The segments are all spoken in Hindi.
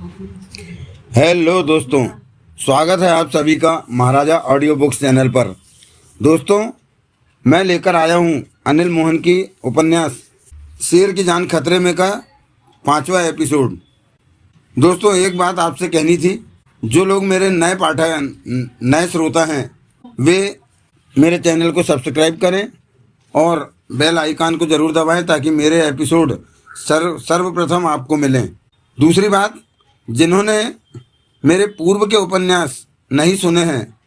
हेलो दोस्तों, स्वागत है आप सभी का महाराजा ऑडियो बुक्स चैनल पर। दोस्तों, मैं लेकर आया हूं अनिल मोहन की उपन्यास शेर की जान खतरे में का 5वां एपिसोड। दोस्तों, एक बात आपसे कहनी थी। जो लोग मेरे नए पाठक नए श्रोता हैं वे मेरे चैनल को सब्सक्राइब करें और बेल आइकन को ज़रूर दबाएं ताकि मेरे एपिसोड सर्वप्रथम आपको मिलें। दूसरी बात, जिन्होंने मेरे पूर्व के उपन्यास नहीं सुने हैं,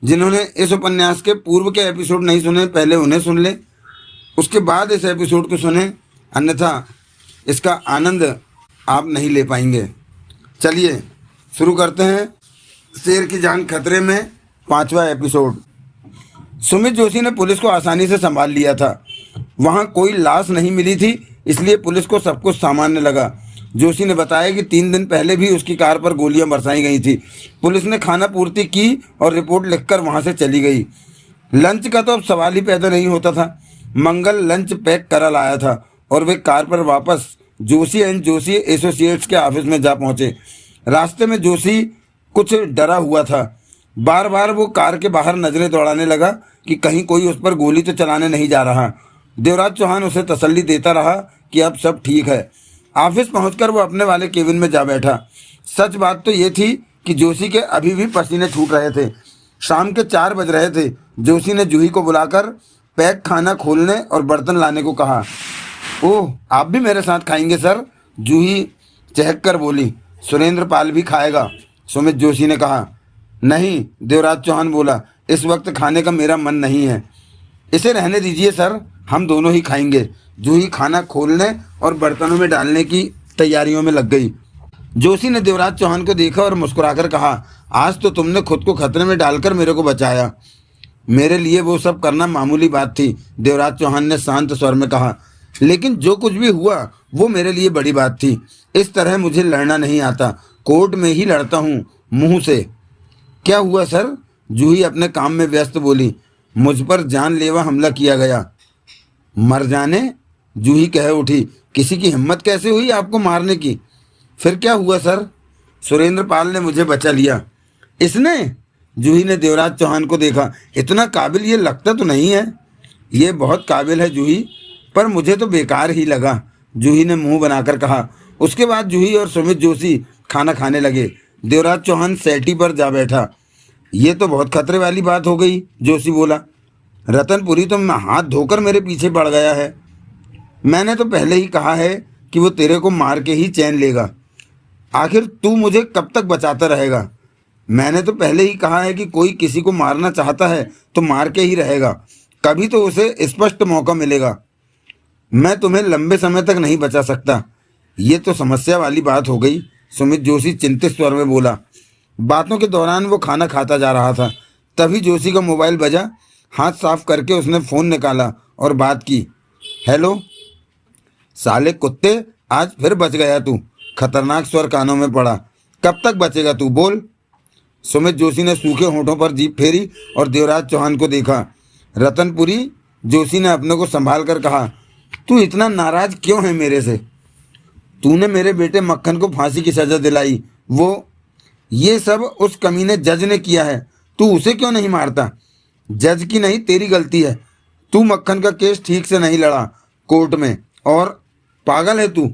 जिन्होंने इस उपन्यास के पूर्व के एपिसोड नहीं सुने, पहले उन्हें सुन लें, उसके बाद इस एपिसोड को सुने, अन्यथा इसका आनंद आप नहीं ले पाएंगे। चलिए शुरू करते हैं शेर की जान खतरे में 5वां एपिसोड। सुमित जोशी ने पुलिस को आसानी से संभाल लिया था। वहाँ कोई लाश नहीं मिली थी, इसलिए पुलिस को सब कुछ सामान्य लगा। जोशी ने बताया कि 3 दिन पहले भी उसकी कार पर गोलियां बरसाई गई थी। पुलिस ने खाना पूर्ति की और रिपोर्ट लिखकर वहां से चली गई। लंच का तो अब सवाल ही पैदा नहीं होता था। मंगल लंच पैक करा लाया था और वे कार पर वापस जोशी एंड जोशी एसोसिएट्स के ऑफिस में जा पहुंचे। रास्ते में जोशी कुछ डरा हुआ था। बार बार वो कार के बाहर नजरें दौड़ाने लगा कि कहीं कोई उस पर गोली तो चलाने नहीं जा रहा। देवराज चौहान उसे तसल्ली देता रहा कि अब सब ठीक है। ऑफिस पहुंचकर वो अपने वाले केबिन में जा बैठा। सच बात तो ये थी कि जोशी के अभी भी पसीने छूट रहे थे। शाम के 4 बज रहे थे। जोशी ने जूही को बुलाकर पैक खाना खोलने और बर्तन लाने को कहा। ओह, आप भी मेरे साथ खाएंगे सर? जूही चहक कर बोली। सुरेंद्र पाल भी खाएगा, सुमित जोशी ने कहा। नहीं, देवराज चौहान बोला, इस वक्त खाने का मेरा मन नहीं है। इसे रहने दीजिए सर, हम दोनों ही खाएंगे। जूही खाना खोलने और बर्तनों में डालने की तैयारियों में लग गई। जोशी ने देवराज चौहान को देखा और मुस्कुराकर कहा, आज तो तुमने खुद को खतरे में डालकर मेरे को बचाया। मेरे लिए वो सब करना मामूली बात थी, देवराज चौहान ने शांत स्वर में कहा। लेकिन जो कुछ भी हुआ वो मेरे लिए बड़ी बात थी। इस तरह मुझे लड़ना नहीं आता, कोर्ट में ही लड़ता हूँ, मुँह से। क्या हुआ सर? जूही अपने काम में व्यस्त बोली। मुझ पर जानलेवा हमला किया गया। मर जाने? जूही कह उठी। किसी की हिम्मत कैसे हुई आपको मारने की? फिर क्या हुआ सर? सुरेंद्र पाल ने मुझे बचा लिया। इसने? जूही ने देवराज चौहान को देखा। इतना काबिल ये लगता तो नहीं है। ये बहुत काबिल है जूही, पर मुझे तो बेकार ही लगा, जूही ने मुंह बनाकर कहा। उसके बाद जूही और सुमित जोशी खाना खाने लगे। देवराज चौहान सेटी पर जा बैठा। ये तो बहुत खतरे वाली बात हो गई, जोशी बोला। रतनपुरी तो हाथ धोकर मेरे पीछे पड़ गया है। मैंने तो पहले ही कहा है कि वो तेरे को मार के ही चैन लेगा। आखिर तू मुझे कब तक बचाता रहेगा? मैंने तो पहले ही कहा है कि कोई किसी को मारना चाहता है तो मार के ही रहेगा, कभी तो उसे स्पष्ट मौका मिलेगा। मैं तुम्हें लंबे समय तक नहीं बचा सकता। ये तो समस्या वाली बात हो गई, सुमित जोशी चिंतित स्वर में बोला। बातों के दौरान वो खाना खाता जा रहा था। तभी जोशी का मोबाइल बजा। हाथ साफ करके उसने फ़ोन निकाला और बात की। हेलो। साले कुत्ते, आज फिर बच गया तू, खतरनाक स्वर कानों में पड़ा। कब तक बचेगा तू, बोल? सुमित जोशी ने सूखे होठों पर जीभ फेरी और देवराज चौहान को देखा। रतनपुरी, जोशी ने अपने को संभाल कर कहा, तू इतना नाराज क्यों है मेरे से? तूने मेरे बेटे मक्खन को फांसी की सजा दिलाई। ये सब उस कमीने जज ने किया है। तू उसे क्यों नहीं मारता? जज की नहीं, तेरी गलती है। तू मक्खन का केस ठीक से नहीं लड़ा कोर्ट में। और पागल है तू?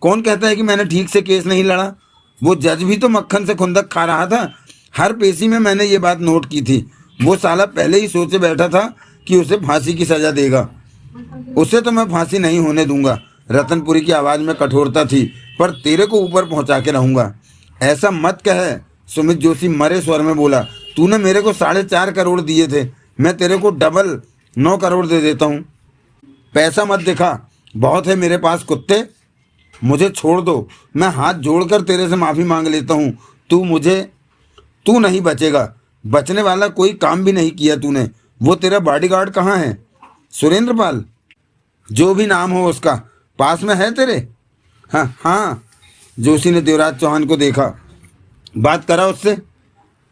कौन कहता है कि मैंने ठीक से केस नहीं लड़ा? वो जज भी तो मक्खन से खुंदक खा रहा था। हर पेशी में मैंने ये बात नोट की थी। वो साला पहले ही सोचे बैठा था कि उसे फांसी की सजा देगा। उसे तो मैं फांसी नहीं होने दूंगा। रतनपुरी की आवाज़ में कठोरता थी। पर तेरे को ऊपर पहुंचा के रहूंगा। ऐसा मत कह, सुमित जोशी मरे स्वर में बोला। तूने मेरे को 4.5 करोड़ दिए थे, मैं तेरे को डबल 9 करोड़ दे देता हूँ। पैसा मत दिखा, बहुत है मेरे पास कुत्ते। मुझे छोड़ दो, मैं हाथ जोड़कर तेरे से माफ़ी मांग लेता हूँ। तू नहीं बचेगा। बचने वाला कोई काम भी नहीं किया तूने। वो तेरा बॉडीगार्ड कहाँ है? सुरेंद्र पाल, जो भी नाम हो उसका, पास में है तेरे? हाँ। जोशी ने देवराज चौहान को देखा। बात करा उससे?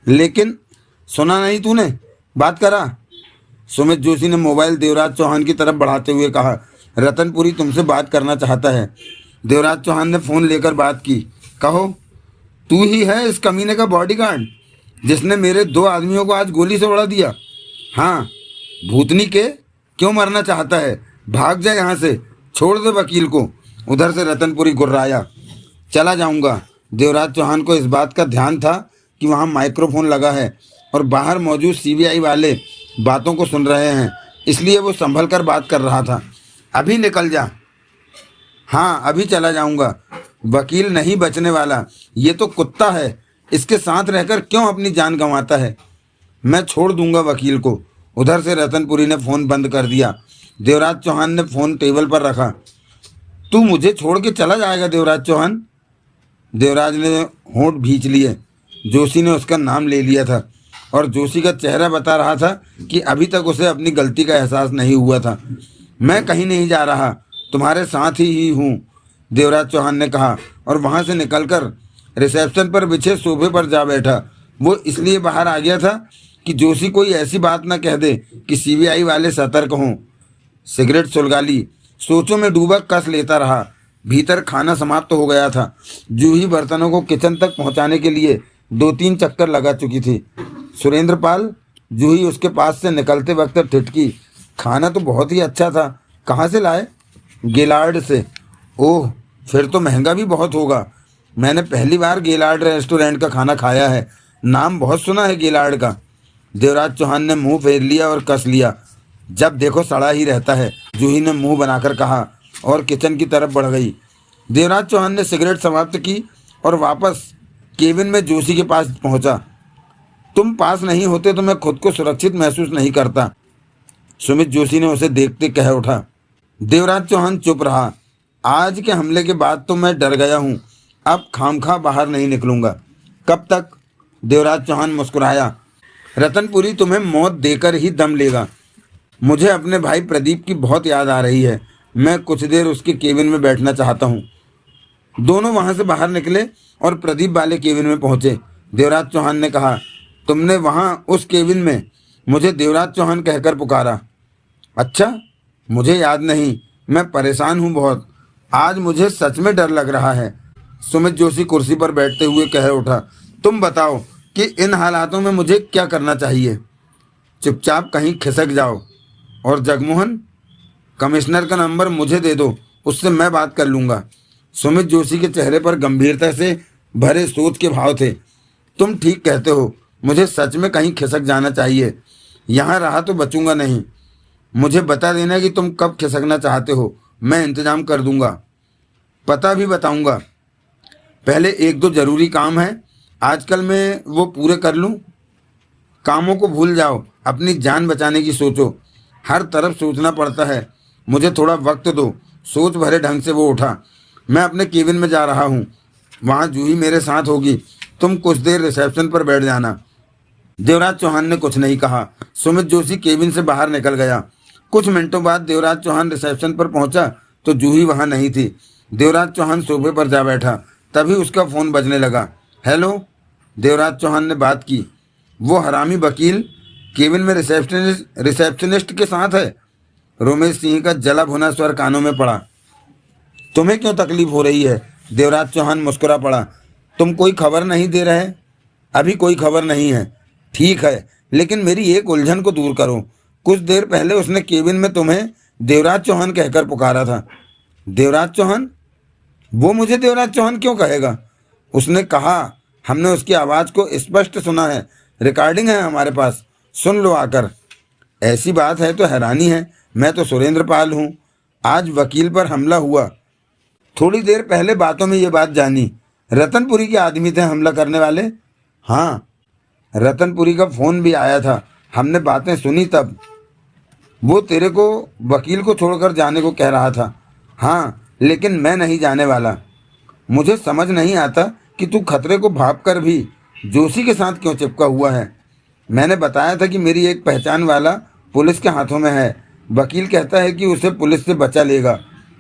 लेकिन सुना नहीं तूने? बात करा। सुमित जोशी ने मोबाइल देवराज चौहान की तरफ बढ़ाते हुए कहा, रतनपुरी तुमसे बात करना चाहता है। देवराज चौहान ने फ़ोन लेकर बात की। कहो। तू ही है इस कमीने का बॉडीगार्ड जिसने मेरे 2 आदमियों को आज गोली से उड़ा दिया? हाँ, भूतनी के क्यों मरना चाहता है? भाग जा यहाँ से, छोड़ दे वकील को। उधर से रतनपुरी गुर्राया। चला जाऊंगा। देवराज चौहान को इस बात का ध्यान था कि वहाँ माइक्रोफोन लगा है और बाहर मौजूद सीबीआई वाले बातों को सुन रहे हैं, इसलिए वो संभल कर बात कर रहा था। अभी निकल जा। हाँ, अभी चला जाऊंगा। वकील नहीं बचने वाला, ये तो कुत्ता है, इसके साथ रहकर क्यों अपनी जान गंवाता है? मैं छोड़ दूंगा वकील को। उधर से रतनपुरी ने फ़ोन बंद कर दिया। देवराज चौहान ने फ़ोन टेबल पर रखा। तू मुझे छोड़ के चला जाएगा देवराज चौहान? देवराज ने होंठ भींच लिए। जोशी ने उसका नाम ले लिया था और जोशी का चेहरा बता रहा था कि अभी तक उसे अपनी गलती का एहसास नहीं हुआ था। मैं कहीं नहीं जा रहा, तुम्हारे साथ ही हूँ, देवराज चौहान ने कहा और वहाँ से निकलकर रिसेप्शन पर बिछे सोफे पर जा बैठा। वो इसलिए बाहर आ गया था कि जोशी कोई ऐसी बात न कह दे कि सीबीआई वाले सतर्क हों। सिगरेट सुलगा ली। सोचों में डूबा कस लेता रहा। भीतर खाना समाप्त हो गया था। जूही बर्तनों को किचन तक पहुंचाने के लिए 2-3 चक्कर लगा चुकी थी। सुरेंद्र पाल, जूही उसके पास से निकलते वक्त ठिठकी। खाना तो बहुत ही अच्छा था, कहाँ से लाए? गेलार्ड से। ओह, फिर तो महंगा भी बहुत होगा। मैंने पहली बार गेलार्ड रेस्टोरेंट का खाना खाया है, नाम बहुत सुना है गेलार्ड का। देवराज चौहान ने मुंह फेर लिया और कस लिया। जब देखो सड़ा ही रहता है, जूही ने मुंह बनाकर कहा और किचन की तरफ बढ़ गई। देवराज चौहान ने सिगरेट समाप्त की और वापस केबिन में जोशी के पास पहुंचा। तुम पास नहीं होते तो मैं खुद को सुरक्षित महसूस नहीं करता, सुमित जोशी ने उसे देखते कह उठा। देवराज चौहान चुप रहा। आज के हमले के बाद तो मैं डर गया हूँ, अब खामखा बाहर नहीं निकलूंगा। कब तक? देवराज चौहान मुस्कुराया। रतनपुरी तुम्हें मौत देकर ही दम लेगा। मुझे अपने भाई प्रदीप की बहुत याद आ रही है। मैं कुछ देर उसके केबिन में बैठना चाहता हूँ। दोनों वहाँ से बाहर निकले और प्रदीप वाले केबिन में पहुँचे। देवराज चौहान ने कहा, तुमने वहाँ उस केबिन में मुझे देवराज चौहान कहकर पुकारा? अच्छा, मुझे याद नहीं। मैं परेशान हूँ बहुत। आज मुझे सच में डर लग रहा है। सुमित जोशी कुर्सी पर बैठते हुए कह उठा। तुम बताओ कि इन हालातों में मुझे क्या करना चाहिए? चुपचाप कहीं खिसक जाओ। और जगमोहन, कमिश्नर का नंबर मुझे दे दो, उससे मैं बात कर लूँगा। सुमित जोशी के चेहरे पर गंभीरता से भरे सोच के भाव थे। तुम ठीक कहते हो, मुझे सच में कहीं खिसक जाना चाहिए। यहाँ रहा तो बचूंगा नहीं। मुझे बता देना कि तुम कब खिसकना चाहते हो, मैं इंतजाम कर दूंगा। पता भी बताऊंगा। पहले 1-2 ज़रूरी काम है, आजकल मैं वो पूरे कर लूँ। कामों को भूल जाओ, अपनी जान बचाने की सोचो। हर तरफ सोचना पड़ता है, मुझे थोड़ा वक्त दो। सोच भरे ढंग से वो उठा। मैं अपने केबिन में जा रहा हूँ, वहाँ जूही मेरे साथ होगी। तुम कुछ देर रिसेप्शन पर बैठ जाना। देवराज चौहान ने कुछ नहीं कहा। सुमित जोशी केबिन से बाहर निकल गया। कुछ मिनटों बाद देवराज चौहान रिसेप्शन पर पहुंचा तो जूही वहां नहीं थी। देवराज चौहान सोफे पर जा बैठा। तभी उसका फ़ोन बजने लगा। हेलो, देवराज चौहान ने बात की। वो हरामी वकील केबिन में रिसेप्शनिस्ट के साथ है। रोमेश सिंह का जला भुना स्वर कानों में पड़ा। तुम्हें क्यों तकलीफ हो रही है? देवराज चौहान मुस्कुरा पड़ा। तुम कोई खबर नहीं दे रहे? अभी कोई खबर नहीं है। ठीक है, लेकिन मेरी एक उलझन को दूर करो। कुछ देर पहले उसने केबिन में तुम्हें देवराज चौहान कहकर पुकारा था। देवराज चौहान? वो मुझे देवराज चौहान क्यों कहेगा? उसने कहा। हमने उसकी आवाज़ को स्पष्ट सुना है, रिकॉर्डिंग है हमारे पास, सुन लो आकर। ऐसी बात है तो हैरानी है, मैं तो सुरेंद्र पाल हूँ। आज वकील पर हमला हुआ। थोड़ी देर पहले बातों में ये बात जानी। रतनपुरी के आदमी थे हमला करने वाले? हाँ, रतनपुरी का फ़ोन भी आया था, हमने बातें सुनी तब। वो तेरे को वकील को छोड़कर जाने को कह रहा था। हाँ, लेकिन मैं नहीं जाने वाला। मुझे समझ नहीं आता कि तू खतरे को भाप कर भी जोशी के साथ क्यों चिपका हुआ है। मैंने बताया था कि मेरी एक पहचान वाला पुलिस के हाथों में है। वकील कहता है कि उसे पुलिस से बचा लेगा।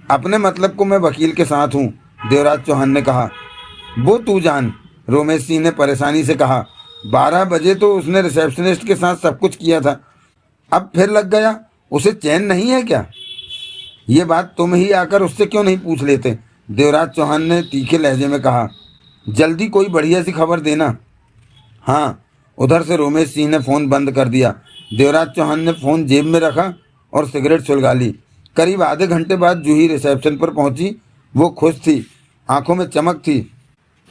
अपने मतलब को मैं वकील के साथ हूँ, देवराज चौहान ने कहा। वो तू जान, रोमेश सिंह ने परेशानी से कहा। 12 बजे तो उसने रिसेप्शनिस्ट के साथ सब कुछ किया था, अब फिर लग गया। उसे चैन नहीं है क्या? ये बात तुम ही आकर उससे क्यों नहीं पूछ लेते? देवराज चौहान ने तीखे लहजे में कहा। जल्दी कोई बढ़िया सी खबर देना। हाँ। उधर से रोमेश सिंह ने फ़ोन बंद कर दिया। देवराज चौहान ने फ़ोन जेब में रखा और सिगरेट सुलगा ली। करीब आधे घंटे बाद जूही रिसेप्शन पर पहुंची। वो खुश थी, आंखों में चमक थी।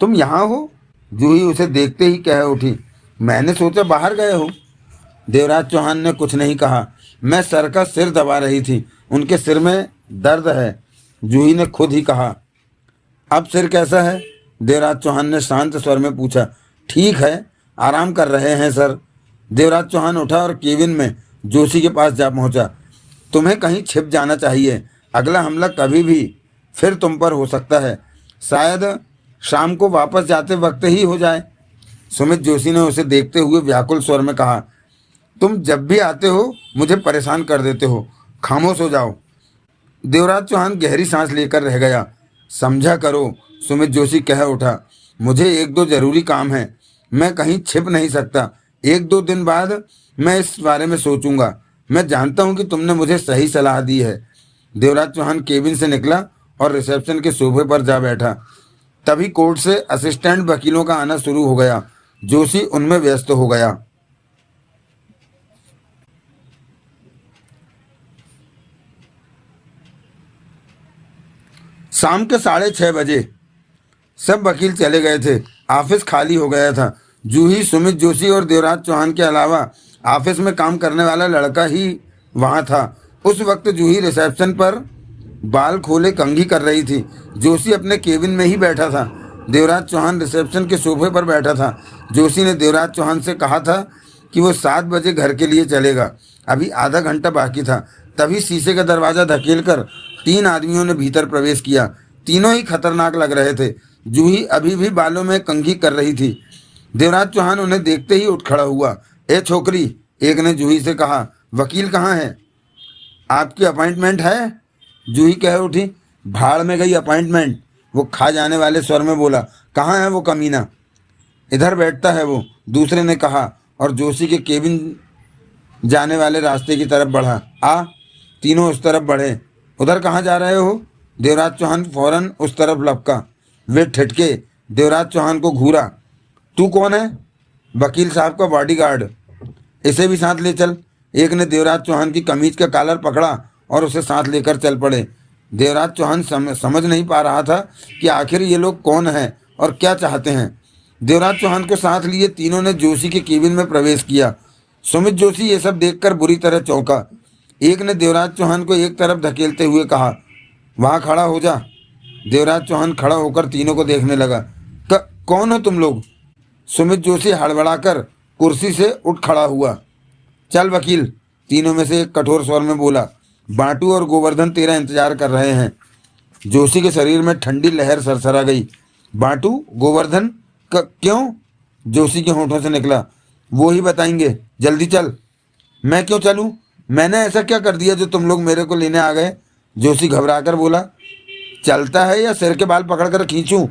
तुम यहाँ हो? जूही उसे देखते ही कह उठी। मैंने सोचा बाहर गए हो। देवराज चौहान ने कुछ नहीं कहा। मैं सर का सिर दबा रही थी। उनके सिर में दर्द है। जूही ने खुद ही कहा। अब सिर कैसा है? देवराज चौहान ने शांत स्वर में पूछा। ठीक है, आराम कर रहे हैं सर। देवराज चौहान उठा और केबिन में जोशी के पास जा पहुंचा। तुम्हें कहीं छिप जाना चाहिए। अगला हमला कभी भी फिर तुम पर हो सकता है। शायद शाम को वापस जाते वक्त ही हो जाए। सुमित जोशी ने उसे देखते हुए व्याकुल स्वर में कहा। तुम जब भी आते हो मुझे परेशान कर देते हो। खामोश हो जाओ। देवराज चौहान गहरी सांस लेकर रह गया। समझा करो, सुमित जोशी कह उठा। मुझे एक दो जरूरी काम है। मैं कहीं छिप नहीं सकता। एक दो दिन बाद मैं इस बारे में सोचूंगा। मैं जानता हूं कि तुमने मुझे सही सलाह दी है। देवराज चौहान केबिन से निकला और रिसेप्शन के सोफे पर जा बैठा। तभी कोर्ट से असिस्टेंट वकीलों का आना शुरू हो गया। जोशी उनमें व्यस्त हो गया। शाम के 6:30 बजे सब वकील चले गए थे। ऑफिस खाली हो गया था। जूही, सुमित जोशी और देवराज चौहान के अलावा ऑफिस में काम करने वाला लड़का ही वहां था। उस वक्त जूही रिसेप्शन पर बाल खोले कंघी कर रही थी। जोशी अपने केबिन में ही बैठा था। देवराज चौहान रिसेप्शन के सोफे पर बैठा था। जोशी ने देवराज चौहान से कहा था कि वो 7 बजे घर के लिए चलेगा। अभी आधा घंटा बाकी था। तभी शीशे का दरवाज़ा धकेलकर 3 आदमियों ने भीतर प्रवेश किया। तीनों ही खतरनाक लग रहे थे। जूही अभी भी बालों में कंघी कर रही थी। देवराज चौहान उन्हें देखते ही उठ खड़ा हुआ। ए छोकरी, एक ने जूही से कहा, वकील कहाँ है? आपकी अपॉइंटमेंट है? जूही कह उठी। भाड़ में गई अपॉइंटमेंट, वो खा जाने वाले स्वर में बोला। कहाँ है वो कमीना? इधर बैठता है वो, दूसरे ने कहा और जोशी के केबिन जाने वाले रास्ते की तरफ बढ़ा। आ। तीनों उस तरफ बढ़े। उधर कहाँ जा रहे हो? देवराज चौहान फौरन उस तरफ लपका। वे ठिठके। देवराज चौहान को घूरा। तू कौन है? वकील साहब का बॉडीगार्ड। इसे भी साथ ले चल। एक ने देवराज चौहान की कमीज का कॉलर पकड़ा और उसे साथ लेकर चल पड़े। देवराज चौहान समझ नहीं पा रहा था कि आखिर ये लोग कौन हैं और क्या चाहते हैं। देवराज चौहान को साथ लिए तीनों ने जोशी के केबिन में प्रवेश किया। सुमित जोशी ये सब देखकर बुरी तरह चौंका। एक ने देवराज चौहान को एक तरफ धकेलते हुए कहा, वहाँ खड़ा हो जा। देवराज चौहान खड़ा होकर तीनों को देखने लगा। कौन हो तुम लोग? सुमित जोशी हड़बड़ाकर कुर्सी से उठ खड़ा हुआ। चल वकील, तीनों में से एक कठोर स्वर में बोला। बांटू और गोवर्धन तेरा इंतजार कर रहे हैं। जोशी के शरीर में ठंडी लहर सरसरा गई। बांटू, गोवर्धन क्यों? जोशी के होंठों से निकला। वो ही बताएंगे, जल्दी चल। मैं क्यों चलूं? मैंने ऐसा क्या कर दिया जो तुम लोग मेरे को लेने आ गए? जोशी घबराकर बोला। चलता है या सिर के बाल पकड़कर खींचूं?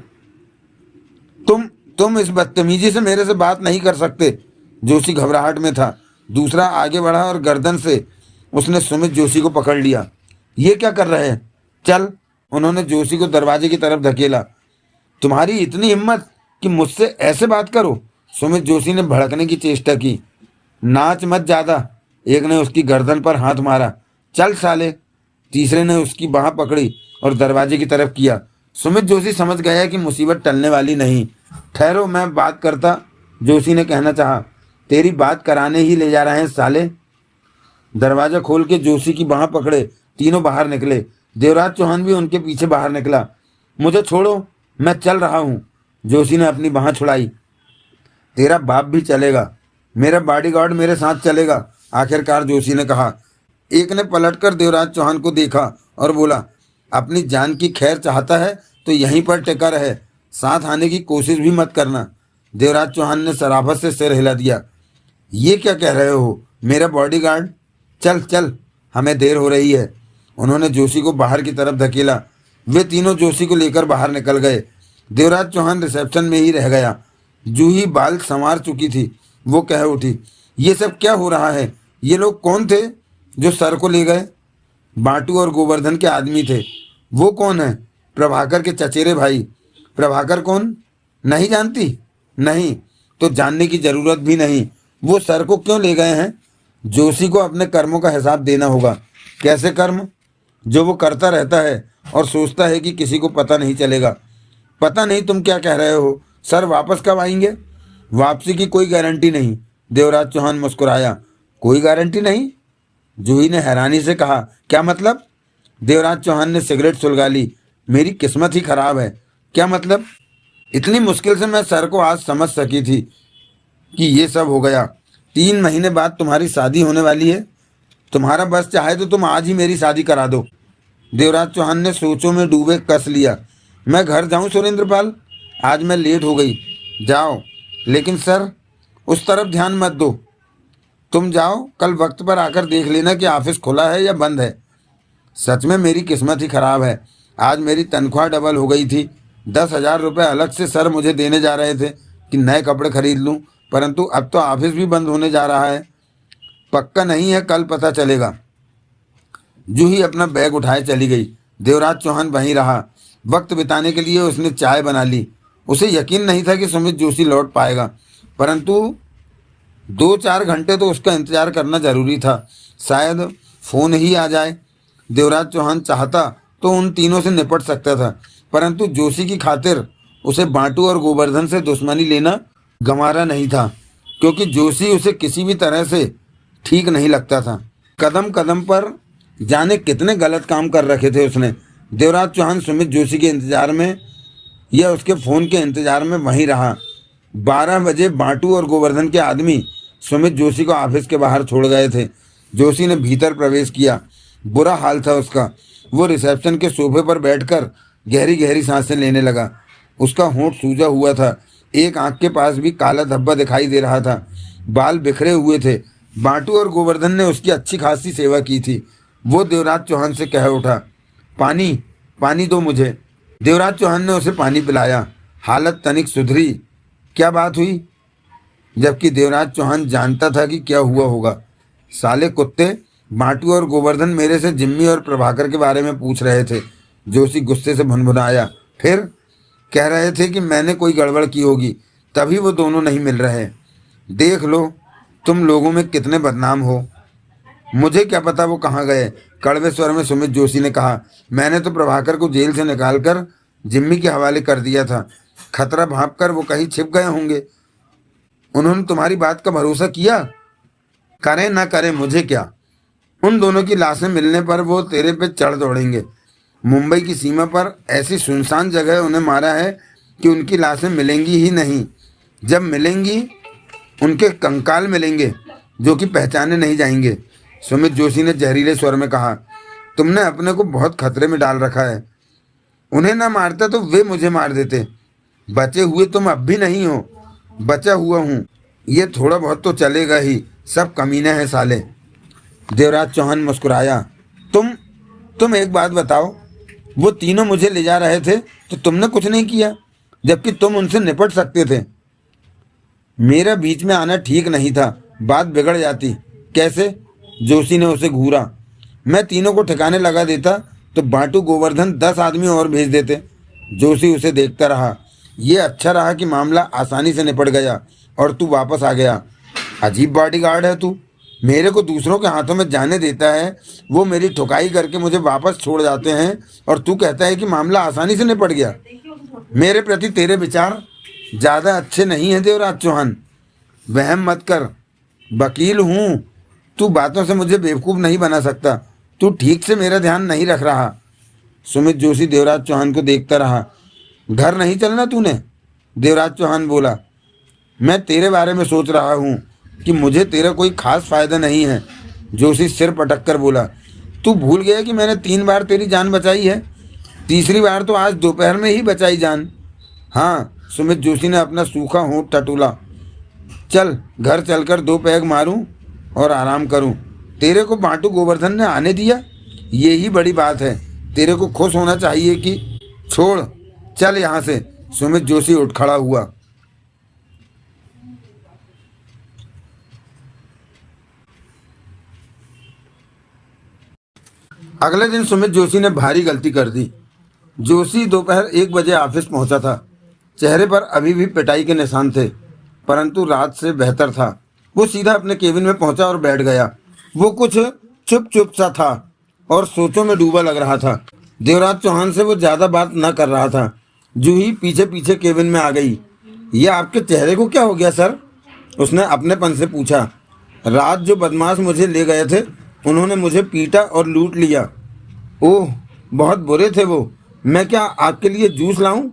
तुम इस बदतमीजी से मेरे से बात नहीं कर सकते। जोशी घबराहट में था। दूसरा आगे बढ़ा और गर्दन से उसने सुमित जोशी को पकड़ लिया। ये क्या कर रहे हैं? चल। उन्होंने जोशी को दरवाजे की तरफ धकेला। तुम्हारी इतनी हिम्मत कि मुझसे ऐसे बात करो? सुमित जोशी ने भड़कने की चेष्टा की। नाच मत ज़्यादा, एक ने उसकी गर्दन पर हाथ मारा। चल साले, तीसरे ने उसकी बाह पकड़ी और दरवाजे की तरफ किया। सुमित जोशी समझ गया कि मुसीबत टलने वाली नहीं। ठहरो, मैं बात करता, जोशी ने कहना चाहा। तेरी बात कराने ही ले जा रहे हैं साले। दरवाजा खोल के जोशी की बाह पकड़े तीनों बाहर निकले। देवराज चौहान भी उनके पीछे बाहर निकला। मुझे छोड़ो, मैं चल रहा हूँ। जोशी ने अपनी बाह छुड़ाई। तेरा बाप भी चलेगा, मेरा बॉडीगार्ड मेरे साथ चलेगा, आखिरकार जोशी ने कहा। एक ने पलटकर देवराज चौहान को देखा और बोला, अपनी जान की खैर चाहता है तो यहीं पर टिका रहे, साथ आने की कोशिश भी मत करना। देवराज चौहान ने शराफत से सिर हिला दिया। ये क्या कह रहे हो, मेरा बॉडीगार्ड? चल चल, हमें देर हो रही है। उन्होंने जोशी को बाहर की तरफ धकेला। वे तीनों जोशी को लेकर बाहर निकल गए। देवराज चौहान रिसेप्शन में ही रह गया। जूही बाल संवार चुकी थी। वो कह उठी, ये सब क्या हो रहा है? ये लोग कौन थे जो सर को ले गए? बांटू और गोवर्धन के आदमी थे। वो कौन है? प्रभाकर के चचेरे भाई। प्रभाकर कौन? नहीं जानती? नहीं तो जानने की जरूरत भी नहीं। वो सर को क्यों ले गए हैं? जोशी को अपने कर्मों का हिसाब देना होगा। कैसे कर्म? जो वो करता रहता है और सोचता है कि किसी को पता नहीं चलेगा। पता नहीं तुम क्या कह रहे हो? सर वापस कब आएंगे? वापसी की कोई गारंटी नहीं। देवराज चौहान मुस्कुराया। कोई गारंटी नहीं? जूही ने हैरानी से कहा। क्या मतलब? देवराज चौहान ने सिगरेट सुलगा ली। मेरी किस्मत ही खराब है। क्या मतलब? इतनी मुश्किल से मैं सर को आज समझ सकी थी कि ये सब हो गया। 3 महीने बाद तुम्हारी शादी होने वाली है। तुम्हारा बस चाहे तो तुम आज ही मेरी शादी करा दो। देवराज चौहान ने सोचों में डूबे कस लिया। मैं घर जाऊं सुरेंद्रपाल? आज मैं लेट हो गई। जाओ, लेकिन सर उस तरफ ध्यान मत दो। तुम जाओ, कल वक्त पर आकर देख लेना कि ऑफिस खुला है या बंद है। सच में मेरी किस्मत ही खराब है। आज मेरी तनख्वाह डबल हो गई थी। 10,000 रुपये अलग से सर मुझे देने जा रहे थे कि नए कपड़े खरीद लूं, परंतु अब तो ऑफिस भी बंद होने जा रहा है। पक्का नहीं है, कल पता चलेगा। जूही अपना बैग उठाए चली गई। देवराज चौहान वहीं रहा। वक्त बिताने के लिए उसने चाय बना ली। उसे यकीन नहीं था कि सुमित जोशी लौट पाएगा, परंतु 2-4 घंटे तो उसका इंतजार करना जरूरी था। शायद फोन ही आ जाए। देवराज चौहान चाहता तो उन तीनों से निपट सकता था, परंतु जोशी की खातिर उसे बांटू और गोवर्धन से दुश्मनी लेना गंवारा नहीं था, क्योंकि जोशी उसे किसी भी तरह से ठीक नहीं लगता था। कदम कदम पर जाने कितने गलत काम कर रखे थे उसने। देवराज चौहान सुमित जोशी के इंतजार में या उसके फ़ोन के इंतजार में वहीं रहा। 12 बजे बांटू और गोवर्धन के आदमी सुमित जोशी को ऑफिस के बाहर छोड़ गए थे। जोशी ने भीतर प्रवेश किया। बुरा हाल था उसका। वो रिसेप्शन के सोफे पर बैठकर गहरी गहरी सांसें लेने लगा। उसका होंठ सूजा हुआ था। एक आंख के पास भी काला धब्बा दिखाई दे रहा था। बाल बिखरे हुए थे। बांटू और गोवर्धन ने उसकी अच्छी खासी सेवा की थी। वो देवराज चौहान से कह उठा, पानी पानी दो मुझे। देवराज चौहान ने उसे पानी पिलाया। हालत तनिक सुधरी। क्या बात हुई? जबकि देवराज चौहान जानता था कि क्या हुआ होगा। साले कुत्ते, बांटू और गोवर्धन मेरे से जिम्मी और प्रभाकर के बारे में पूछ रहे थे। जोशी गुस्से से भुनभुनाया। फिर कह रहे थे कि मैंने कोई गड़बड़ की होगी, तभी वो दोनों नहीं मिल रहे। देख लो तुम लोगों में कितने बदनाम हो। मुझे क्या पता वो कहाँ गए? कड़वे स्वर में सुमित जोशी ने कहा। मैंने तो प्रभाकर को जेल से निकालकर जिम्मी के हवाले कर दिया था। खतरा भांपकर वो कहीं छिप गए होंगे। उन्होंने तुम्हारी बात का भरोसा किया? करें ना करें मुझे क्या। उन दोनों की लाशें मिलने पर वो तेरे पे चढ़ दौड़ेंगे। मुंबई की सीमा पर ऐसी सुनसान जगह उन्हें मारा है कि उनकी लाशें मिलेंगी ही नहीं। जब मिलेंगी उनके कंकाल मिलेंगे जो कि पहचाने नहीं जाएंगे। सुमित जोशी ने जहरीले स्वर में कहा। तुमने अपने को बहुत खतरे में डाल रखा है। उन्हें ना मारता तो वे मुझे मार देते। बचे हुए तुम अब भी नहीं हो। बचा हुआ हूँ। ये थोड़ा बहुत तो चलेगा ही। सब कमीने हैं साले। देवराज चौहान मुस्कुराया। तुम एक बात बताओ, वो तीनों मुझे ले जा रहे थे तो तुमने कुछ नहीं किया, जबकि तुम उनसे निपट सकते थे। मेरा बीच में आना ठीक नहीं था। बात बिगड़ जाती। कैसे? जोशी ने उसे घूरा। मैं तीनों को ठिकाने लगा देता तो बांटू गोवर्धन 10 आदमी और भेज देते। जोशी उसे देखता रहा। ये अच्छा रहा कि मामला आसानी से निपट गया और तू वापस आ गया। अजीब बॉडीगार्ड है तू। मेरे को दूसरों के हाथों में जाने देता है, वो मेरी ठुकाई करके मुझे वापस छोड़ जाते हैं, और तू कहता है कि मामला आसानी से निपट गया। मेरे प्रति तेरे विचार ज़्यादा अच्छे नहीं हैं देवराज चौहान। वहम मत कर। वकील हूँ। तू बातों से मुझे बेवकूफ़ नहीं बना सकता। तू ठीक से मेरा ध्यान नहीं रख रहा। सुमित जोशी देवराज चौहान को देखता रहा। घर नहीं चलना तूने? देवराज चौहान बोला। मैं तेरे बारे में सोच रहा हूँ कि मुझे तेरा कोई खास फायदा नहीं है। जोशी सिर पटक कर बोला। तू भूल गया कि मैंने 3 बार तेरी जान बचाई है। तीसरी बार तो आज दोपहर में ही बचाई जान। हाँ, सुमित जोशी ने अपना सूखा होंठ टटोला। चल घर चलकर 2 पैग मारूं और आराम करूं। तेरे को बांटू गोवर्धन ने आने दिया, ये ही बड़ी बात है। तेरे को खुश होना चाहिए कि छोड़, चल यहाँ से। सुमित जोशी उठ खड़ा हुआ। अगले दिन सुमित जोशी ने भारी गलती कर दी। जोशी दोपहर 1 बजे ऑफिस पहुंचा था। चेहरे पर अभी भी पिटाई के निशान थे, परंतु रात से बेहतर था। वो सीधा अपने केबिन में पहुंचा और बैठ गया। वो कुछ चुप चुप सा था और सोचों में डूबा लग रहा था। देवराज चौहान से वो ज़्यादा बात न कर रहा था। जूही पीछे पीछे केबिन में आ गई। ये आपके चेहरे को क्या हो गया सर? उसने अपनेपन से पूछा। रात जो बदमाश मुझे ले गए थे, उन्होंने मुझे पीटा और लूट लिया। ओह, बहुत बुरे थे वो। मैं क्या आपके लिए जूस लाऊं?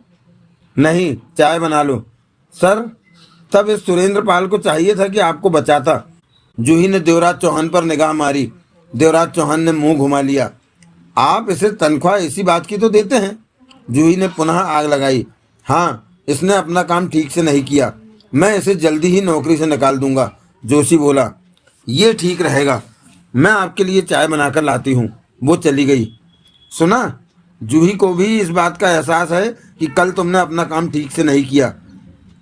नहीं, चाय बना लो। सर, तब इस सुरेंद्र पाल को चाहिए था कि आपको बचाता। जूही ने देवराज चौहान पर निगाह मारी। देवराज चौहान ने मुंह घुमा लिया। आप इसे तनख्वाह इसी बात की तो देते हैं? जूही ने पुनः आग लगाई। हाँ, इसने अपना काम ठीक से नहीं किया। मैं इसे जल्दी ही नौकरी से निकाल दूंगा। जोशी बोला। ये ठीक रहेगा, मैं आपके लिए चाय बनाकर लाती हूँ। वो चली गई। सुना, जूही को भी इस बात का एहसास है कि कल तुमने अपना काम ठीक से नहीं किया।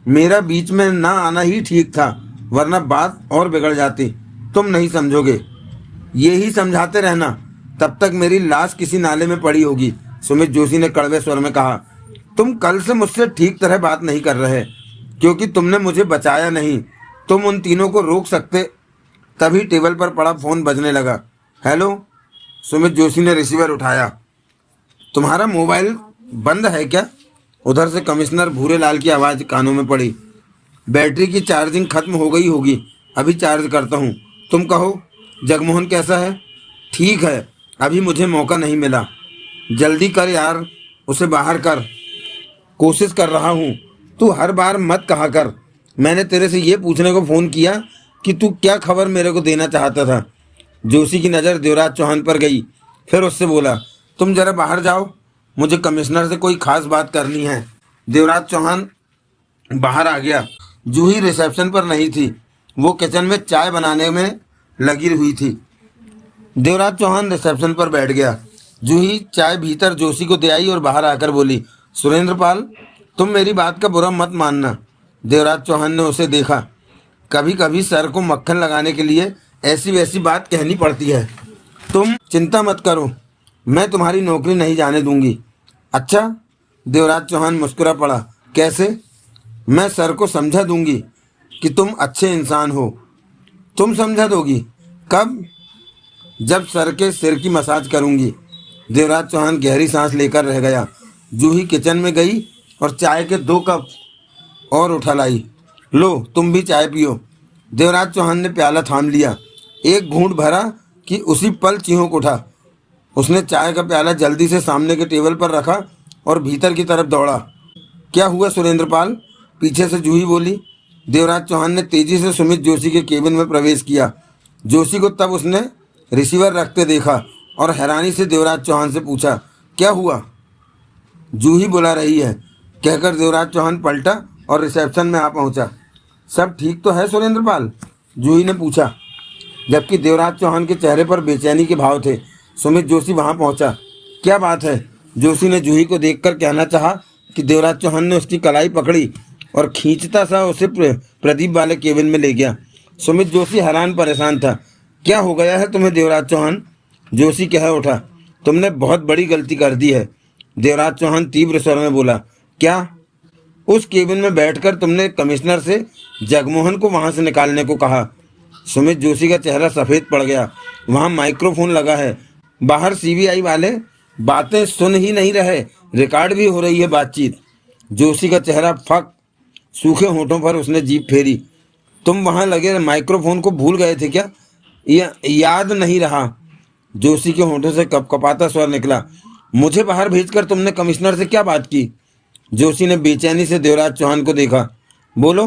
मेरा बीच में ना आना ही ठीक था, वरना बात और बिगड़ जाती। तुम नहीं समझोगे। ये ही समझाते रहना, तब तक मेरी लाश किसी नाले में पड़ी होगी। सुमित जोशी ने कड़वे स्वर में कहा। तुम कल से मुझसे ठीक तरह बात नहीं कर रहे, क्योंकि तुमने मुझे बचाया नहीं। तुम उन तीनों को रोक सकते। तभी टेबल पर पड़ा फोन बजने लगा। हेलो। सुमित जोशी ने रिसीवर उठाया। तुम्हारा मोबाइल बंद है क्या? उधर से कमिश्नर भूरेलाल की आवाज़ कानों में पड़ी। बैटरी की चार्जिंग खत्म हो गई होगी, अभी चार्ज करता हूँ। तुम कहो, जगमोहन कैसा है? ठीक है, अभी मुझे मौका नहीं मिला। जल्दी कर यार, उसे बाहर कर। कोशिश कर रहा हूँ। तू हर बार मत कहा कर। मैंने तेरे से ये पूछने को फ़ोन किया कि तू क्या खबर मेरे को देना चाहता था। जोशी की नज़र देवराज चौहान पर गई। फिर उससे बोला, तुम जरा बाहर जाओ, मुझे कमिश्नर से कोई खास बात करनी है। देवराज चौहान बाहर आ गया। जूही रिसेप्शन पर नहीं थी, वो किचन में चाय बनाने में लगी हुई थी। देवराज चौहान रिसेप्शन पर बैठ गया। जूही चाय भीतर जोशी को दे आई और बाहर आकर बोली, सुरेंद्र पाल, तुम मेरी बात का बुरा मत मानना। देवराज चौहान ने उसे देखा। कभी कभी सर को मक्खन लगाने के लिए ऐसी वैसी बात कहनी पड़ती है। तुम चिंता मत करो, मैं तुम्हारी नौकरी नहीं जाने दूंगी। अच्छा? देवराज चौहान मुस्कुरा पड़ा। कैसे? मैं सर को समझा दूंगी कि तुम अच्छे इंसान हो। तुम समझा दोगी? कब? जब सर के सिर की मसाज करूंगी। देवराज चौहान गहरी सांस लेकर रह गया। जूही किचन में गई और चाय के 2 कप और उठा लाई। लो, तुम भी चाय पियो। देवराज चौहान ने प्याला थाम लिया। एक घूंट भरा कि उसी पल चीहोक उठा। उसने चाय का प्याला जल्दी से सामने के टेबल पर रखा और भीतर की तरफ दौड़ा। क्या हुआ सुरेंद्र पाल? पीछे से जूही बोली। देवराज चौहान ने तेजी से सुमित जोशी के केबिन में प्रवेश किया। जोशी को तब उसने रिसीवर रखते देखा और हैरानी से देवराज चौहान से पूछा, क्या हुआ? जूही बुला रही है, कहकर देवराज चौहान पलटा और रिसेप्शन में आ पहुंचा। सब ठीक तो है सुरेंद्र पाल? जूही ने पूछा, जबकि देवराज चौहान के चेहरे पर बेचैनी के भाव थे। सुमित जोशी वहां पहुंचा। क्या बात है? जोशी ने जूही को देखकर कहना चाहा कि देवराज चौहान ने उसकी कलाई पकड़ी और खींचता सा उसे प्रदीप वाले केबिन में ले गया। सुमित जोशी हैरान परेशान था। क्या हो गया है तुम्हें देवराज चौहान? जोशी कह उठा। तुमने बहुत बड़ी गलती कर दी है। देवराज चौहान तीव्र स्वर में बोला। क्या? उस केबिन में बैठकर तुमने कमिश्नर से जगमोहन को वहां से निकालने को कहा। सुमित जोशी का चेहरा सफ़ेद पड़ गया। वहां माइक्रोफोन लगा है, बाहर सीबीआई वाले बातें सुन ही नहीं रहे, रिकॉर्ड भी हो रही है बातचीत। जोशी का चेहरा फक, सूखे होठों पर उसने जीभ फेरी। तुम वहां लगे माइक्रोफोन को भूल गए थे क्या? याद नहीं रहा। जोशी के होठों से कपकपाता स्वर निकला। मुझे बाहर भेजकर तुमने कमिश्नर से क्या बात की? जोशी ने बेचैनी से देवराज चौहान को देखा। बोलो।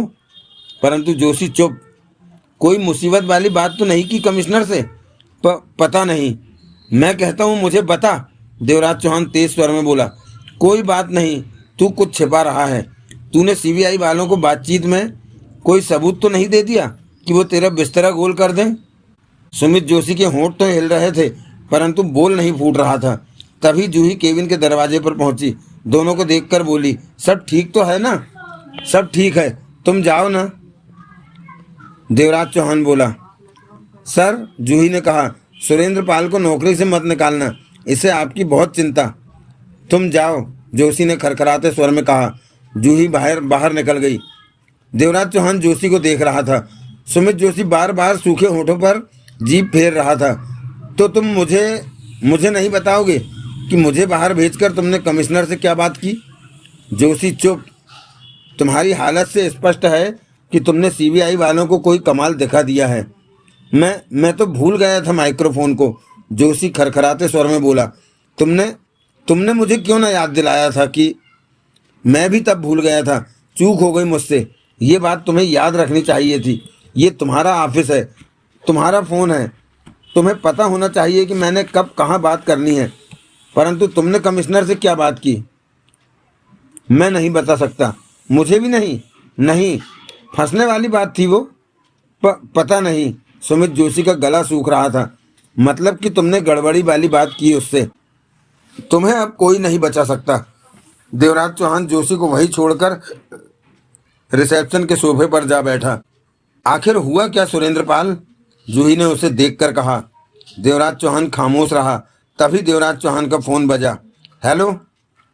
परंतु जोशी चुप। कोई मुसीबत वाली बात तो नहीं की कमिश्नर से? पता नहीं। मैं कहता हूँ मुझे बता। देवराज चौहान तेज स्वर में बोला। कोई बात नहीं, तू कुछ छिपा रहा है। तूने सीबीआई वालों को बातचीत में कोई सबूत तो नहीं दे दिया कि वो तेरा बिस्तरा गोल कर दें? सुमित जोशी के होंठ तो हिल रहे थे, परंतु बोल नहीं फूट रहा था। तभी जूही केबिन के दरवाजे पर पहुंची। दोनों को देखकर बोली, सब ठीक तो है ना? सब ठीक है, तुम जाओ ना। देवराज चौहान बोला। सर, जूही ने कहा, सुरेंद्र पाल को नौकरी से मत निकालना, इसे आपकी बहुत चिंता। तुम जाओ, जोशी ने खरखराते स्वर में कहा। जूही बाहर बाहर निकल गई। देवराज चौहान जोशी को देख रहा था। सुमित जोशी बार बार सूखे होठों पर जीभ फेर रहा था। तो तुम मुझे नहीं बताओगे कि मुझे बाहर भेजकर तुमने कमिश्नर से क्या बात की? जोशी चुप। तुम्हारी हालत से स्पष्ट है कि तुमने सीबीआई वालों को कोई कमाल दिखा दिया है। मैं तो भूल गया था माइक्रोफोन को, जोशी खरखराते स्वर में बोला। तुमने मुझे क्यों ना याद दिलाया था कि मैं भी तब भूल गया था। चूक हो गई मुझसे। ये बात तुम्हें याद रखनी चाहिए थी। ये तुम्हारा ऑफिस है, तुम्हारा फ़ोन है, तुम्हें पता होना चाहिए कि मैंने कब कहाँ बात करनी है। परंतु तुमने कमिश्नर से क्या बात की? मैं नहीं बता सकता। मुझे भी नहीं, फंसने वाली बात थी वो। पता नहीं। सुमित जोशी का गला सूख रहा था। मतलब कि तुमने गड़बड़ी वाली बात की उससे। तुम्हें अब कोई नहीं बचा सकता। देवराज चौहान जोशी को वहीं छोड़कर रिसेप्शन के सोफे पर जा बैठा। आखिर हुआ क्या सुरेंद्र पाल? जूही ने उसे देखकर कहा। देवराज चौहान खामोश रहा। तभी देवराज चौहान का फोन बजा। हेलो,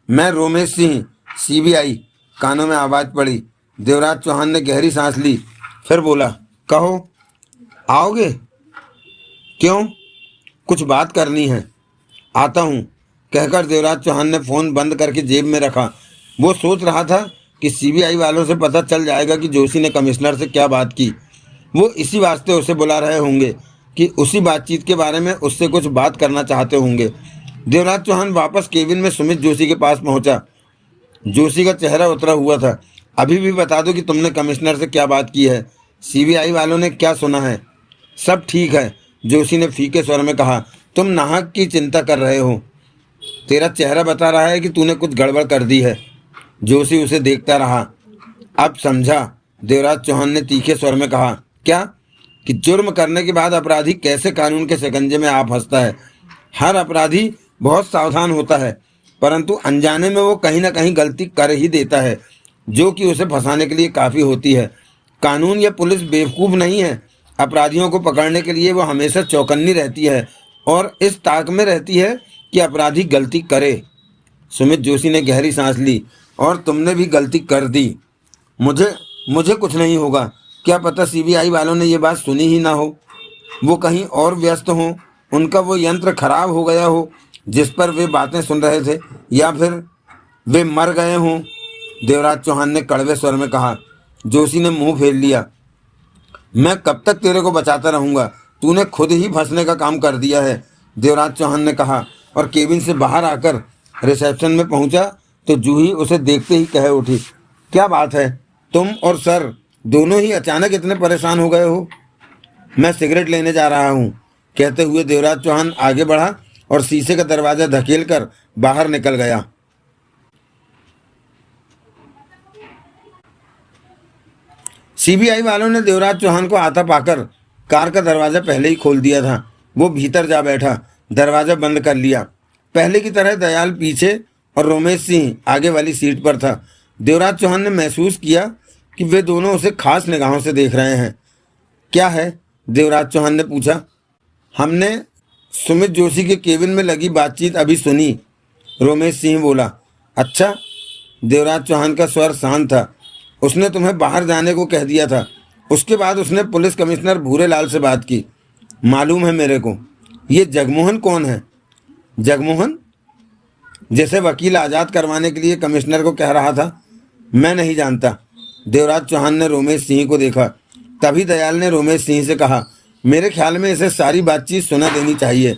मैं रोमेश सिंह, सीबीआई। कानों में आवाज़ पड़ी। देवराज चौहान ने गहरी सांस ली, फिर बोला, कहो, आओगे? क्यों? कुछ बात करनी है। आता हूँ, कहकर देवराज चौहान ने फ़ोन बंद करके जेब में रखा। वो सोच रहा था कि सीबीआई वालों से पता चल जाएगा कि जोशी ने कमिश्नर से क्या बात की। वो इसी वास्ते उसे बुला रहे होंगे कि उसी बातचीत के बारे में उससे कुछ बात करना चाहते होंगे। देवराज चौहान वापस केबिन में सुमित जोशी के पास पहुंचा। जोशी का चेहरा उतरा हुआ था। अभी भी बता दो कि तुमने कमिश्नर से क्या बात की है। सीबीआई वालों ने क्या सुना है? सब ठीक है, जोशी ने फीके स्वर में कहा। तुम नाहक की चिंता कर रहे हो। तेरा चेहरा बता रहा है कि तूने कुछ गड़बड़ कर दी है। जोशी उसे देखता रहा। अब समझा, देवराज चौहान ने तीखे स्वर में कहा। क्या? कि जुर्म करने के बाद अपराधी कैसे कानून के शिकंजे में आ फंसता है। हर अपराधी बहुत सावधान होता है, परंतु अनजाने में वो कहीं ना कहीं गलती कर ही देता है, जो कि उसे फंसाने के लिए काफ़ी होती है। कानून या पुलिस बेवकूफ़ नहीं है। अपराधियों को पकड़ने के लिए वो हमेशा चौकन्नी रहती है और इस ताक में रहती है कि अपराधी गलती करे। सुमित जोशी ने गहरी सांस ली। और तुमने भी गलती कर दी। मुझे कुछ नहीं होगा। क्या पता सीबीआई वालों ने ये बात सुनी ही ना हो। वो कहीं और व्यस्त हों, उनका वो यंत्र खराब हो गया हो जिस पर वे बातें सुन रहे थे, या फिर वे मर गए हों। देवराज चौहान ने कड़वे स्वर में कहा। जोशी ने मुंह फेर लिया। मैं कब तक तेरे को बचाता रहूँगा? तूने खुद ही फंसने का काम कर दिया है, देवराज चौहान ने कहा। और केबिन से बाहर आकर रिसेप्शन में पहुंचा तो जूही उसे देखते ही कह उठी, क्या बात है, तुम और सर दोनों ही अचानक इतने परेशान हो गए हो? मैं सिगरेट लेने जा रहा हूँ, कहते हुए देवराज चौहान आगे बढ़ा और शीशे का दरवाज़ा धकेलकर बाहर निकल गया। सीबीआई वालों ने देवराज चौहान को आता पाकर कार का दरवाज़ा पहले ही खोल दिया था। वो भीतर जा बैठा, दरवाज़ा बंद कर लिया। पहले की तरह दयाल पीछे और रोमेश सिंह आगे वाली सीट पर था। देवराज चौहान ने महसूस किया कि वे दोनों उसे खास निगाहों से देख रहे हैं। क्या है? देवराज चौहान ने पूछा। हमने सुमित जोशी के केबिन में लगी बातचीत अभी सुनी, रोमेश सिंह बोला। अच्छा। देवराज चौहान का स्वर शांत था। उसने तुम्हें बाहर जाने को कह दिया था। उसके बाद उसने पुलिस कमिश्नर भूरेलाल से बात की। मालूम है मेरे को। ये जगमोहन कौन है? जगमोहन? जैसे वकील आज़ाद करवाने के लिए कमिश्नर को कह रहा था। मैं नहीं जानता। देवराज चौहान ने रोमेश सिंह को देखा। तभी दयाल ने रोमेश सिंह से कहा, मेरे ख्याल में इसे सारी बातचीत सुना देनी चाहिए,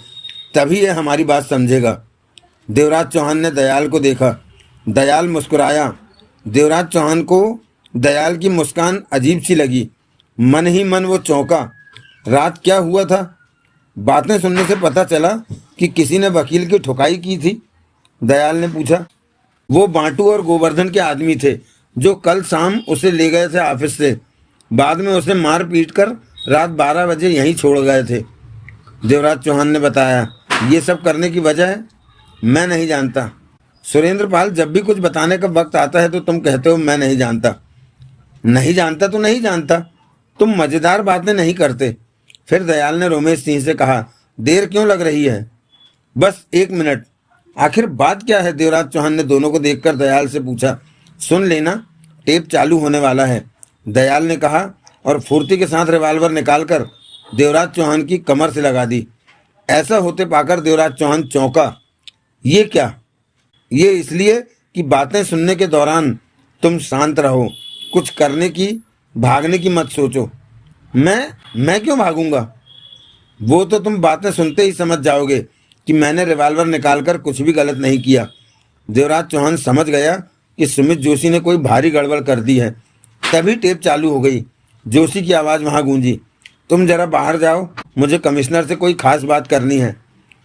तभी ये हमारी बात समझेगा। देवराज चौहान ने दयाल को देखा। दयाल मुस्कुराया। देवराज चौहान को दयाल की मुस्कान अजीब सी लगी। मन ही मन वो चौंका। रात क्या हुआ था? बातें सुनने से पता चला कि किसी ने वकील की ठुकाई की थी, दयाल ने पूछा। वो बांटू और गोवर्धन के आदमी थे जो कल शाम उसे ले गए थे ऑफिस से। बाद में उसे मार पीट कर रात 12 बजे यहीं छोड़ गए थे, देवराज चौहान ने बताया। ये सब करने की वजह है? मैं नहीं जानता। सुरेंद्र पाल, जब भी कुछ बताने का वक्त आता है तो तुम कहते हो मैं नहीं जानता। नहीं जानता तो नहीं जानता, तुम मज़ेदार बातें नहीं करते। फिर दयाल ने रोमेश सिंह से कहा, देर क्यों लग रही है? बस 1 मिनट। आखिर बात क्या है? देवराज चौहान ने दोनों को देखकर दयाल से पूछा। सुन लेना, टेप चालू होने वाला है, दयाल ने कहा और फुर्ती के साथ रिवॉल्वर निकालकर देवराज चौहान की कमर से लगा दी। ऐसा होते पाकर देवराज चौहान चौंका। ये क्या? ये इसलिए कि बातें सुनने के दौरान तुम शांत रहो, कुछ करने की, भागने की मत सोचो। मैं क्यों भागूंगा? वो तो तुम बातें सुनते ही समझ जाओगे कि मैंने रिवॉल्वर निकालकर कुछ भी गलत नहीं किया। देवराज चौहान समझ गया कि सुमित जोशी ने कोई भारी गड़बड़ कर दी है। तभी टेप चालू हो गई। जोशी की आवाज़ वहाँ गूंजी, तुम जरा बाहर जाओ, मुझे कमिश्नर से कोई खास बात करनी है।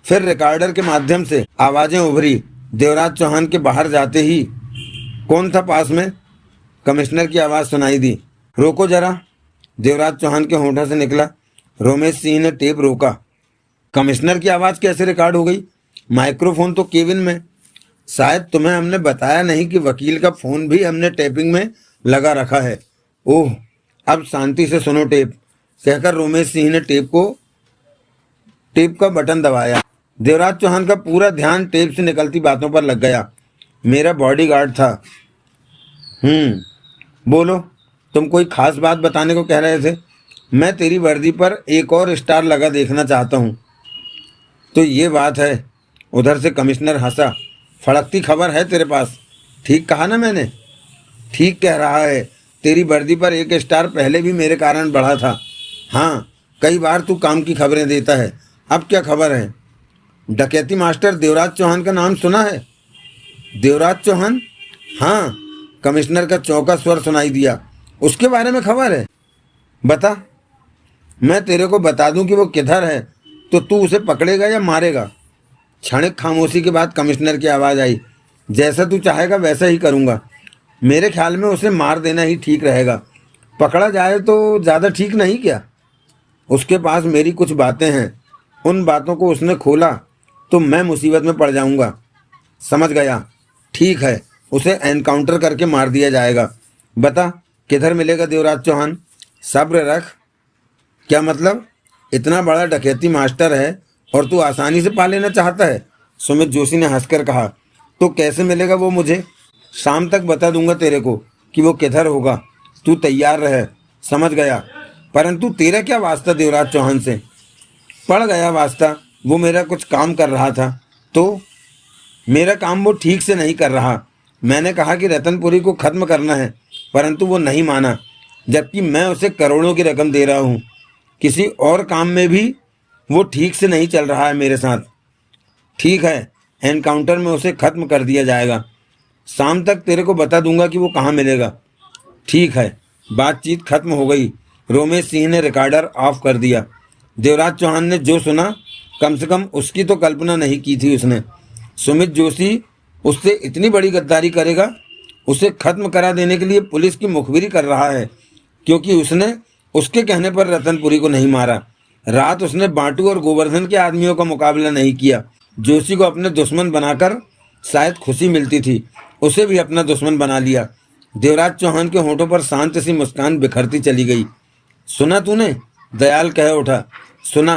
फिर रिकॉर्डर के माध्यम से आवाज़ें उभरी। देवराज चौहान के बाहर जाते ही, कौन था पास में? कमिश्नर की आवाज़ सुनाई दी। रोको जरा, देवराज चौहान के होठों से निकला। रोमेश सिंह ने टेप रोका। कमिश्नर की आवाज़ कैसे रिकॉर्ड हो गई? माइक्रोफोन तो केबिन में। शायद तुम्हें हमने बताया नहीं कि वकील का फ़ोन भी हमने टेपिंग में लगा रखा है। ओह, अब शांति से सुनो टेप, कहकर रोमेश सिंह ने टेप का बटन दबाया। देवराज चौहान का पूरा ध्यान टेप से निकलती बातों पर लग गया। मेरा बॉडीगार्ड था। बोलो, तुम कोई खास बात बताने को कह रहे थे। मैं तेरी वर्दी पर एक और स्टार लगा देखना चाहता हूँ। तो ये बात है। उधर से कमिश्नर हंसा। फड़कती खबर है तेरे पास। ठीक कहा ना मैंने? ठीक कह रहा है। तेरी वर्दी पर एक स्टार पहले भी मेरे कारण बढ़ा था। हाँ, कई बार तू काम की खबरें देता है। अब क्या खबर है? डकैती मास्टर देवराज चौहान का नाम सुना है? देवराज चौहान? हाँ, कमिश्नर का चौंका स्वर सुनाई दिया। उसके बारे में खबर है? बता। मैं तेरे को बता दूं कि वो किधर है तो तू उसे पकड़ेगा या मारेगा? क्षणिक खामोशी के बाद कमिश्नर की आवाज़ आई, जैसा तू चाहेगा वैसा ही करूँगा। मेरे ख्याल में उसे मार देना ही ठीक रहेगा। पकड़ा जाए तो ज़्यादा ठीक नहीं क्या? उसके पास मेरी कुछ बातें हैं। उन बातों को उसने खोला तो मैं मुसीबत में पड़ जाऊँगा। समझ गया? ठीक है, उसे एनकाउंटर करके मार दिया जाएगा। बता, किधर मिलेगा देवराज चौहान? सब्र रख। क्या मतलब? इतना बड़ा डकैती मास्टर है और तू आसानी से पा लेना चाहता है? सुमित जोशी ने हंसकर कहा। तो कैसे मिलेगा वो मुझे? शाम तक बता दूंगा तेरे को कि वो किधर होगा। तू तैयार रहे। समझ गया? परंतु तेरा क्या वास्ता देवराज चौहान से? पड़ गया वास्ता। वो मेरा कुछ काम कर रहा था। तो मेरा काम वो ठीक से नहीं कर रहा। मैंने कहा कि रतनपुरी को ख़त्म करना है, परंतु वो नहीं माना, जबकि मैं उसे करोड़ों की रकम दे रहा हूँ। किसी और काम में भी वो ठीक से नहीं चल रहा है मेरे साथ। ठीक है, एनकाउंटर में उसे ख़त्म कर दिया जाएगा। शाम तक तेरे को बता दूंगा कि वो कहाँ मिलेगा। ठीक है। बातचीत खत्म हो गई। रोमेश सिंह ने रिकॉर्डर ऑफ कर दिया। देवराज चौहान ने जो सुना, कम से कम उसकी तो कल्पना नहीं की थी उसने। सुमित जोशी उससे इतनी बड़ी गद्दारी करेगा। उसे खत्म करा देने के लिए पुलिस की मुखबिरी कर रहा है, क्योंकि उसने उसके कहने पर रतनपुरी को नहीं मारा। रात उसने बांटू और गोवर्धन के आदमियों का मुकाबला नहीं किया। जोशी को अपने दुश्मन बनाकर शायद खुशी मिलती थी, उसे भी अपना दुश्मन बना लिया। देवराज चौहान के होठों पर शांत सी मुस्कान बिखरती चली गई। सुना तूने? दयाल कह उठा। सुना।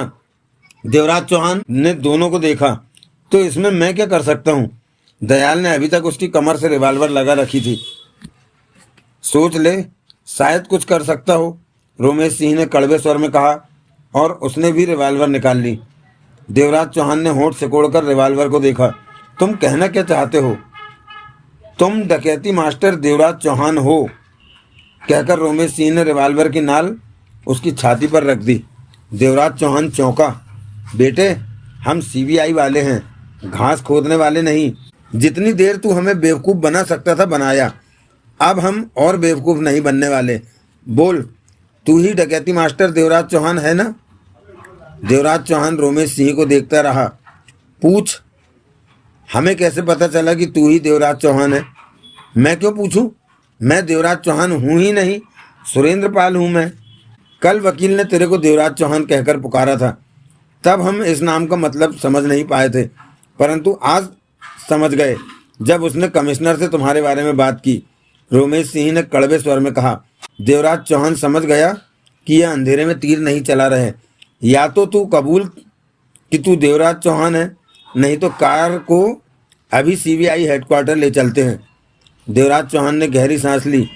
देवराज चौहान ने दोनों को देखा। तो इसमें मैं क्या कर सकता हूँ? दयाल ने अभी तक उसकी कमर से रिवॉल्वर लगा रखी थी। सोच ले, शायद कुछ कर सकता हो, रोमेश सिंह ने कड़वे स्वर में कहा, और उसने भी रिवॉल्वर निकाल ली। देवराज चौहान ने होंठ सिकोड़कर रिवॉल्वर को देखा। तुम कहना क्या चाहते हो? तुम डकैती मास्टर देवराज चौहान हो, कहकर रोमेश सिंह ने रिवॉल्वर की नाल उसकी छाती पर रख दी। देवराज चौहान चौंका। बेटे, हम सीबीआई वाले हैं, घास खोदने वाले नहीं। जितनी देर तू हमें बेवकूफ़ बना सकता था बनाया, अब हम और बेवकूफ़ नहीं बनने वाले। बोल, तू ही डकैती मास्टर देवराज चौहान है ना? देवराज चौहान रोमेश सिंह को देखता रहा। पूछ। हमें कैसे पता चला कि तू ही देवराज चौहान है? मैं क्यों पूछूं? मैं देवराज चौहान हूँ ही नहीं, सुरेंद्र पाल हूँ मैं। कल वकील ने तेरे को देवराज चौहान कहकर पुकारा था, तब हम इस नाम का मतलब समझ नहीं पाए थे, परंतु आज समझ गए जब उसने कमिश्नर से तुम्हारे बारे में बात की। रोमेश सिंह ने कड़वे स्वर में कहा। देवराज चौहान समझ गया कि यह अंधेरे में तीर नहीं चला रहे। या तो तू कबूल कि तू देवराज चौहान है, नहीं तो कार को अभी सीबीआई हेडक्वार्टर ले चलते हैं। देवराज चौहान ने गहरी सांस ली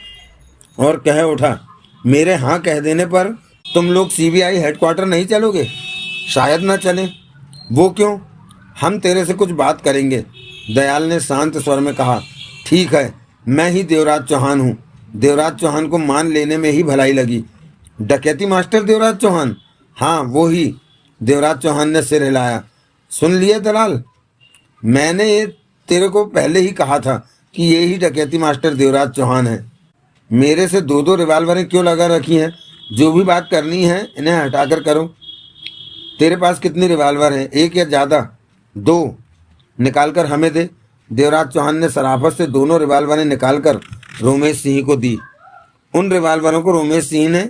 और कह उठा, मेरे हाँ कह देने पर तुम लोग सीबीआई हेडक्वार्टर नहीं चलोगे? शायद ना चलें। वो क्यों? हम तेरे से कुछ बात करेंगे। दयाल ने शांत स्वर में कहा। ठीक है, मैं ही देवराज चौहान हूँ। देवराज चौहान को मान लेने में ही भलाई लगी। डकैती मास्टर देवराज चौहान? हाँ वो ही। देवराज चौहान ने सिर हिलाया। सुन लिए दलाल, मैंने ये तेरे को पहले ही कहा था कि ये ही डकैती मास्टर देवराज चौहान है। मेरे से दो दो रिवाल्वरें क्यों लगा रखी हैं? जो भी बात करनी है इन्हें हटाकर करो। तेरे पास कितनी रिवाल्वर हैं? एक या ज़्यादा? दो। निकाल कर हमें दे। देवराज चौहान ने सराफत से दोनों रिवाल्वरें निकालकर रोमेश सिंह को दी। उन रिवाल्वरों को रोमेश सिंह ने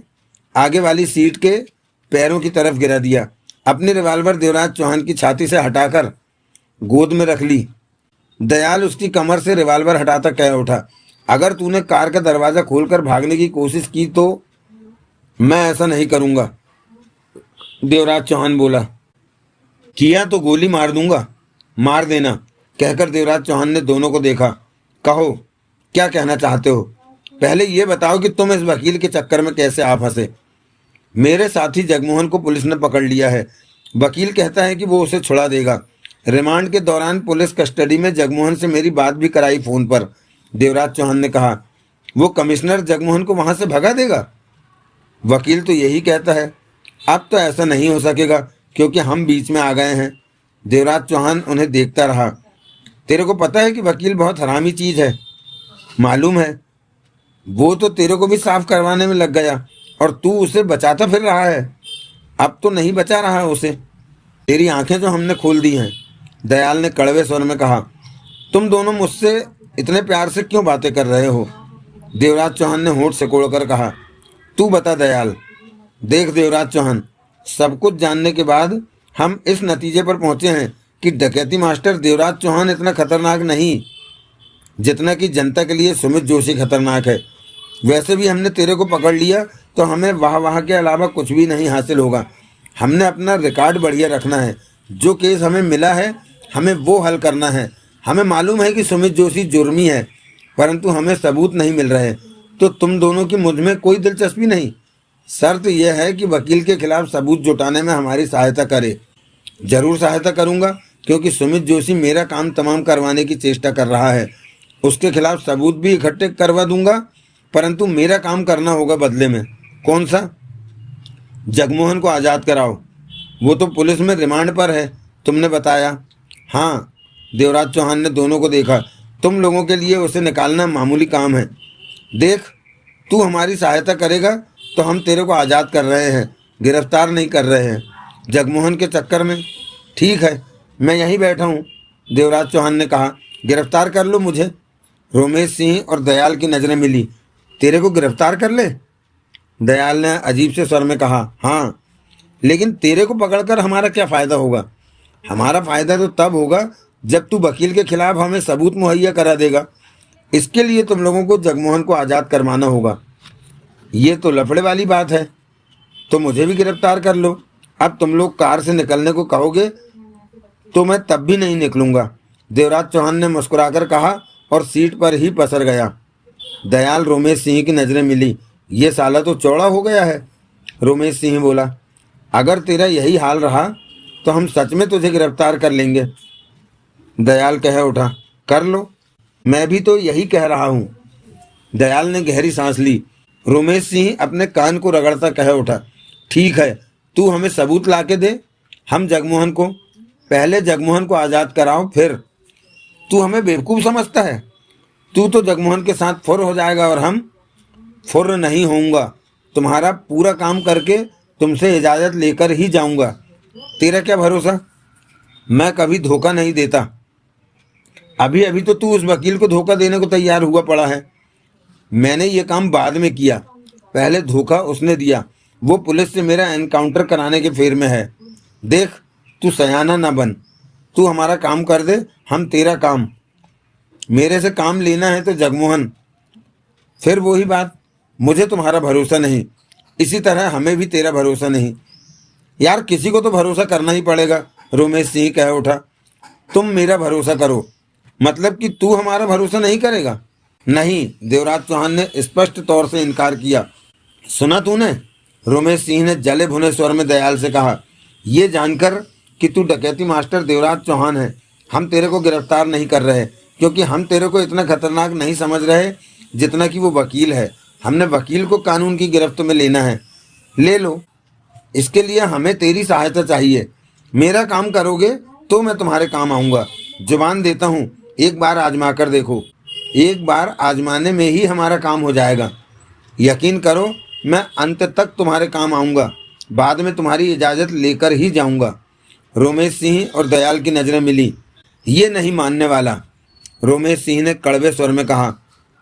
आगे वाली सीट के पैरों की तरफ गिरा दिया। अपनी रिवाल्वर देवराज चौहान की छाती से हटाकर गोद में रख ली। दयाल उसकी कमर से रिवाल्वर हटाता कह उठा, अगर तूने कार का दरवाज़ा खोलकर भागने की कोशिश की तो मैं ऐसा नहीं करूँगा। देवराज चौहान बोला। किया तो गोली मार दूंगा। मार देना। कहकर देवराज चौहान ने दोनों को देखा। कहो, क्या कहना चाहते हो? पहले ये बताओ कि तुम इस वकील के चक्कर में कैसे आ फंसे? मेरे साथी जगमोहन को पुलिस ने पकड़ लिया है। वकील कहता है कि वो उसे छुड़ा देगा। रिमांड के दौरान पुलिस कस्टडी में जगमोहन से मेरी बात भी कराई फ़ोन पर। देवराज चौहान ने कहा। वो कमिश्नर जगमोहन को वहाँ से भगा देगा? वकील तो यही कहता है। अब तो ऐसा नहीं हो सकेगा क्योंकि हम बीच में आ गए हैं। देवराज चौहान उन्हें देखता रहा। तेरे को पता है कि वकील बहुत हरामी चीज़ है? मालूम है। वो तो तेरे को भी साफ करवाने में लग गया और तू उसे बचाता फिर रहा है। अब तो नहीं बचा रहा है उसे। तेरी आंखें जो हमने खोल दी हैं। दयाल ने कड़वे स्वर में कहा। तुम दोनों मुझसे इतने प्यार से क्यों बातें कर रहे हो? देवराज चौहान ने होंठ सिकोड़कर कहा। तू बता दयाल। देख देवराज चौहान, सब कुछ जानने के बाद हम इस नतीजे पर पहुंचे हैं कि डकैती मास्टर देवराज चौहान इतना खतरनाक नहीं जितना कि जनता के लिए सुमित जोशी खतरनाक है। वैसे भी हमने तेरे को पकड़ लिया तो हमें वाह के अलावा कुछ भी नहीं हासिल होगा। हमने अपना रिकॉर्ड बढ़िया रखना है। जो केस हमें मिला है हमें वो हल करना है। हमें मालूम है कि सुमित जोशी जुर्मी है, परंतु हमें सबूत नहीं मिल रहे। तो तुम दोनों की मुझ में कोई दिलचस्पी नहीं। शर्त यह है कि वकील के खिलाफ सबूत जुटाने में हमारी सहायता करे। जरूर सहायता करूंगा, क्योंकि सुमित जोशी मेरा काम तमाम करवाने की चेष्टा कर रहा है। उसके खिलाफ सबूत भी इकट्ठे करवा दूंगा, परंतु मेरा काम करना होगा बदले में। कौन सा? जगमोहन को आज़ाद कराओ। वो तो पुलिस में रिमांड पर है, तुमने बताया। हाँ। देवराज चौहान ने दोनों को देखा। तुम लोगों के लिए उसे निकालना मामूली काम है। देख, तू हमारी सहायता करेगा तो हम तेरे को आज़ाद कर रहे हैं, गिरफ्तार नहीं कर रहे हैं जगमोहन के चक्कर में। ठीक है, मैं यहीं बैठा हूँ। देवराज चौहान ने कहा। गिरफ्तार कर लो मुझे। रोमेश सिंह और दयाल की नज़रें मिली। तेरे को गिरफ्तार कर ले? दयाल ने अजीब से स्वर में कहा। हाँ, लेकिन तेरे को पकड़कर हमारा क्या फ़ायदा होगा? हमारा फ़ायदा तो तब होगा जब तू वकील के खिलाफ हमें सबूत मुहैया करा देगा। इसके लिए तुम लोगों को जगमोहन को आज़ाद करवाना होगा। ये तो लफड़े वाली बात है। तो मुझे भी गिरफ्तार कर लो। अब तुम लोग कार से निकलने को कहोगे तो मैं तब भी नहीं निकलूँगा। देवराज चौहान ने मुस्कुराकर कहा और सीट पर ही पसर गया। दयाल रोमेश सिंह की नज़रें मिली। ये साला तो चौड़ा हो गया है। रोमेश सिंह बोला। अगर तेरा यही हाल रहा तो हम सच में तुझे गिरफ्तार कर लेंगे। दयाल कह उठा। कर लो, मैं भी तो यही कह रहा हूँ। दयाल ने गहरी सांस ली। रोमेश सिंह अपने कान को रगड़ता कह उठा। ठीक है, तू हमें सबूत ला के दे। हम जगमोहन को पहले जगमोहन को आज़ाद कराओ, फिर। तू हमें बेवकूफ़ समझता है? तू तो जगमोहन के साथ फुर हो जाएगा और हम फुर नहीं होऊंगा। तुम्हारा पूरा काम करके तुमसे इजाज़त लेकर ही जाऊंगा। तेरा क्या भरोसा? मैं कभी धोखा नहीं देता। अभी अभी तो तू उस वकील को धोखा देने को तैयार हुआ पड़ा है। मैंने ये काम बाद में किया, पहले धोखा उसने दिया। वो पुलिस से मेरा एनकाउंटर कराने के फेर में है। देख, तू सयाना ना बन। तू हमारा काम कर दे, हम तेरा काम। मेरे से काम लेना है तो जगमोहन। फिर वही बात, मुझे तुम्हारा भरोसा नहीं, इसी तरह हमें भी तेरा भरोसा नहीं। यार, किसी को तो भरोसा करना ही पड़ेगा। रोमेश सिंह कह उठा। तुम मेरा भरोसा करो, मतलब कि तू हमारा भरोसा नहीं करेगा? नहीं, देवराज चौहान ने स्पष्ट तौर से इनकार किया। सुना तूने? रोमेश सिंह ने जले भुने स्वर में दयाल से कहा। ये जानकर कि तू डकैती मास्टर देवराज चौहान है, हम तेरे को गिरफ्तार नहीं कर रहे, क्योंकि हम तेरे को इतना खतरनाक नहीं समझ रहे जितना कि वो वकील है। हमने वकील को कानून की गिरफ्त में लेना है। ले लो, इसके लिए हमें तेरी सहायता चाहिए। मेरा काम करोगे तो मैं तुम्हारे काम आऊँगा। जुबान देता हूँ, एक बार आजमा कर देखो। एक बार आजमाने में ही हमारा काम हो जाएगा। यकीन करो, मैं अंत तक तुम्हारे काम आऊँगा। बाद में तुम्हारी इजाज़त लेकर ही जाऊँगा। रोमेश सिंह और दयाल की नज़रें मिली। ये नहीं मानने वाला, रोमेश सिंह ने कड़वे स्वर में कहा।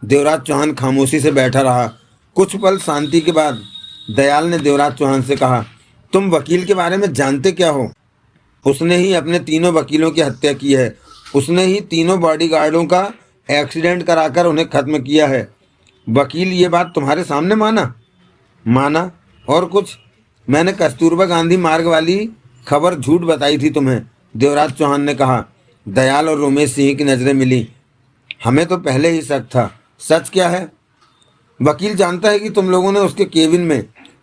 देवराज चौहान खामोशी से बैठा रहा। कुछ पल शांति के बाद दयाल ने देवराज चौहान से कहा, तुम वकील के बारे में जानते क्या हो? उसने ही अपने तीनों वकीलों की हत्या की है। उसने ही तीनों बॉडीगार्डों का एक्सीडेंट कराकर उन्हें खत्म किया है। वकील ये बात तुम्हारे सामने माना? और कुछ? मैंने कस्तूरबा गांधी मार्ग वाली खबर झूठ बताई थी तुम्हें, देवराज चौहान ने कहा। दयाल और रोमेश सिंह की नज़रें मिली। हमें तो पहले ही शक था। सच क्या है? वकील जानता है कि तुम लोगों ने उसके केबिन में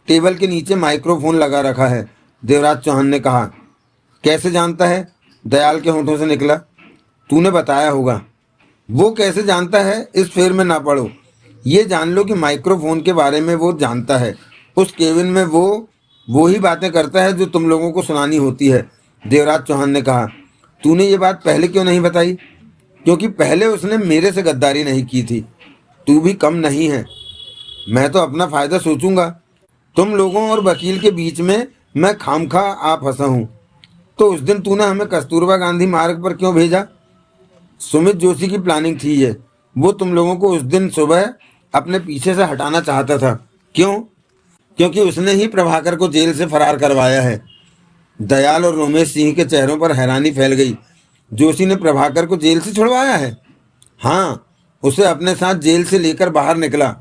टेबल के नीचे माइक्रोफोन लगा रखा है, देवराज चौहान ने कहा। कैसे जानता है? दयाल के होठों से निकला। तूने बताया होगा। वो कैसे जानता है इस फेर में ना पड़ो। ये जान लो कि माइक्रोफोन के बारे में वो जानता है। उस केबिन में वो ही बातें करता है जो तुम लोगों को सुनानी होती है, देवराज चौहान ने कहा। तूने ये बात पहले क्यों नहीं बताई? क्योंकि पहले उसने मेरे से गद्दारी नहीं की थी। तू भी कम नहीं है। मैं तो अपना फ़ायदा सोचूंगा। तुम लोगों और वकील के बीच में मैं खामखा आ फंसा हूँ। तो उस दिन तूने हमें कस्तूरबा गांधी मार्ग पर क्यों भेजा? सुमित जोशी की प्लानिंग थी ये। वो तुम लोगों को उस दिन सुबह अपने पीछे से हटाना चाहता था। क्यों? क्योंकि उसने ही प्रभाकर को जेल से फरार करवाया है। दयाल और रोमेश सिंह के चेहरों पर हैरानी फैल गई। जोशी ने प्रभाकर को जेल से छुड़वाया है? हाँ, उसे अपने साथ जेल से लेकर बाहर निकला।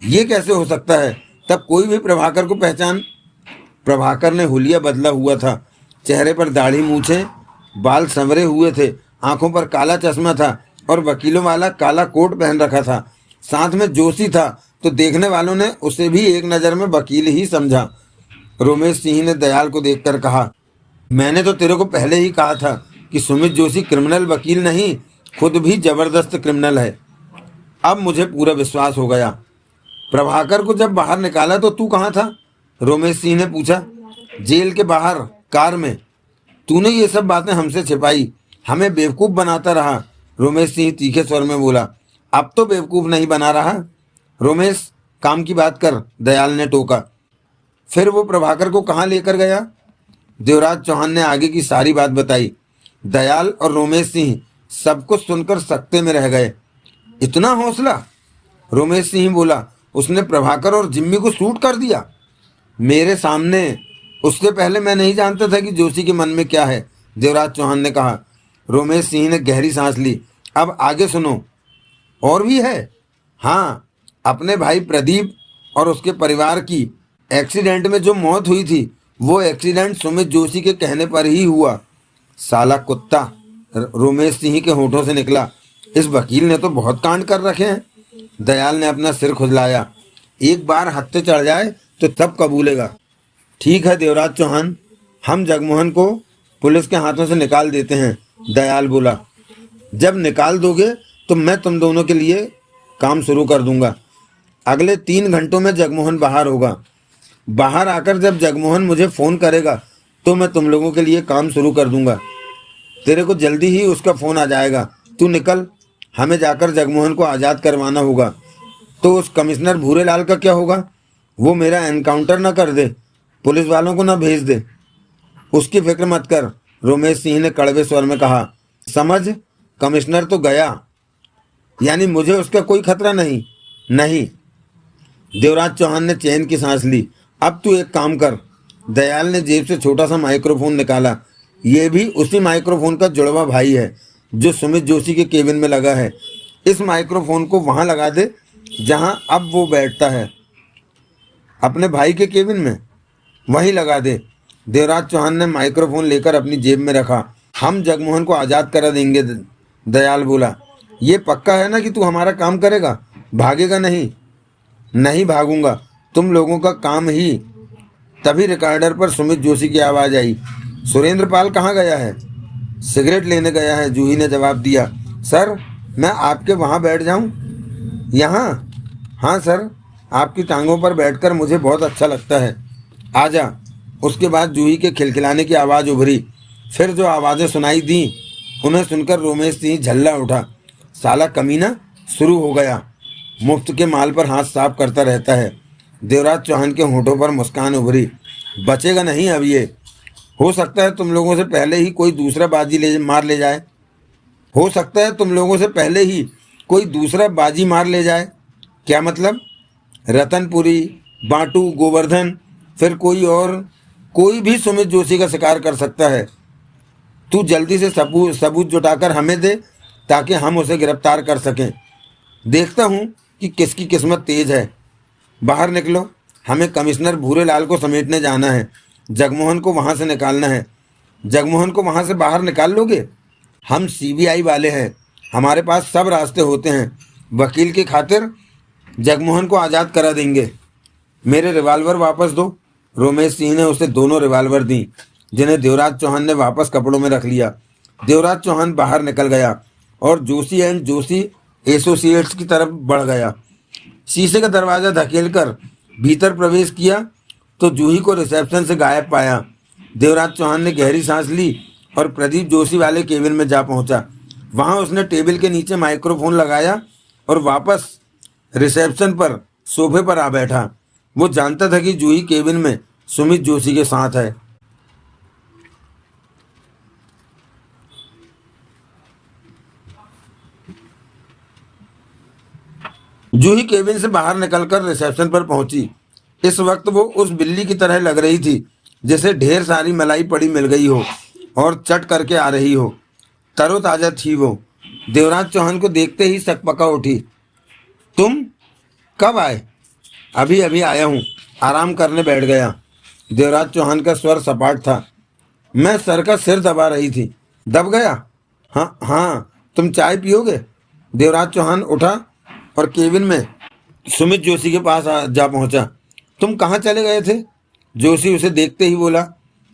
ये कैसे हो सकता है? तब कोई भी प्रभाकर को प्रभाकर ने हुलिया बदला हुआ था। चेहरे पर दाढ़ी मूछें, बाल संवरे हुए थे, आंखों पर काला चश्मा था और वकीलों वाला काला कोट पहन रखा था। साथ में जोशी था, तो देखने वालों ने उसे भी एक नज़र में वकील ही समझा। रोमेश सिंह ने दयाल को देखकर कहा, मैंने तो तेरे को पहले ही कहा था कि सुमित जोशी क्रिमिनल वकील नहीं, खुद भी जबरदस्त क्रिमिनल है। अब मुझे पूरा विश्वास हो गया। प्रभाकर को जब बाहर निकाला तो तू कहाँ था? रोमेश सिंह ने पूछा। जेल के बाहर, कार में। तूने ये सब बातें हमसे छिपाई, हमें बेवकूफ़ बनाता रहा, रोमेश सिंह तीखे स्वर में बोला। अब तो बेवकूफ़ नहीं बना रहा। रोमेश, काम की बात कर, दयाल ने टोका। फिर वो प्रभाकर को कहाँ लेकर गया? देवराज चौहान ने आगे की सारी बात बताई। दयाल और रोमेश सिंह सब कुछ सुनकर सकते में रह गए। इतना हौसला? रोमेश सिंह बोला। उसने प्रभाकर और जिम्मी को शूट कर दिया मेरे सामने। उससे पहले मैं नहीं जानता था कि जोशी के मन में क्या है, देवराज चौहान ने कहा। रोमेश सिंह ने गहरी सांस ली। अब आगे सुनो। और भी है? हाँ, अपने भाई प्रदीप और उसके परिवार की एक्सीडेंट में जो मौत हुई थी, वो एक्सीडेंट सुमित जोशी के कहने पर ही हुआ। साला कुत्ता, रोमेश सिंह के होठों से निकला। इस वकील ने तो बहुत कांड कर रखे हैं। दयाल ने अपना सिर खुजलाया। एक बार हत्थे चढ़ जाए तो तब कबूलेगा। ठीक है देवराज चौहान, हम जगमोहन को पुलिस के हाथों से निकाल देते हैं, दयाल बोला। जब निकाल दोगे तो मैं तुम दोनों के लिए काम शुरू कर दूंगा। अगले 3 घंटों में जगमोहन बाहर होगा। बाहर आकर जब जगमोहन मुझे फ़ोन करेगा तो मैं तुम लोगों के लिए काम शुरू कर दूंगा। तेरे को जल्दी ही उसका फ़ोन आ जाएगा। तू निकल, हमें जाकर जगमोहन को आज़ाद करवाना होगा। तो उस कमिश्नर भूरेलाल का क्या होगा? वो मेरा एनकाउंटर ना कर दे, पुलिस वालों को ना भेज दे। उसकी फिक्र मत कर, रोमेश सिंह ने कड़वे स्वर में कहा। समझ, कमिश्नर तो गया, यानी मुझे उसका कोई खतरा नहीं। नहीं। देवराज चौहान ने चैन की सांस ली। अब तू एक काम कर। दयाल ने जेब से छोटा सा माइक्रोफोन निकाला। ये भी उसी माइक्रोफोन का जुड़वा भाई है जो सुमित जोशी के केबिन में लगा है। इस माइक्रोफोन को वहाँ लगा दे जहाँ अब वो बैठता है, अपने भाई के केबिन में, वहीं लगा दे। देवराज चौहान ने माइक्रोफोन लेकर अपनी जेब में रखा। हम जगमोहन को आज़ाद करा देंगे, दयाल बोला। ये पक्का है ना कि तू हमारा काम करेगा, भागेगा नहीं? नहीं भागूंगा, तुम लोगों का काम ही। तभी रिकॉर्डर पर सुमित जोशी की आवाज़ आई, सुरेंद्र पाल कहाँ गया है? सिगरेट लेने गया है, जूही ने जवाब दिया। सर, मैं आपके वहाँ बैठ जाऊँ? यहाँ? हाँ सर, आपकी टांगों पर बैठकर मुझे बहुत अच्छा लगता है, आजा। उसके बाद जूही के खिलखिलाने की आवाज़ उभरी। फिर जो आवाज़ें सुनाई दी उन्हें सुनकर रोमेश सिंह झल्ला उठा। साला कमीना शुरू हो गया, मुफ्त के माल पर हाथ साफ करता रहता है। देवराज चौहान के होठों पर मुस्कान उभरी। बचेगा नहीं अब ये। हो सकता है तुम लोगों से पहले ही कोई दूसरा बाजी मार ले जाए। हो सकता है तुम लोगों से पहले ही कोई दूसरा बाजी मार ले जाए। क्या मतलब? रतनपुरी, बांटू, गोवर्धन, फिर कोई और, कोई भी सुमित जोशी का शिकार कर सकता है। तू जल्दी से सबूत जुटाकर हमें दे ताकि हम उसे गिरफ्तार कर सकें। देखता हूँ कि किसकी किस्मत तेज है। बाहर निकलो, हमें कमिश्नर भूरेलाल को समेटने जाना है। जगमोहन को वहाँ से निकालना है। जगमोहन को वहाँ से बाहर निकाल लोगे? हम सीबीआई वाले हैं, हमारे पास सब रास्ते होते हैं। वकील की खातिर जगमोहन को आज़ाद करा देंगे। मेरे रिवाल्वर वापस दो। रोमेश सिंह ने उसे दोनों रिवाल्वर दी, जिन्हें देवराज चौहान ने वापस कपड़ों में रख लिया। देवराज चौहान बाहर निकल गया और जोशी एंड जोशी एसोसिएट्स की तरफ बढ़ गया। शीशे का दरवाज़ा धकेलकर भीतर प्रवेश किया तो जूही को रिसेप्शन से गायब पाया। देवराज चौहान ने गहरी सांस ली और प्रदीप जोशी वाले केबिन में जा पहुंचा। वहां उसने टेबल के नीचे माइक्रोफोन लगाया और वापस रिसेप्शन पर सोफे पर आ बैठा। वो जानता था कि जूही केबिन में सुमित जोशी के साथ है। जूही केबिन से बाहर निकलकर रिसेप्शन पर पहुंची। इस वक्त वो उस बिल्ली की तरह लग रही थी जिसे ढेर सारी मलाई पड़ी मिल गई हो और चट करके आ रही हो। तरोताजा थी वो। देवराज चौहान को देखते ही सकपका उठी। तुम कब आए? अभी अभी आया हूँ, आराम करने बैठ गया। देवराज चौहान का स्वर सपाट था। मैं सर का सिर दबा रही थी। दब गया? हाँ हाँ, तुम चाय पियोगे? देवराज चौहान उठा और केबिन में सुमित जोशी के पास जा पहुंचा। तुम कहाँ चले गए थे? जोशी उसे देखते ही बोला।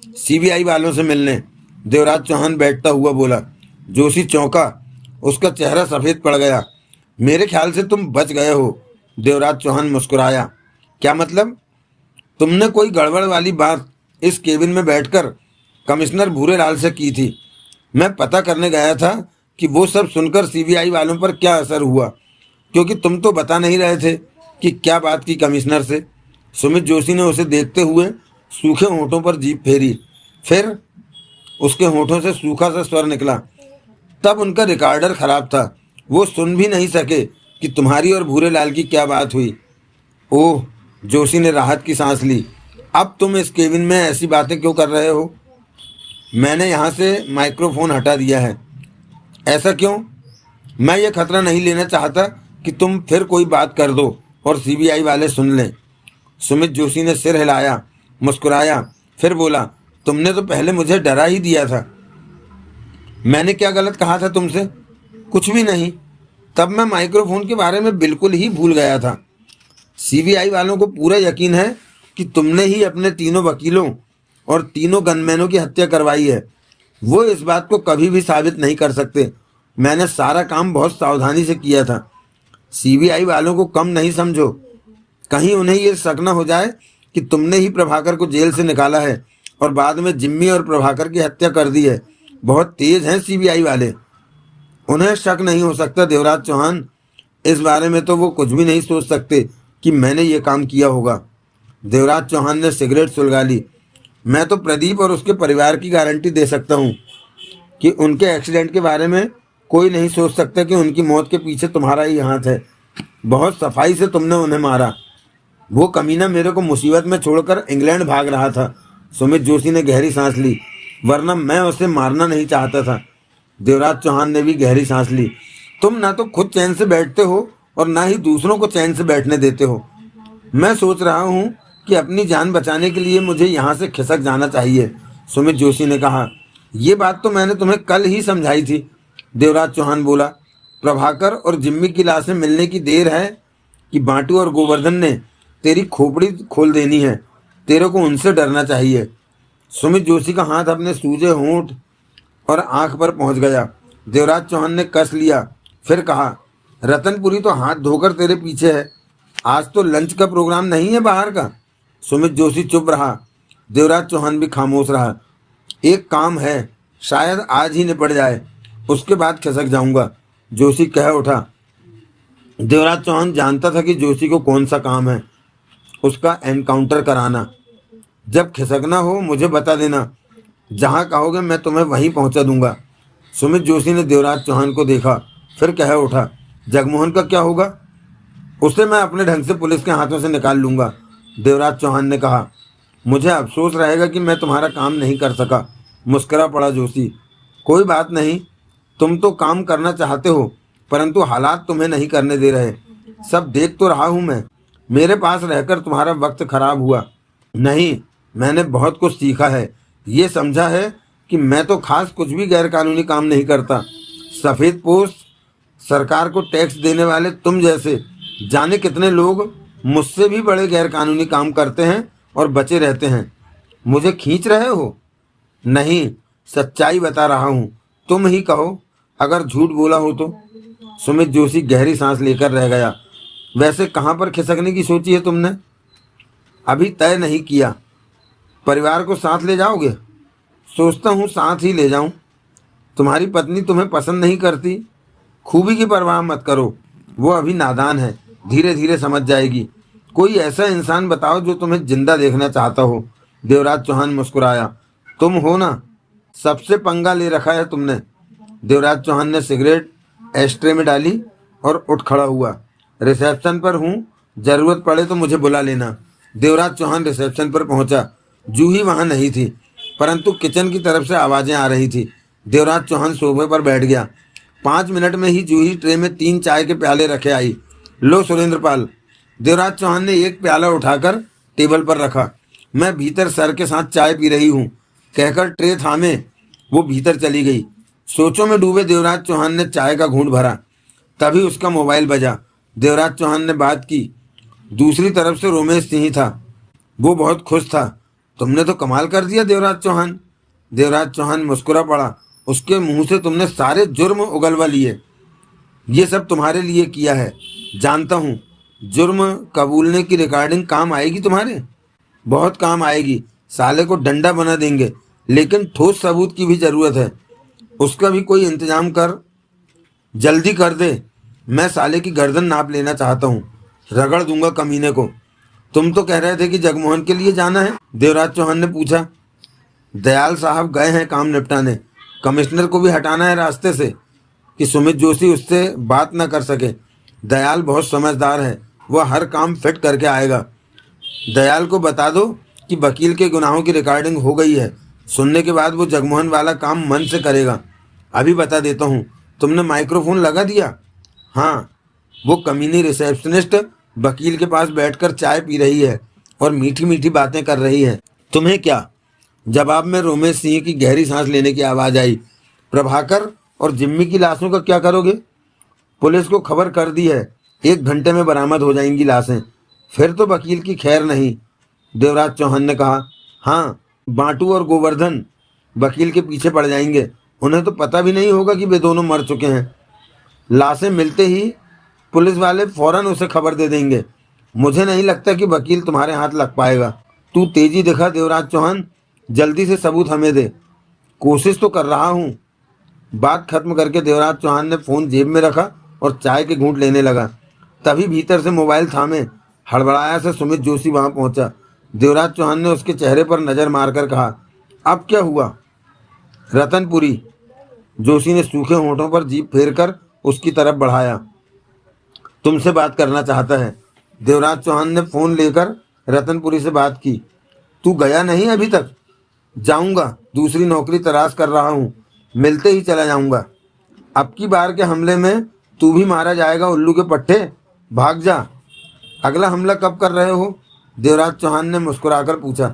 सीबीआई वालों से मिलने। देवराज चौहान बैठता हुआ बोला। जोशी चौंका, उसका चेहरा सफ़ेद पड़ गया। मेरे ख्याल से तुम बच गए हो। देवराज चौहान मुस्कुराया। क्या मतलब? तुमने कोई गड़बड़ वाली बात इस केबिन में बैठकर कमिश्नर भूरेलाल से की थी। मैं पता करने गया था कि वो सब सुनकर सीबीआई वालों पर क्या असर हुआ, क्योंकि तुम तो बता नहीं रहे थे कि क्या बात की कमिश्नर से। सुमित जोशी ने उसे देखते हुए सूखे होठों पर जीभ फेरी। फिर उसके होठों से सूखा सा स्वर निकला। तब उनका रिकॉर्डर खराब था, वो सुन भी नहीं सके कि तुम्हारी और भूरेलाल की क्या बात हुई। ओह, जोशी ने राहत की सांस ली। अब तुम इस केबिन में ऐसी बातें क्यों कर रहे हो? मैंने यहाँ से माइक्रोफोन हटा दिया है। ऐसा क्यों? मैं ये खतरा नहीं लेना चाहता कि तुम फिर कोई बात कर दो और सीबीआई वाले सुन लें। सुमित जोशी ने सिर हिलाया, मुस्कुराया, फिर बोला, तुमने तो पहले मुझे डरा ही दिया था। मैंने क्या गलत कहा था तुमसे? कुछ भी नहीं। तब मैं माइक्रोफोन के बारे में बिल्कुल ही भूल गया था। सीबीआई वालों को पूरा यकीन है कि तुमने ही अपने तीनों वकीलों और तीनों गनमैनों की हत्या करवाई है। वो इस बात को कभी भी साबित नहीं कर सकते। मैंने सारा काम बहुत सावधानी से किया था। सीबीआई वालों को कम नहीं समझो, कहीं उन्हें ये शक न हो जाए कि तुमने ही प्रभाकर को जेल से निकाला है और बाद में जिम्मी और प्रभाकर की हत्या कर दी है। बहुत तेज हैं सीबीआई वाले, उन्हें शक नहीं हो सकता। देवराज चौहान, इस बारे में तो वो कुछ भी नहीं सोच सकते कि मैंने ये काम किया होगा। देवराज चौहान ने सिगरेट सुलगा ली। मैं तो प्रदीप और उसके परिवार की गारंटी दे सकता हूँ कि उनके एक्सीडेंट के बारे में कोई नहीं सोच सकता कि उनकी मौत के पीछे तुम्हारा ही हाथ है। बहुत सफाई से तुमने उन्हें मारा। वो कमीना मेरे को मुसीबत में छोड़कर इंग्लैंड भाग रहा था। सुमित जोशी ने गहरी सांस ली। वरना मैं उसे मारना नहीं चाहता था। देवराज चौहान ने भी गहरी सांस ली। तुम ना तो खुद चैन से बैठते हो और ना ही दूसरों को चैन से बैठने देते हो। मैं सोच रहा हूँ कि अपनी जान बचाने के लिए मुझे यहाँ से खिसक जाना चाहिए। सुमित जोशी ने कहा। ये बात तो मैंने तुम्हें कल ही समझाई थी। देवराज चौहान बोला। प्रभाकर और जिम्मी की लाशें मिलने की देर है कि बांटू और गोवर्धन ने तेरी खोपड़ी खोल देनी है। तेरे को उनसे डरना चाहिए। सुमित जोशी का हाथ अपने सूजे होंठ और आंख पर पहुंच गया। देवराज चौहान ने कस लिया, फिर कहा, रतनपुरी तो हाथ धोकर तेरे पीछे है। आज तो लंच का प्रोग्राम नहीं है बाहर का। सुमित जोशी चुप रहा। देवराज चौहान भी खामोश रहा। एक काम है, शायद आज ही निपट जाए, उसके बाद खिसक जाऊंगा, जोशी कह उठा। देवराज चौहान जानता था कि जोशी को कौन सा काम है, उसका एनकाउंटर कराना। जब खिसकना हो मुझे बता देना, जहाँ कहोगे मैं तुम्हें वहीं पहुँचा दूंगा। सुमित जोशी ने देवराज चौहान को देखा, फिर कह उठा, जगमोहन का क्या होगा? उसे मैं अपने ढंग से पुलिस के हाथों से निकाल लूंगा। देवराज चौहान ने कहा, मुझे अफसोस रहेगा कि मैं तुम्हारा काम नहीं कर सका। मुस्करा पड़ा जोशी। कोई बात नहीं, तुम तो काम करना चाहते हो, परंतु हालात तुम्हें नहीं करने दे रहे। सब देख तो रहा हूँ मैं। मेरे पास रहकर तुम्हारा वक्त खराब हुआ नहीं, मैंने बहुत कुछ सीखा है। ये समझा है कि मैं तो खास कुछ भी गैरकानूनी काम नहीं करता। सफ़ेद पोस्ट, सरकार को टैक्स देने वाले तुम जैसे जाने कितने लोग मुझसे भी बड़े गैरकानूनी काम करते हैं और बचे रहते हैं। मुझे खींच रहे हो? नहीं, सच्चाई बता रहा हूँ। तुम ही कहो अगर झूठ बोला हो तो। सुमित जोशी गहरी सांस लेकर रह गया। वैसे कहाँ पर खिसकने की सोची है तुमने? अभी तय नहीं किया। परिवार को साथ ले जाओगे? सोचता हूँ साथ ही ले जाऊँ। तुम्हारी पत्नी तुम्हें पसंद नहीं करती। खूबी की परवाह मत करो, वो अभी नादान है, धीरे धीरे समझ जाएगी। कोई ऐसा इंसान बताओ जो तुम्हें जिंदा देखना चाहता हो। देवराज चौहान मुस्कुराया। तुम हो ना? सबसे पंगा ले रखा है तुमने। देवराज चौहान ने सिगरेट एस्ट्रे में डाली और उठ खड़ा हुआ। रिसेप्शन पर हूँ, जरूरत पड़े तो मुझे बुला लेना। देवराज चौहान रिसेप्शन पर पहुंचा। जूही वहां नहीं थी, परंतु किचन की तरफ से आवाजें आ रही थी। देवराज चौहान सोफे पर बैठ गया। 5 मिनट में ही जूही ट्रे में 3 चाय के प्याले रखे आई। लो सुरेंद्रपाल। देवराज चौहान ने एक प्याला उठाकर टेबल पर रखा। मैं भीतर सर के साथ चाय पी रही हूँ, कहकर ट्रे थामे वो भीतर चली गई। सोचों में डूबे देवराज चौहान ने चाय का घूंट भरा। तभी उसका मोबाइल बजा। देवराज चौहान ने बात की। दूसरी तरफ से रोमेश सिंह था। वो बहुत खुश था। तुमने तो कमाल कर दिया देवराज चौहान। देवराज चौहान मुस्कुरा पड़ा। उसके मुंह से तुमने सारे जुर्म उगलवा लिए। ये सब तुम्हारे लिए किया है, जानता हूँ। जुर्म कबूलने की रिकॉर्डिंग काम आएगी तुम्हारे, बहुत काम आएगी। साले को डंडा बना देंगे, लेकिन ठोस सबूत की भी जरूरत है। उसका भी कोई इंतजाम कर, जल्दी कर दे। मैं साले की गर्दन नाप लेना चाहता हूँ, रगड़ दूंगा कमीने को। तुम तो कह रहे थे कि जगमोहन के लिए जाना है, देवराज चौहान ने पूछा। दयाल साहब गए हैं काम निपटाने। कमिश्नर को भी हटाना है रास्ते से कि सुमित जोशी उससे बात न कर सके। दयाल बहुत समझदार है, वह हर काम फिट करके आएगा। दयाल को बता दो कि वकील के गुनाहों की रिकॉर्डिंग हो गई है। सुनने के बाद वो जगमोहन वाला काम मन से करेगा। अभी बता देता हूँ। तुमने माइक्रोफोन लगा दिया? हाँ। वो कमीनी रिसेप्शनिस्ट वकील के पास बैठकर चाय पी रही है और मीठी मीठी बातें कर रही है। तुम्हें क्या? जवाब में रोमेश सिंह की गहरी सांस लेने की आवाज़ आई। प्रभाकर और जिम्मी की लाशों का क्या करोगे? पुलिस को खबर कर दी है, 1 घंटे में बरामद हो जाएंगी लाशें। फिर तो वकील की खैर नहीं, देवराज चौहान ने कहा। हाँ, बांटू और गोवर्धन वकील के पीछे पड़ जाएंगे। उन्हें तो पता भी नहीं होगा कि वे दोनों मर चुके हैं। लाशें मिलते ही पुलिस वाले फौरन उसे खबर दे देंगे। मुझे नहीं लगता कि वकील तुम्हारे हाथ लग पाएगा। तू तेजी दिखा देवराज चौहान, जल्दी से सबूत हमें दे। कोशिश तो कर रहा हूँ। बात खत्म करके देवराज चौहान ने फ़ोन जेब में रखा और चाय के घूंट लेने लगा। तभी भीतर से मोबाइल थामे हड़बड़ाया से सुमित जोशी वहां पहुंचा। देवराज चौहान ने उसके चेहरे पर नज़र मारकर कहा, अब क्या हुआ? रतनपुरी। जोशी ने सूखे होंठों पर जीभ फेरकर उसकी तरफ बढ़ाया। तुमसे बात करना चाहता है। देवराज चौहान ने फ़ोन लेकर रतनपुरी से बात की। तू गया नहीं अभी तक? जाऊंगा, दूसरी नौकरी तलाश कर रहा हूँ, मिलते ही चला जाऊंगा। अब की बार के हमले में तू भी मारा जाएगा उल्लू के पट्टे, भाग जा। अगला हमला कब कर रहे हो? देवराज चौहान ने मुस्कुराकर पूछा।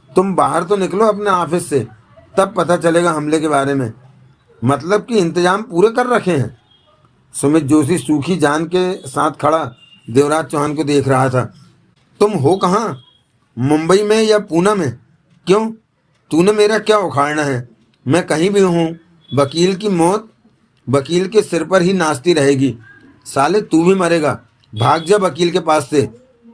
तुम बाहर तो निकलो अपने ऑफिस से, तब पता चलेगा हमले के बारे में। मतलब कि इंतजाम पूरे कर रखे हैं? सुमित जोशी सूखी जान के साथ खड़ा देवराज चौहान को देख रहा था। तुम हो कहाँ? मुंबई में या पूना में? क्यों, तूने मेरा क्या उखाड़ना है? मैं कहीं भी हूँ, वकील की मौत वकील के सिर पर ही नाचती रहेगी। साले तू भी मरेगा। भाग जा वकील के पास से।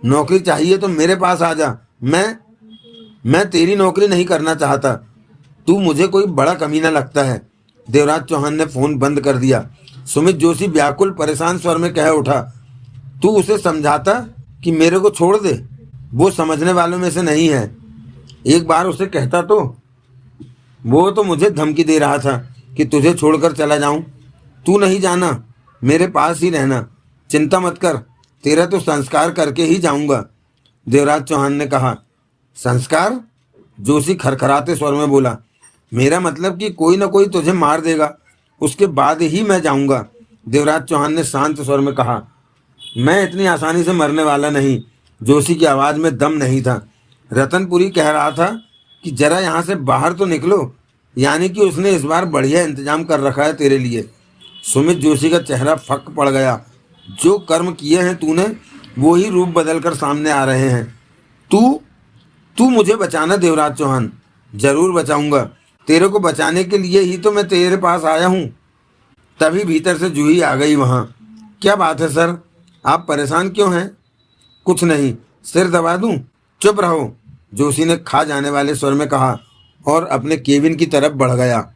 नौकरी चाहिए तो मेरे पास आ जा। मैं तेरी नौकरी नहीं करना चाहता। तू मुझे कोई बड़ा कमीना लगता है। देवराज चौहान ने फोन बंद कर दिया। सुमित जोशी व्याकुल परेशान स्वर में कह उठा, तू उसे समझाता कि मेरे को छोड़ दे। वो समझने वालों में से नहीं है। एक बार उसे कहता तो वो तो मुझे धमकी दे रहा था कि तुझे छोड़कर चला जाऊं। तू नहीं जाना, मेरे पास ही रहना। चिंता मत कर, तेरा तो संस्कार करके ही जाऊंगा। देवराज चौहान ने कहा। संस्कार? जोशी खरखराते स्वर में बोला, मेरा मतलब कि कोई ना कोई तुझे मार देगा, उसके बाद ही मैं जाऊंगा। देवराज चौहान ने शांत स्वर में कहा, मैं इतनी आसानी से मरने वाला नहीं। जोशी की आवाज़ में दम नहीं था। रतनपुरी कह रहा था कि जरा यहाँ से बाहर तो निकलो, यानी कि उसने इस बार बढ़िया इंतजाम कर रखा है तेरे लिए। सुमित जोशी का चेहरा फक पड़ गया। जो कर्म किए हैं तूने वो ही रूप बदल कर सामने आ रहे हैं। तू मुझे बचाना देवराज चौहान। जरूर बचाऊंगा। तेरे को बचाने के लिए ही तो मैं तेरे पास आया हूँ। तभी भीतर से जूही आ गई वहाँ। क्या बात है सर, आप परेशान क्यों हैं? कुछ नहीं, सिर दबा दूं? चुप रहो, जोशी ने खा जाने वाले स्वर में कहा और अपने केबिन की तरफ बढ़ गया।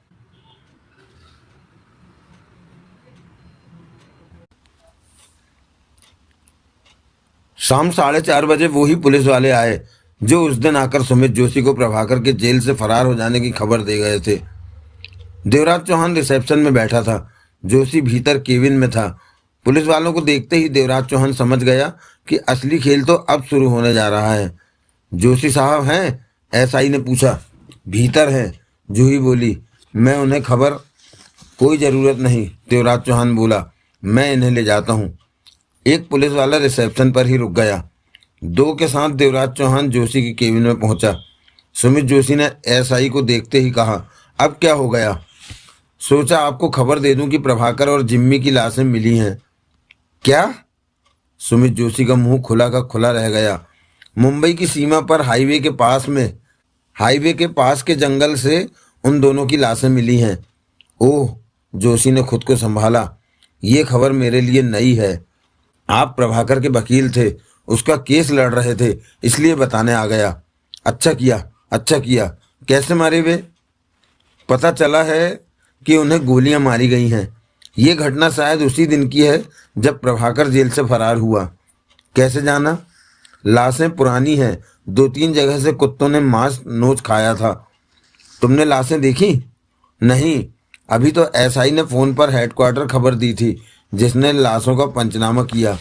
शाम 4:30 बजे वो ही पुलिस वाले आए जो उस दिन आकर सुमित जोशी को प्रभाकर के जेल से फरार हो जाने की खबर दे गए थे। देवराज चौहान रिसेप्शन में बैठा था, जोशी भीतर केबिन में था। पुलिस वालों को देखते ही देवराज चौहान समझ गया कि असली खेल तो अब शुरू होने जा रहा है। जोशी साहब हैं? एसआई ने पूछा। भीतर हैं, जूही बोली। मैं उन्हें खबर कोई ज़रूरत नहीं, देवराज चौहान बोला। मैं इन्हें ले जाता हूँ। एक पुलिस वाला रिसेप्शन पर ही रुक गया। दो के साथ देवराज चौहान जोशी की केबिन में पहुंचा। सुमित जोशी ने एसआई को देखते ही कहा, अब क्या हो गया? सोचा आपको खबर दे दूं कि प्रभाकर और जिम्मी की लाशें मिली हैं। क्या? सुमित जोशी का मुंह खुला का खुला रह गया। मुंबई की सीमा पर हाईवे के पास के जंगल से उन दोनों की लाशें मिली हैं। ओह, जोशी ने खुद को संभाला। ये खबर मेरे लिए नई है। आप प्रभाकर के वकील थे, उसका केस लड़ रहे थे, इसलिए बताने आ गया। अच्छा किया। कैसे मारे वे? पता चला है कि उन्हें गोलियां मारी गई हैं। ये घटना शायद उसी दिन की है जब प्रभाकर जेल से फरार हुआ। कैसे जाना? लाशें पुरानी हैं, 2-3 जगह से कुत्तों ने मांस नोच खाया था। तुमने लाशें देखी? नहीं, अभी तो एसआई ने फ़ोन पर हेडक्वार्टर खबर दी थी, जिसने लाशों का पंचनामा किया।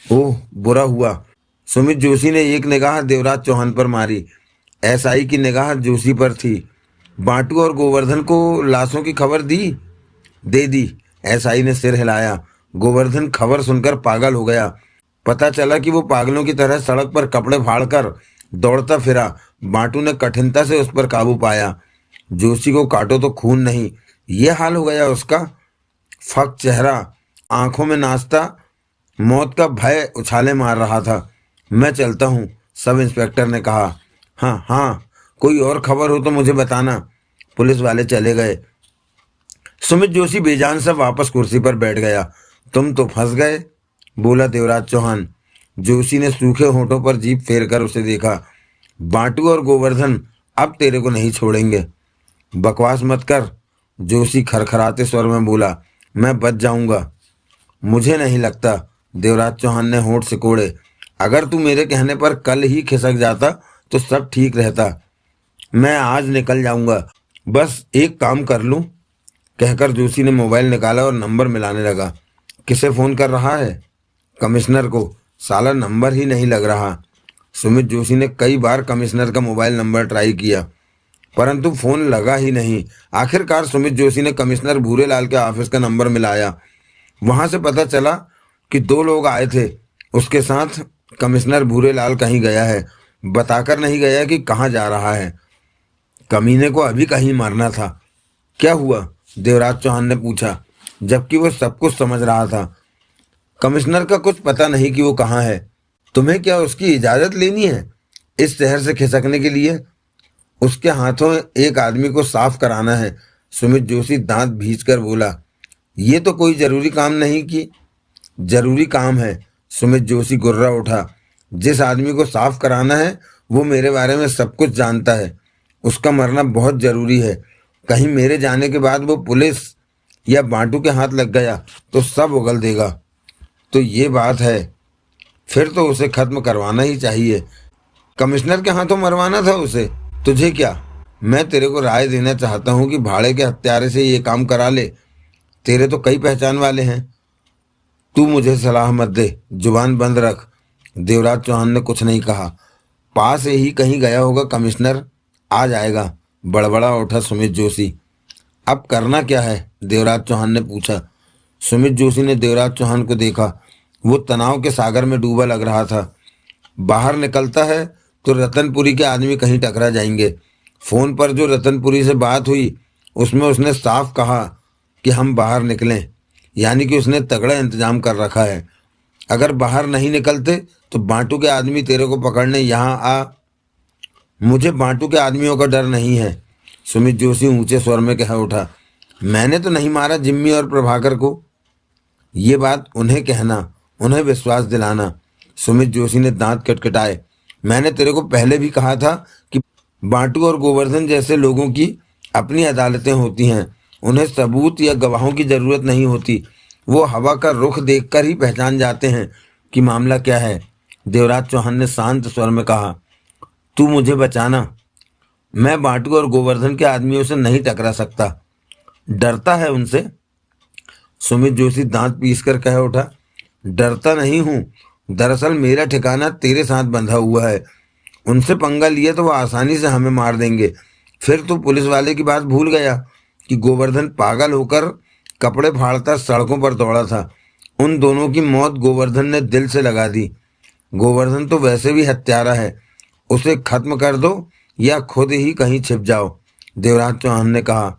ओह, बुरा हुआ। सुमित जोशी ने एक निगाह देवराज चौहान पर मारी। एसआई की निगाह जोशी पर थी। बांटू और गोवर्धन को लाशों की खबर दे दी। एसआई ने सिर हिलाया। गोवर्धन खबर सुनकर पागल हो गया। पता चला कि वो पागलों की तरह सड़क पर कपड़े फाड़कर दौड़ता फिरा। बांटू ने कठिनता से उस पर काबू पाया। जोशी को काटो तो खून नहीं, ये हाल हो गया उसका। फक चेहरा, आंखों में नाचता मौत का भय उछाले मार रहा था। मैं चलता हूँ, सब इंस्पेक्टर ने कहा। हाँ, कोई और खबर हो तो मुझे बताना। पुलिस वाले चले गए। सुमित जोशी बेजान सा वापस कुर्सी पर बैठ गया। तुम तो फंस गए, बोला देवराज चौहान। जोशी ने सूखे होठों पर जीभ फेर कर उसे देखा। बांटू और गोवर्धन अब तेरे को नहीं छोड़ेंगे। बकवास मत कर, जोशी खरखराते स्वर में बोला। मैं बच जाऊंगा। मुझे नहीं लगता, देवराज चौहान ने होंठ सिकोड़े। अगर तू मेरे कहने पर कल ही खिसक जाता तो सब ठीक रहता। मैं आज निकल जाऊंगा, बस एक काम कर लूं। कहकर जोशी ने मोबाइल निकाला और नंबर मिलाने लगा। किसे फ़ोन कर रहा है? कमिश्नर को। साला नंबर ही नहीं लग रहा। सुमित जोशी ने कई बार कमिश्नर का मोबाइल नंबर ट्राई किया, परंतु फ़ोन लगा ही नहीं। आखिरकार सुमित जोशी ने कमिश्नर भूरेलाल के ऑफिस का नंबर मिलाया। वहाँ से पता चला कि 2 लोग आए थे। उसके साथ कमिश्नर भूरेलाल कहीं गया है, बताकर नहीं गया कि कहाँ जा रहा है। कमीने को अभी कहीं मरना था। क्या हुआ? देवराज चौहान ने पूछा। जबकि वो सब कुछ समझ रहा था। कमिश्नर का कुछ पता नहीं कि वो कहाँ है। तुम्हें क्या उसकी इजाजत लेनी है इस शहर से खिसकने के लिए? उसके हाथों एक आदमी को साफ कराना है। सुमित जोशी दांत भींचकर बोला। ये तो कोई जरूरी काम नहीं कि जरूरी काम है। सुमित जोशी गुर्रा उठा। जिस आदमी को साफ कराना है वो मेरे बारे में सब कुछ जानता है। उसका मरना बहुत जरूरी है। कहीं मेरे जाने के बाद वो पुलिस या बांटू के हाथ लग गया तो सब उगल देगा। तो ये बात है, फिर तो उसे खत्म करवाना ही चाहिए। कमिश्नर के हाथों मरवाना था उसे। तुझे क्या? मैं तेरे को राय देना चाहता हूँ कि भाड़े के हत्यारे से ये काम करा ले। तेरे तो कई पहचान वाले हैं। तू मुझे सलाह मत दे, जुबान बंद रख। देवराज चौहान ने कुछ नहीं कहा। पास ही कहीं गया होगा कमिश्नर, आ जाएगा, बड़बड़ा उठा सुमित जोशी। अब करना क्या है? देवराज चौहान ने पूछा। सुमित जोशी ने देवराज चौहान को देखा। वो तनाव के सागर में डूबा लग रहा था। बाहर निकलता है तो रतनपुरी के आदमी कहीं टकरा जाएंगे। फोन पर जो रतनपुरी से बात हुई उसमें उसने साफ कहा कि हम बाहर निकलें, यानी कि उसने तगड़ा इंतजाम कर रखा है। अगर बाहर नहीं निकलते तो बांटू के आदमी तेरे को पकड़ने यहाँ आ। मुझे बांटू के आदमियों का डर नहीं है, सुमित जोशी ऊंचे स्वर में कह उठा। मैंने तो नहीं मारा जिम्मी और प्रभाकर को। ये बात उन्हें कहना, उन्हें विश्वास दिलाना। सुमित जोशी ने दांत कटकटाए। मैंने तेरे को पहले भी कहा था कि बांटू और गोवर्धन जैसे लोगों की अपनी अदालतें होती हैं। उन्हें सबूत या गवाहों की जरूरत नहीं होती। वो हवा का रुख देखकर ही पहचान जाते हैं कि मामला क्या है। देवराज चौहान ने शांत स्वर में कहा। तू मुझे बचाना। मैं बांटू और गोवर्धन के आदमियों से नहीं टकरा सकता। डरता है उनसे? सुमित जोशी दांत पीसकर कह उठा। डरता नहीं हूं, दरअसल मेरा ठिकाना तेरे साथ बंधा हुआ है। उनसे पंगा लिए तो वो आसानी से हमें मार देंगे। फिर तो पुलिस वाले की बात भूल गया कि गोवर्धन पागल होकर कपड़े फाड़ता सड़कों पर दौड़ा था। उन दोनों की मौत गोवर्धन ने दिल से लगा दी। गोवर्धन तो वैसे भी हत्यारा है। उसे खत्म कर दो या खुद ही कहीं छिप जाओ। देवराज चौहान ने कहा।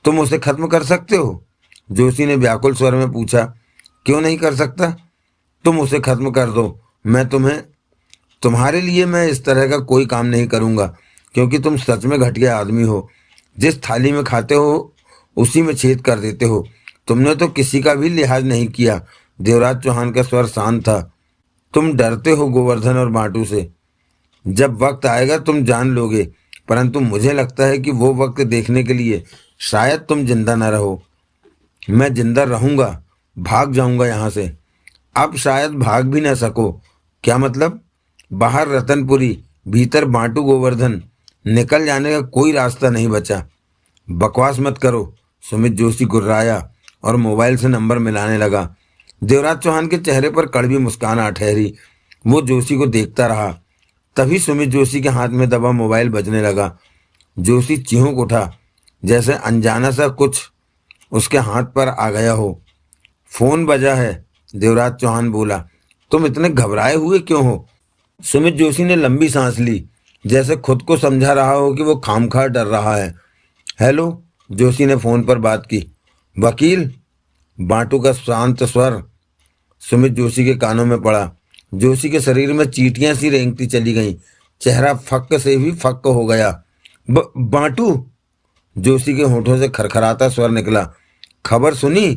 तुम उसे खत्म कर सकते हो? जोशी ने व्याकुल स्वर में पूछा। क्यों नहीं कर सकता? तुम उसे खत्म कर दो। तुम्हारे लिए मैं इस तरह का कोई काम नहीं करूंगा, क्योंकि तुम सच में घटिया आदमी हो। जिस थाली में खाते हो उसी में छेद कर देते हो। तुमने तो किसी का भी लिहाज नहीं किया। देवराज चौहान का स्वर शांत था। तुम डरते हो गोवर्धन और बांटू से। जब वक्त आएगा तुम जान लोगे, परंतु मुझे लगता है कि वो वक्त देखने के लिए शायद तुम जिंदा न रहो। मैं जिंदा रहूंगा, भाग जाऊंगा यहाँ से। अब शायद भाग भी न सको। क्या मतलब? बाहर रतनपुरी, भीतर बांटू गोवर्धन। निकल जाने का कोई रास्ता नहीं बचा। बकवास मत करो। सुमित जोशी गुर्राया और मोबाइल से नंबर मिलाने लगा। देवराज चौहान के चेहरे पर कड़वी मुस्कान आ ठहरी। वो जोशी को देखता रहा। तभी सुमित जोशी के हाथ में दबा मोबाइल बजने लगा। जोशी चीखों उठा, जैसे अनजाना सा कुछ उसके हाथ पर आ गया हो। फोन बजा है, देवराज चौहान बोला। तुम इतने घबराए हुए क्यों हो? सुमित जोशी ने लंबी सांस ली, जैसे खुद को समझा रहा हो कि वो खामखा डर रहा है। हेलो, जोशी ने फोन पर बात की। वकील, बांटू का शांत स्वर सुमित जोशी के कानों में पड़ा। जोशी के शरीर में चींटियां सी रेंगती चली गईं। चेहरा फक्क से भी फक्क हो गया। बांटू, जोशी के होठों से खरखराता स्वर निकला। खबर सुनी?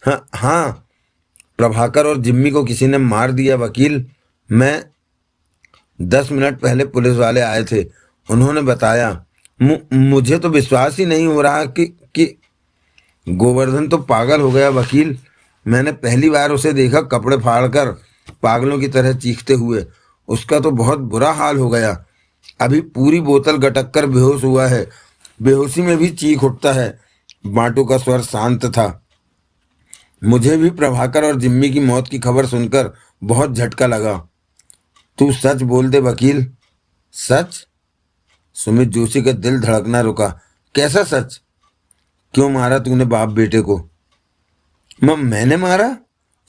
हाँ, प्रभाकर और जिम्मी को किसी ने मार दिया वकील। मैं 10 मिनट पहले पुलिस वाले आए थे, उन्होंने बताया। मुझे तो विश्वास ही नहीं हो रहा कि गोवर्धन तो पागल हो गया वकील। मैंने पहली बार उसे देखा कपड़े फाड़कर पागलों की तरह चीखते हुए। उसका तो बहुत बुरा हाल हो गया। अभी पूरी बोतल गटक कर बेहोश हुआ है। बेहोशी में भी चीख उठता है। बांटू का स्वर शांत था। मुझे भी प्रभाकर और जिम्मी की मौत की खबर सुनकर बहुत झटका लगा। तू सच बोल दे वकील। सच? सुमित जोशी का दिल धड़कना रुका। कैसा सच? क्यों मारा तूने बाप बेटे को? मैंने मारा?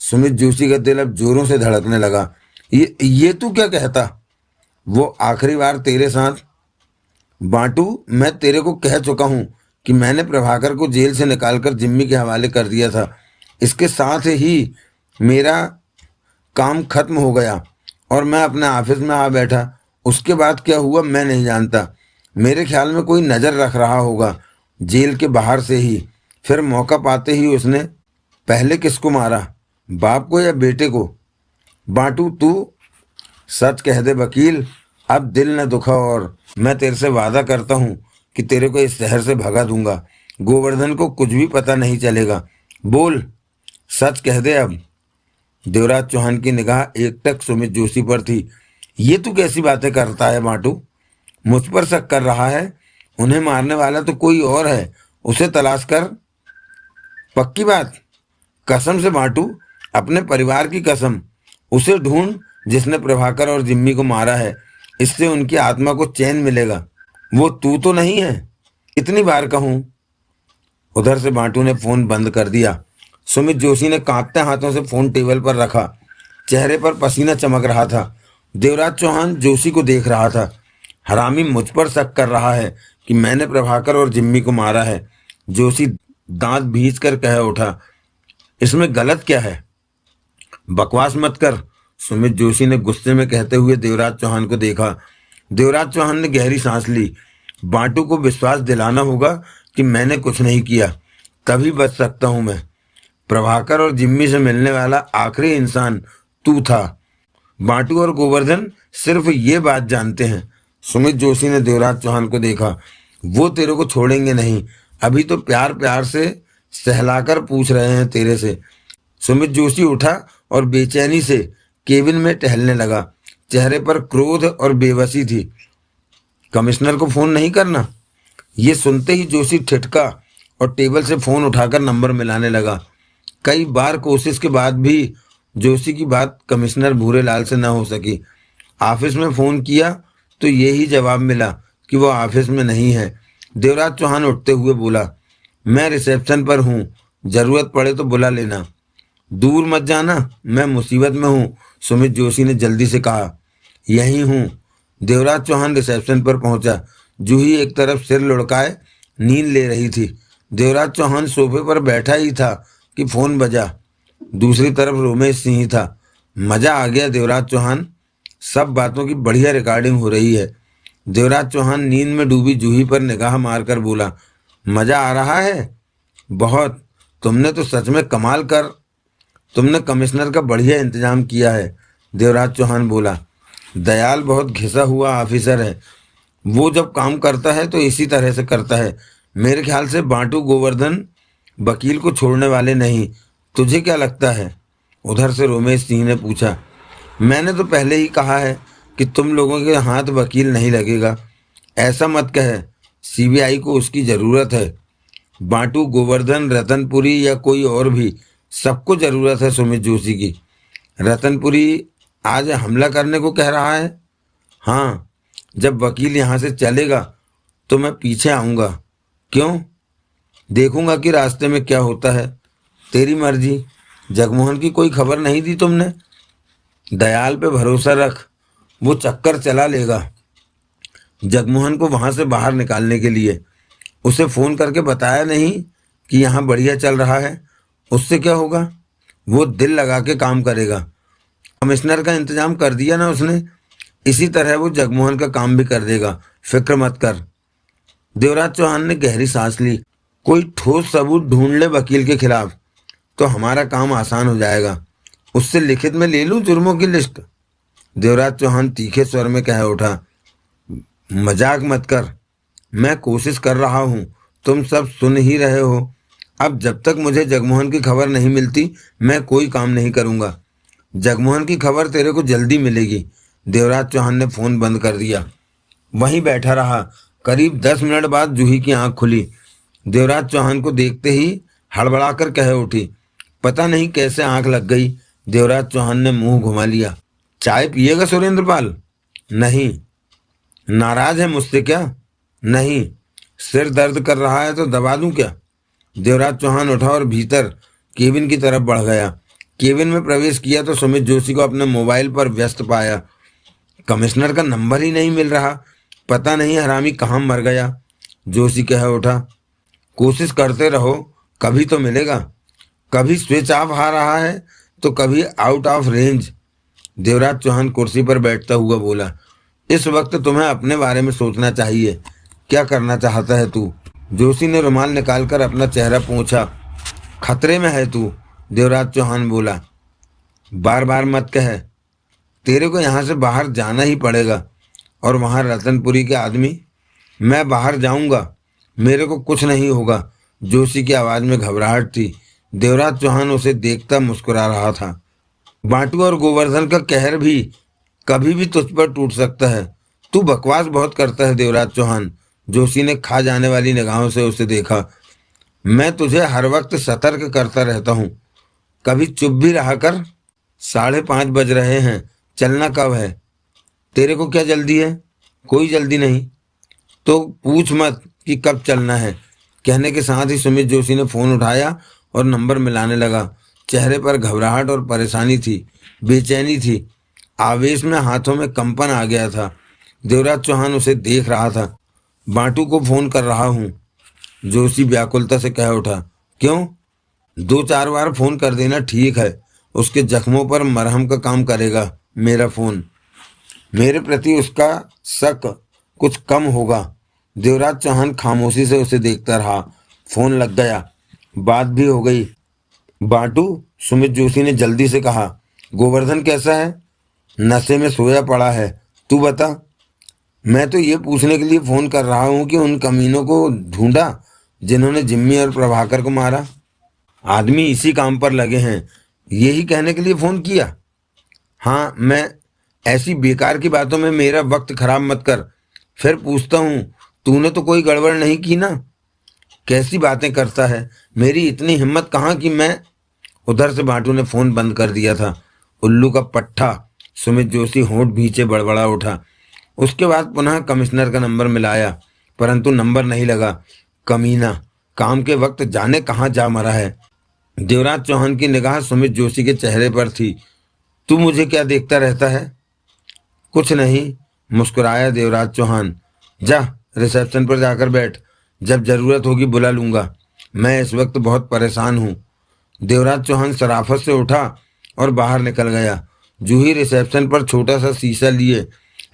सुमित जोशी का दिल अब जोरों से धड़कने लगा। ये तू क्या कहता? वो आखिरी बार तेरे साथ। बांटू, मैं तेरे को कह चुका हूं कि मैंने प्रभाकर को जेल से निकालकर जिम्मी के हवाले कर दिया था। इसके साथ ही मेरा काम खत्म हो गया और मैं अपने ऑफिस में आ बैठा। उसके बाद क्या हुआ मैं नहीं जानता। मेरे ख्याल में कोई नज़र रख रहा होगा जेल के बाहर से ही। फिर मौका पाते ही उसने पहले किसको मारा, बाप को या बेटे को? बांटू तू सच कह दे वकील, अब दिल न दुखा और मैं तेरे से वादा करता हूँ कि तेरे को इस शहर से भगा दूंगा। गोवर्धन को कुछ भी पता नहीं चलेगा। बोल, सच कह दे अब। देवराज चौहान की निगाह एकटक सुमित जोशी पर थी। ये तू कैसी बातें करता है बांटू? मुझ पर शक कर रहा है? उन्हें मारने वाला तो कोई और है, उसे तलाश कर। पक्की बात? कसम से बांटू, अपने परिवार की कसम। उसे ढूंढ जिसने प्रभाकर और जिम्मी को मारा है। इससे उनकी आत्मा को चैन मिलेगा। वो तू तो नहीं है? इतनी बार कहूं? उधर से बांटू ने फोन बंद कर दिया। सुमित जोशी ने कांपते हाथों से फोन टेबल पर रखा। चेहरे पर पसीना चमक रहा था। देवराज चौहान जोशी को देख रहा था। हरामी मुझ पर शक कर रहा है कि मैंने प्रभाकर और जिम्मी को मारा है। जोशी दांत भींच कर कह उठा, इसमें गलत क्या है? बकवास मत कर, सुमित जोशी ने गुस्से में कहते हुए देवराज चौहान को देखा। देवराज चौहान ने गहरी सांस ली। बांटू को विश्वास दिलाना होगा कि मैंने कुछ नहीं किया, तभी बच सकता हूं मैं। प्रभाकर और जिम्मी से मिलने वाला आखिरी इंसान तू था। बांटू और गोवर्धन सिर्फ ये बात जानते हैं। सुमित जोशी ने देवराज चौहान को देखा। वो तेरे को छोड़ेंगे नहीं। अभी तो प्यार प्यार से सहलाकर पूछ रहे हैं तेरे से। सुमित जोशी उठा और बेचैनी से केबिन में टहलने लगा। चेहरे पर क्रोध और बेबसी थी। कमिश्नर को फोन नहीं करना? ये सुनते ही जोशी ठिठका और टेबल से फोन उठाकर नंबर मिलाने लगा। कई बार कोशिश के बाद भी जोशी की बात कमिश्नर भूरेलाल से न हो सकी। ऑफिस में फोन किया तो यही जवाब मिला कि वो ऑफिस में नहीं है। देवराज चौहान उठते हुए बोला, मैं रिसेप्शन पर हूँ, जरूरत पड़े तो बुला लेना। दूर मत जाना, मैं मुसीबत में हूँ, सुमित जोशी ने जल्दी से कहा। यही हूँ। देवराज चौहान रिसेप्शन पर पहुंचा। जूही एक तरफ सिर लुढ़काए नींद ले रही थी। देवराज चौहान सोफे पर बैठा ही था कि फोन बजा। दूसरी तरफ रोमेश सिंह था। मजा आ गया देवराज चौहान, सब बातों की बढ़िया रिकॉर्डिंग हो रही है। देवराज चौहान नींद में डूबी जूही पर निगाह मारकर बोला, मजा आ रहा है? बहुत। तुमने तो सच में कमाल कर। तुमने कमिश्नर का बढ़िया इंतजाम किया है, देवराज चौहान बोला। दयाल बहुत घिसा हुआ ऑफिसर है। वो जब काम करता है तो इसी तरह से करता है। मेरे ख्याल से बांटू गोवर्धन वकील को छोड़ने वाले नहीं। तुझे क्या लगता है? उधर से रोमेश सिंह ने पूछा। मैंने तो पहले ही कहा है कि तुम लोगों के हाथ वकील नहीं लगेगा। ऐसा मत कहे, सीबीआई को उसकी ज़रूरत है। बांटू, गोवर्धन, रतनपुरी या कोई और भी, सबको ज़रूरत है सुमित जोशी की। रतनपुरी आज हमला करने को कह रहा है। हाँ, जब वकील यहाँ से चलेगा तो मैं पीछे आऊँगा। क्यों? देखूंगा कि रास्ते में क्या होता है। तेरी मर्जी। जगमोहन की कोई खबर नहीं दी तुमने? दयाल पे भरोसा रख, वो चक्कर चला लेगा जगमोहन को वहां से बाहर निकालने के लिए। उसे फोन करके बताया नहीं कि यहाँ बढ़िया चल रहा है? उससे क्या होगा? वो दिल लगा के काम करेगा। कमिश्नर का इंतजाम कर दिया ना उसने, इसी तरह वो जगमोहन का काम भी कर देगा। फिक्र मत कर। देवराज चौहान ने गहरी सांस ली। कोई ठोस सबूत ढूंढ ले वकील के खिलाफ तो हमारा काम आसान हो जाएगा। उससे लिखित में ले लूं जुर्मों की लिस्ट? देवराज चौहान तीखे स्वर में कह उठा। मजाक मत कर, मैं कोशिश कर रहा हूँ, तुम सब सुन ही रहे हो। अब जब तक मुझे जगमोहन की खबर नहीं मिलती मैं कोई काम नहीं करूँगा। जगमोहन की खबर तेरे को जल्दी मिलेगी। देवराज चौहान ने फोन बंद कर दिया। वहीं बैठा रहा। करीब 10 मिनट बाद जूही की आंख खुली। देवराज चौहान को देखते ही हड़बड़ाकर कह उठी। पता नहीं कैसे आंख लग गई। देवराज चौहान ने मुंह घुमा लिया। चाय पिएगा सुरेंद्रपाल? नहीं। नाराज है मुझसे क्या? नहीं। सिर दर्द कर रहा है तो दबा दूं क्या? देवराज चौहान उठा और भीतर केबिन की तरफ बढ़ गया। केबिन में प्रवेश किया तो सुमित जोशी को अपने मोबाइल पर व्यस्त पाया। कमिश्नर का नंबर ही नहीं मिल रहा। पता नहीं हरामी कहाँ मर गया। जोशी कह उठा। कोशिश करते रहो, कभी तो मिलेगा। कभी स्विच ऑफ आ रहा है तो कभी out of range. Devraj Chauhan कुर्सी पर बैठता हुआ बोला, इस वक्त तुम्हें अपने बारे में सोचना चाहिए। क्या करना चाहता है तू? जोशी ने रुमाल निकालकर अपना चेहरा पोंछा। खतरे में है तू, देवराज चौहान बोला। बार बार मत कह, तेरे को यहाँ से बाहर जाना ही पड़ेगा। और वहाँ रतनपुरी के आदमी? मैं बाहर जाऊंगा, मेरे को कुछ नहीं होगा। जोशी की आवाज़ में घबराहट थी। देवराज चौहान उसे देखता मुस्कुरा रहा था। बांटू और गोवर्धन का कहर भी कभी भी तुझ पर टूट सकता है। तू बकवास बहुत करता है देवराज चौहान। जोशी ने खा जाने वाली निगाहों से उसे देखा। मैं तुझे हर वक्त सतर्क करता रहता हूँ, कभी चुप भी रहा कर। 5:30 बज रहे हैं, चलना कब है? तेरे को क्या जल्दी है? कोई जल्दी नहीं। तो पूछ मत कि कब चलना है। कहने के साथ ही सुमित जोशी ने फ़ोन उठाया और नंबर मिलाने लगा। चेहरे पर घबराहट और परेशानी थी, बेचैनी थी। आवेश में हाथों में कंपन आ गया था। देवराज चौहान उसे देख रहा था। बांटू को फ़ोन कर रहा हूँ, जोशी व्याकुलता से कह उठा। क्यों? 2-4 बार फ़ोन कर देना ठीक है, उसके जख्मों पर मरहम का काम करेगा मेरा फ़ोन। मेरे प्रति उसका शक कुछ कम होगा। देवराज चौहान खामोशी से उसे देखता रहा। फ़ोन लग गया, बात भी हो गई। बांटू, सुमित जोशी ने जल्दी से कहा। गोवर्धन कैसा है? नशे में सोया पड़ा है। तू बता। मैं तो ये पूछने के लिए फ़ोन कर रहा हूँ कि उन कमीनों को ढूंढा जिन्होंने जिम्मी और प्रभाकर को मारा। आदमी इसी काम पर लगे हैं, यही कहने के लिए फ़ोन किया। हाँ, मैं ऐसी बेकार की बातों में मेरा वक्त खराब मत कर। फिर पूछता हूँ, तूने तो कोई गड़बड़ नहीं की ना? कैसी बातें करता है, मेरी इतनी हिम्मत कहाँ कि मैं। उधर से बांटू ने फ़ोन बंद कर दिया था। उल्लू का पट्टा। सुमित जोशी होंठ भींचे बड़बड़ा उठा। उसके बाद पुनः कमिश्नर का नंबर मिलाया, परंतु नंबर नहीं लगा। कमीना काम के वक्त जाने कहाँ जा मरा है। देवराज चौहान की निगाह सुमित जोशी के चेहरे पर थी। तू मुझे क्या देखता रहता है? कुछ नहीं, मुस्कुराया देवराज चौहान। जा, रिसेप्शन पर जाकर बैठ, जब जरूरत होगी बुला लूंगा। मैं इस वक्त बहुत परेशान हूँ। देवराज चौहान शराफत से उठा और बाहर निकल गया। जूही रिसेप्शन पर छोटा सा शीशा लिए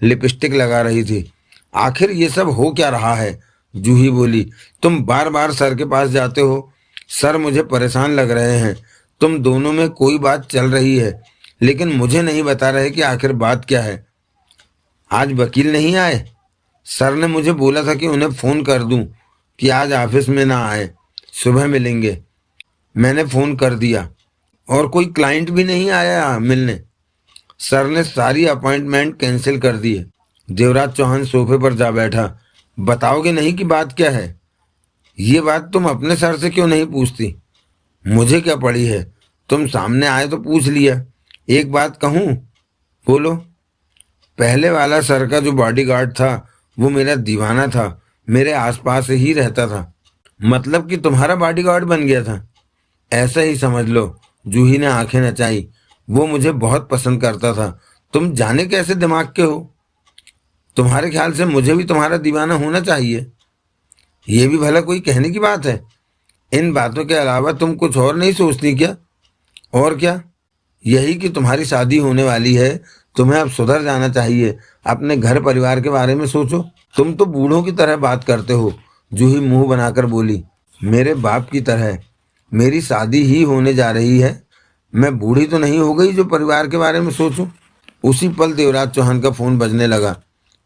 लिपस्टिक लगा रही थी। आखिर ये सब हो क्या रहा है? जूही बोली, तुम बार बार सर के पास जाते हो। सर मुझे परेशान लग रहे हैं। तुम दोनों में कोई बात चल रही है, लेकिन मुझे नहीं बता रहे कि आखिर बात क्या है। आज वकील नहीं आए? सर ने मुझे बोला था कि उन्हें फ़ोन कर दूं कि आज ऑफिस में ना आए, सुबह मिलेंगे। मैंने फ़ोन कर दिया और कोई क्लाइंट भी नहीं आया मिलने। सर ने सारी अपॉइंटमेंट कैंसिल कर दी है। देवराज चौहान सोफे पर जा बैठा। बताओगे नहीं कि बात क्या है? ये बात तुम अपने सर से क्यों नहीं पूछती? मुझे क्या पड़ी है, तुम सामने आए तो पूछ लिया। एक बात कहूँ? बोलो। पहले वाला सर का जो बॉडीगार्ड था वो मेरा दीवाना था, मेरे आसपास ही रहता था। मतलब कि तुम्हारा बॉडीगार्ड बन गया था? ऐसा ही समझ लो। जूही ने आंखें नचाई। वो मुझे बहुत पसंद करता था। तुम जाने कैसे दिमाग के हो। तुम्हारे ख्याल से मुझे भी तुम्हारा दीवाना होना चाहिए? ये भी भला कोई कहने की बात है? इन बातों के अलावा तुम कुछ और नहीं सोचती क्या? और क्या? यही कि तुम्हारी शादी होने वाली है, तुम्हें अब सुधर जाना चाहिए। अपने घर परिवार के बारे में सोचो। तुम तो बूढ़ों की तरह बात करते हो। जूही मुंह बनाकर बोली, मेरे बाप की तरह। मेरी शादी ही होने जा रही है, मैं बूढ़ी तो नहीं हो गई जो परिवार के बारे में सोचूं। उसी पल देवराज चौहान का फ़ोन बजने लगा।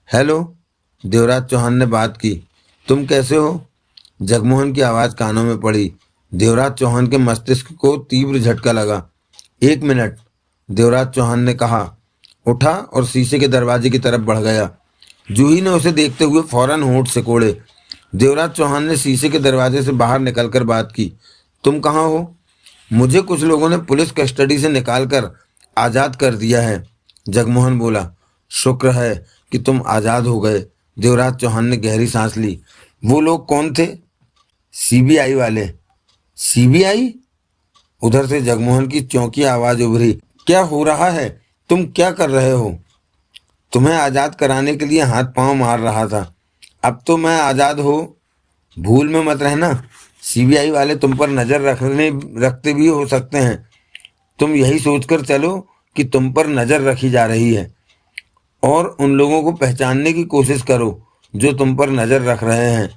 हेलो, देवराज चौहान ने बात की। तुम कैसे हो? जगमोहन की आवाज़ कानों में पड़ी। देवराज चौहान के मस्तिष्क को तीव्र झटका लगा। 1 मिनट, देवराज चौहान ने कहा, उठा और शीशे के दरवाजे की तरफ बढ़ गया। जूही ने उसे देखते हुए फौरन होंठ सिकोड़े। देवराज चौहान ने शीशे के दरवाजे से बाहर निकलकर बात की। तुम कहाँ हो? मुझे कुछ लोगों ने पुलिस कस्टडी से निकालकर आज़ाद कर दिया है, जगमोहन बोला। शुक्र है कि तुम आज़ाद हो गए। देवराज चौहान ने गहरी सांस ली। वो लोग कौन थे? सीबीआई वाले। सीबीआई? उधर से जगमोहन की चौंकी आवाज़ उभरी। क्या हो रहा है? तुम क्या कर रहे हो? तुम्हें आज़ाद कराने के लिए हाथ पांव मार रहा था। अब तो मैं आज़ाद हो, भूल में मत रहना। सीबीआई वाले तुम पर नजर रखते भी हो सकते हैं। तुम यही सोचकर चलो कि तुम पर नजर रखी जा रही है और उन लोगों को पहचानने की कोशिश करो जो तुम पर नजर रख रहे हैं।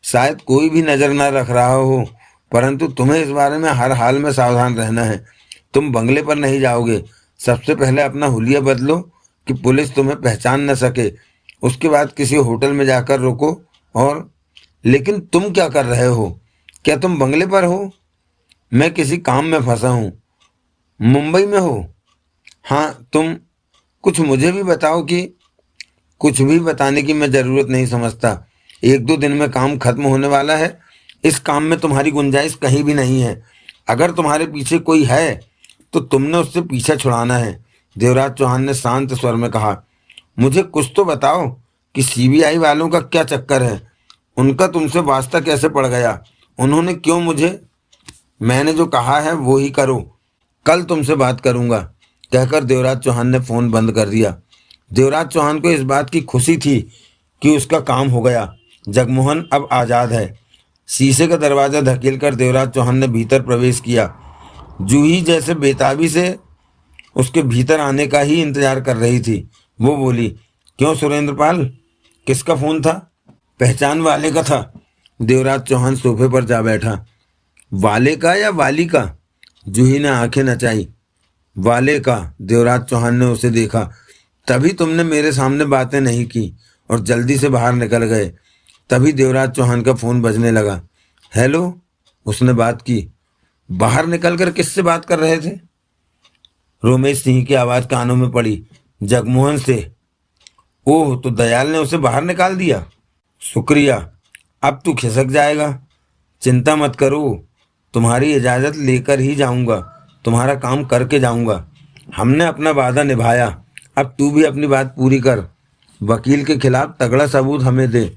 शायद कोई भी नजर ना रख रहा हो, परंतु तुम्हें इस बारे में हर हाल में सावधान रहना है। तुम बंगले पर नहीं जाओगे। सबसे पहले अपना हुलिया बदलो कि पुलिस तुम्हें पहचान न सके। उसके बाद किसी होटल में जाकर रुको। और लेकिन तुम क्या कर रहे हो? क्या तुम बंगले पर हो? मैं किसी काम में फंसा हूँ। मुंबई में हो? हाँ, तुम कुछ मुझे भी बताओ कि कुछ भी बताने की मैं ज़रूरत नहीं समझता। 1-2 दिन में काम खत्म होने वाला है। इस काम में तुम्हारी गुंजाइश कहीं भी नहीं है। अगर तुम्हारे पीछे कोई है तो तुमने उससे पीछा छुड़ाना है। देवराज चौहान ने शांत स्वर में कहा। मुझे कुछ तो बताओ कि सीबीआई वालों का क्या चक्कर है? उनका तुमसे वास्ता कैसे पड़ गया? उन्होंने क्यों मुझे? मैंने जो कहा है वो ही करो। कल तुमसे बात करूंगा, कहकर देवराज चौहान ने फोन बंद कर दिया। देवराज चौहान को इस बात की खुशी थी कि उसका काम हो गया। जगमोहन अब आज़ाद है। शीशे का दरवाज़ा धकेलकर देवराज चौहान ने भीतर प्रवेश किया। जूही जैसे बेताबी से उसके भीतर आने का ही इंतजार कर रही थी। वो बोली, क्यों सुरेंद्रपाल, किसका फ़ोन था? पहचान वाले का था। देवराज चौहान सोफे पर जा बैठा। वाले का या वाली का? जूही ने आंखें नचाई। वाले का। देवराज चौहान ने उसे देखा। तभी तुमने मेरे सामने बातें नहीं की और जल्दी से बाहर निकल गए। तभी देवराज चौहान का फ़ोन बजने लगा। हेलो, उसने बात की। बाहर निकलकर किससे बात कर रहे थे? रोमेश सिंह की आवाज़ कानों में पड़ी। जगमोहन से। ओह, तो दयाल ने उसे बाहर निकाल दिया। शुक्रिया। अब तू खिसक जाएगा। चिंता मत करो, तुम्हारी इजाज़त लेकर ही जाऊंगा। तुम्हारा काम करके जाऊंगा। हमने अपना वादा निभाया। अब तू भी अपनी बात पूरी कर। वकील के खिलाफ तगड़ा सबूत हमें दे।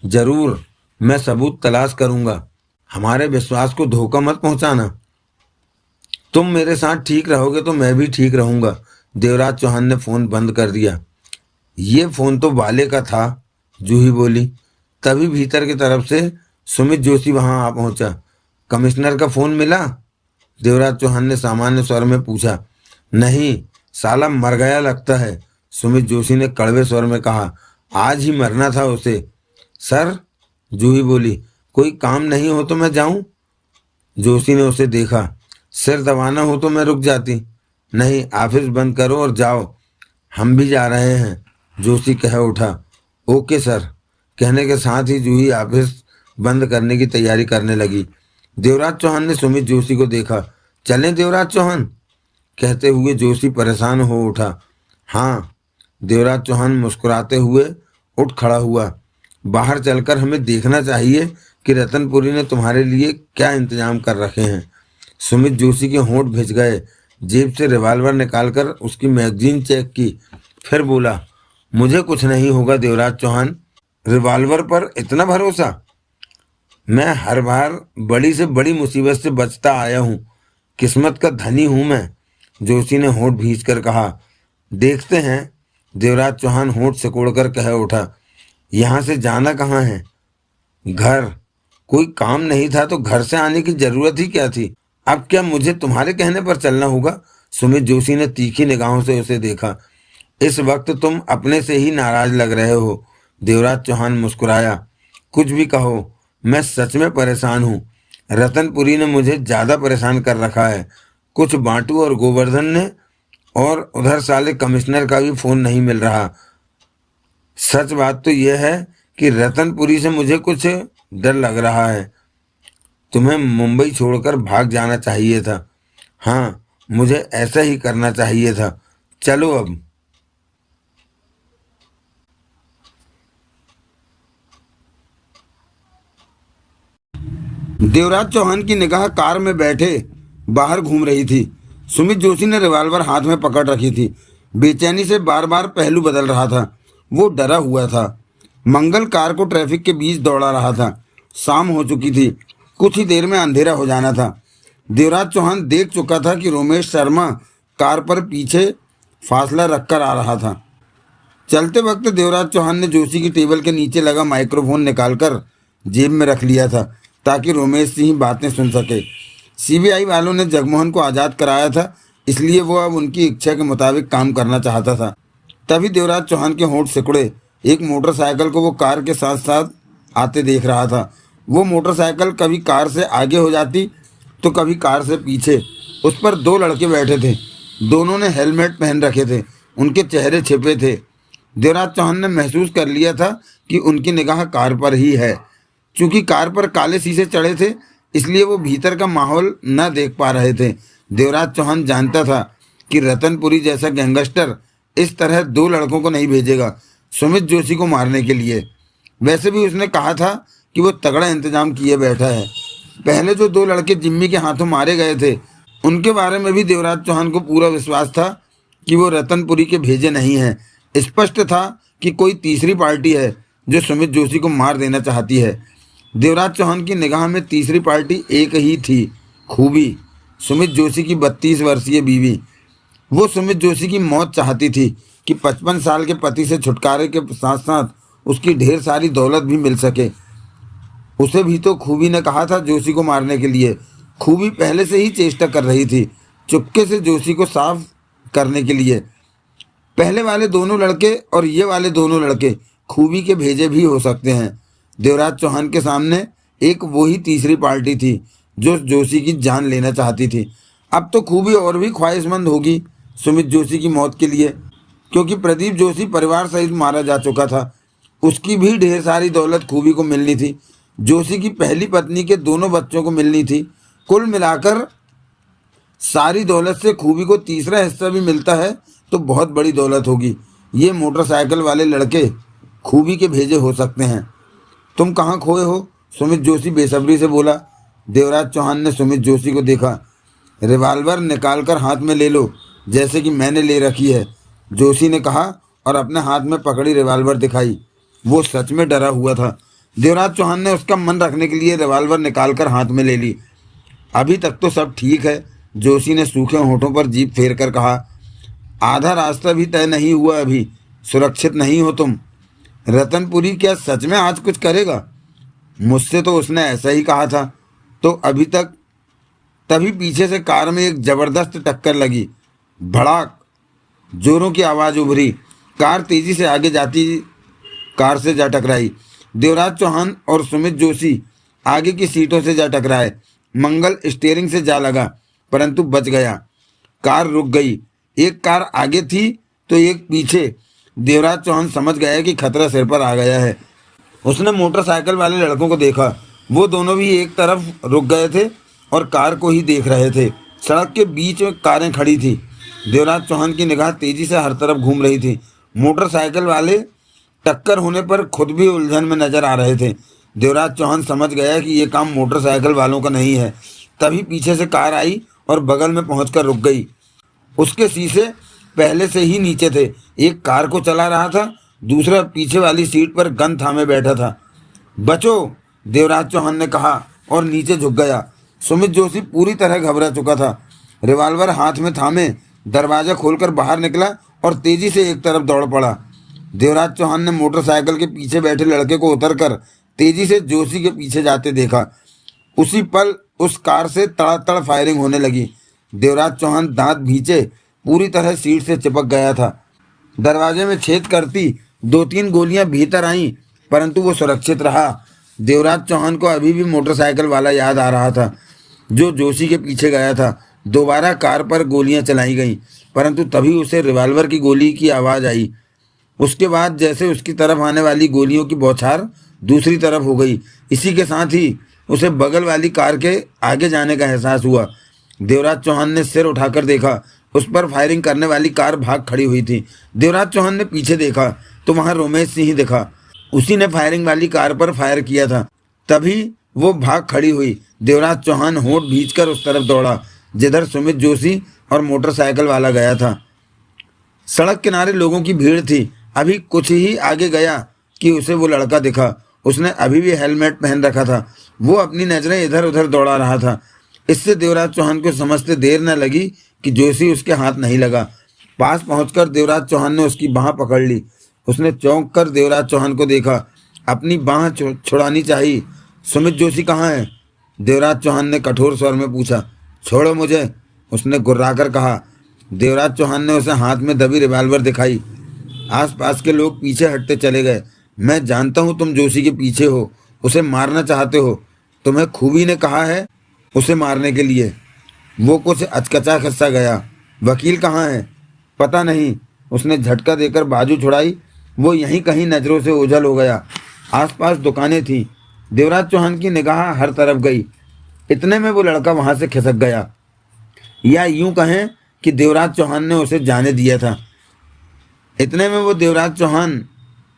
जरूर, मैं सबूत तलाश करूंगा। हमारे विश्वास को धोखा मत पहुंचाना। तुम मेरे साथ ठीक रहोगे तो मैं भी ठीक रहूंगा। देवराज चौहान ने फोन बंद कर दिया। ये फोन तो वाले का था, जूही बोली। तभी भीतर की तरफ से सुमित जोशी वहां आ पहुंचा। कमिश्नर का फोन मिला? देवराज चौहान ने सामान्य स्वर में पूछा। नहीं, साला मर गया लगता है, सुमित जोशी ने कड़वे स्वर में कहा। आज ही मरना था उसे। सर, जूही बोली, कोई काम नहीं हो तो मैं जाऊं? जोशी ने उसे देखा। सिर दबाना हो तो मैं रुक जाती। नहीं, ऑफिस बंद करो और जाओ। हम भी जा रहे हैं, जोशी कह उठा। ओके सर, कहने के साथ ही जूही ऑफिस बंद करने की तैयारी करने लगी। देवराज चौहान ने सुमित जोशी को देखा। चलें देवराज चौहान, कहते हुए जोशी परेशान हो उठा। हाँ। देवराज चौहान मुस्कुराते हुए उठ खड़ा हुआ। बाहर चलकर हमें देखना चाहिए कि रतनपुरी ने तुम्हारे लिए क्या इंतजाम कर रखे हैं। सुमित जोशी के होंठ भिज गए। जेब से रिवॉल्वर निकालकर उसकी मैगजीन चेक की, फिर बोला, मुझे कुछ नहीं होगा देवराज चौहान। रिवॉल्वर पर इतना भरोसा? मैं हर बार बड़ी से बड़ी मुसीबत से बचता आया हूँ। किस्मत का धनी हूँ मैं, जोशी ने होंठ भींच कर कहा। देखते हैं, देवराज चौहान होंठ सिकोड़कर कह उठा। यहाँ से जाना कहाँ है? घर। कोई काम नहीं था तो घर से आने की जरूरत ही क्या थी? अब क्या मुझे तुम्हारे कहने पर चलना होगा? सुमित जोशी ने तीखी निगाहों से उसे देखा। इस वक्त तुम अपने से ही नाराज लग रहे हो। देवराज चौहान मुस्कुराया। कुछ भी कहो, मैं सच में परेशान हूँ। रतनपुरी ने मुझे ज़्यादा परेशान कर रखा है, कुछ बांटू और गोवर्धन ने, और उधर साले कमिश्नर का भी फ़ोन नहीं मिल रहा। सच बात तो यह है कि रतनपुरी से मुझे कुछ डर लग रहा है। तुम्हें मुंबई छोड़कर भाग जाना चाहिए था। हाँ, मुझे ऐसा ही करना चाहिए था। चलो अब। देवराज चौहान की निगाह कार में बैठे बाहर घूम रही थी। सुमित जोशी ने रिवॉल्वर हाथ में पकड़ रखी थी। बेचैनी से बार बार पहलू बदल रहा था। वो डरा हुआ था। मंगल कार को ट्रैफिक के बीच दौड़ा रहा था। शाम हो चुकी थी। कुछ ही देर में अंधेरा हो जाना था। देवराज चौहान देख चुका था कि रोमेश शर्मा कार पर पीछे फासला रखकर आ रहा था। चलते वक्त देवराज चौहान ने जोशी की टेबल के नीचे लगा माइक्रोफोन निकालकर जेब में रख लिया था। ताकि रोमेश सिंह बातें सुन सके। सीबीआई वालों ने जगमोहन को आज़ाद कराया था, इसलिए वो अब उनकी इच्छा के मुताबिक काम करना चाहता था। तभी देवराज चौहान के होंठ सिकुड़े। एक मोटरसाइकिल को वो कार के साथ साथ आते देख रहा था। वो मोटरसाइकिल कभी कार से आगे हो जाती तो कभी कार से पीछे। उस पर 2 लड़के बैठे थे। दोनों ने हेलमेट पहन रखे थे। उनके चेहरे छिपे थे। देवराज चौहान ने महसूस कर लिया था कि उनकी निगाह कार पर ही है। चूंकि कार पर काले शीशे चढ़े थे, इसलिए वो भीतर का माहौल न देख पा रहे थे। देवराज चौहान जानता था कि रतनपुरी जैसा गैंगस्टर इस तरह 2 लड़कों को नहीं भेजेगा सुमित जोशी को मारने के लिए। वैसे भी उसने कहा था कि वो तगड़ा इंतजाम किए बैठा है। पहले जो 2 लड़के जिम्मी के हाथों मारे गए थे, उनके बारे में भी देवराज चौहान को पूरा विश्वास था कि वो रतनपुरी के भेजे नहीं हैं। स्पष्ट था कि कोई तीसरी पार्टी है जो सुमित जोशी को मार देना चाहती है। देवराज चौहान की निगाह में तीसरी पार्टी एक ही थी, खूबी, सुमित जोशी की 32 वर्षीय बीवी। वो सुमित जोशी की मौत चाहती थी कि 55 साल के पति से छुटकारे के साथ साथ उसकी ढेर सारी दौलत भी मिल सके। उसे भी तो खूबी ने कहा था जोशी को मारने के लिए। खूबी पहले से ही चेष्टा कर रही थी चुपके से जोशी को साफ करने के लिए। पहले वाले दोनों लड़के और ये वाले दोनों लड़के खूबी के भेजे भी हो सकते हैं। देवराज चौहान के सामने एक वही तीसरी पार्टी थी जो जोशी की जान लेना चाहती थी। अब तो खूबी और भी ख्वाहिशमंद होगी सुमित जोशी की मौत के लिए, क्योंकि प्रदीप जोशी परिवार सहित मारा जा चुका था। उसकी भी ढेर सारी दौलत खूबी को मिलनी थी। जोशी की पहली पत्नी के दोनों बच्चों को मिलनी थी। कुल मिलाकर सारी दौलत से खूबी को तीसरा हिस्सा भी मिलता है तो बहुत बड़ी दौलत होगी। ये मोटरसाइकिल वाले लड़के खूबी के भेजे हो सकते हैं। तुम कहाँ खोए हो? सुमित जोशी बेसब्री से बोला। देवराज चौहान ने सुमित जोशी को देखा। रिवाल्वर निकालकर हाथ में ले लो, जैसे कि मैंने ले रखी है, जोशी ने कहा और अपने हाथ में पकड़ी रिवाल्वर दिखाई। वो सच में डरा हुआ था। देवराज चौहान ने उसका मन रखने के लिए रिवाल्वर निकालकर हाथ में ले ली। अभी तक तो सब ठीक है, जोशी ने सूखे होठों पर जीभ फेर कर कहा। आधा रास्ता भी तय नहीं हुआ, अभी सुरक्षित नहीं हो तुम। रतनपुरी क्या सच में आज कुछ करेगा? मुझसे तो उसने ऐसा ही कहा था। तो अभी तक तभी पीछे से कार में एक जबरदस्त टक्कर लगी। भड़ाक, जोरों की आवाज़ उभरी। कार तेजी से आगे जाती कार से जा टकराई। देवराज चौहान और सुमित जोशी आगे की सीटों से जा टकराए। मंगल स्टीयरिंग से जा लगा, परंतु बच गया। कार रुक गई। एक कार आगे थी तो एक पीछे। देवराज चौहान समझ गया कि खतरा सिर पर आ गया है। उसने मोटरसाइकिल वाले लड़कों को देखा। वो दोनों भी एक तरफ रुक गए थे और कार को ही देख रहे थे। सड़क के बीच में कारें खड़ी थी। देवराज चौहान की निगाह तेजी से हर तरफ घूम रही थी। मोटरसाइकिल वाले टक्कर होने पर खुद भी उलझन में नजर आ रहे थे। देवराज चौहान समझ गया कि ये काम मोटरसाइकिल वालों का नहीं है। तभी पीछे से कार आई और बगल में पहुंचकर रुक गई। उसके शीशे पहले से ही नीचे थे। एक कार को चला रहा था, दूसरा पीछे वाली सीट पर गन थामे बैठा था। बचो, देवराज चौहान ने कहा और नीचे झुक गया। सुमित जोशी पूरी तरह घबरा चुका था। रिवाल्वर हाथ में थामे दरवाजा खोलकर बाहर निकला और तेजी से एक तरफ दौड़ पड़ा। देवराज चौहान ने मोटरसाइकिल के पीछे बैठे लड़के को उतरकर तेजी से जोशी के पीछे जाते देखा। उसी पल उस कार से तड़ातड़ फायरिंग होने लगी। देवराज चौहान दांत भींचे पूरी तरह सीट से चिपक गया था। दरवाजे में छेद करती 2-3 गोलियां भीतर आईं, परंतु वो सुरक्षित रहा। देवराज चौहान को अभी भी मोटरसाइकिल वाला याद आ रहा था जो जोशी के पीछे गया था। दोबारा कार पर गोलियां चलाई गईं, परंतु तभी उसे रिवाल्वर की गोली की आवाज़ आई। उसके बाद जैसे उसकी तरफ आने वाली गोलियों की बौछार दूसरी तरफ हो गई। इसी के साथ ही उसे बगल वाली कार के आगे जाने का एहसास हुआ। देवराज चौहान ने सिर उठाकर देखा। उस पर फायरिंग करने वाली कार भाग खड़ी हुई थी। देवराज चौहान ने पीछे देखा तो वहां रोमेश सिंह दिखा। उसी ने फायरिंग वाली कार पर फायर किया था। तभी वो भाग खड़ी हुई। देवराज चौहान होंठ भींचकर उस तरफ दौड़ा जिधर सुमित जोशी और मोटरसाइकिल वाला गया था। सड़क किनारे लोगों की भीड़ थी। अभी कुछ ही आगे गया कि उसे वो लड़का दिखा। उसने अभी भी हेलमेट पहन रखा था। वो अपनी नजरें इधर उधर दौड़ा रहा था। इससे देवराज चौहान को समझते देर न लगी कि जोशी उसके हाथ नहीं लगा। पास पहुंचकर देवराज चौहान ने उसकी बाँह पकड़ ली। उसने चौंक कर देवराज चौहान को देखा। अपनी बाँह छुड़ानी चाहिए। सुमित जोशी कहाँ है? देवराज चौहान ने कठोर स्वर में पूछा। छोड़ो मुझे, उसने गुर्राकर कहा। देवराज चौहान ने उसे हाथ में दबी रिवॉल्वर दिखाई। आसपास के लोग पीछे हटते चले गए। मैं जानता हूँ तुम जोशी के पीछे हो, उसे मारना चाहते हो। तुम्हें खूबी ने कहा है उसे मारने के लिए। वो कुछ अचकचा खस्सा गया। वकील कहाँ है? पता नहीं। उसने झटका देकर बाजू छुड़ाई। वो यहीं कहीं नज़रों से ओझल हो गया। आसपास दुकानें थीं। देवराज चौहान की निगाह हर तरफ गई। इतने में वो लड़का वहां से खिसक गया, या यूं कहें कि देवराज चौहान ने उसे जाने दिया था। इतने में वो देवराज चौहान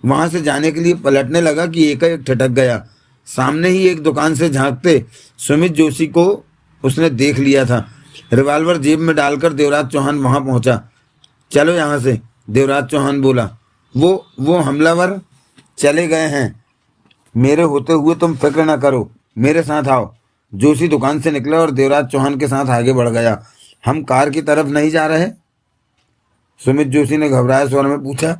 वहां से जाने के लिए पलटने लगा कि एकाएक ठिठक गया। सामने ही एक दुकान से झांकते सुमित जोशी को उसने देख लिया था। रिवॉल्वर जेब में डालकर देवराज चौहान वहां पहुंचा। चलो यहाँ से, देवराज चौहान बोला। वो हमलावर चले गए हैं। मेरे होते हुए तुम फिक्र ना करो, मेरे साथ आओ। जोशी दुकान से निकला और देवराज चौहान के साथ आगे बढ़ गया। हम कार की तरफ नहीं जा रहे? सुमित जोशी ने घबराए स्वर में पूछा।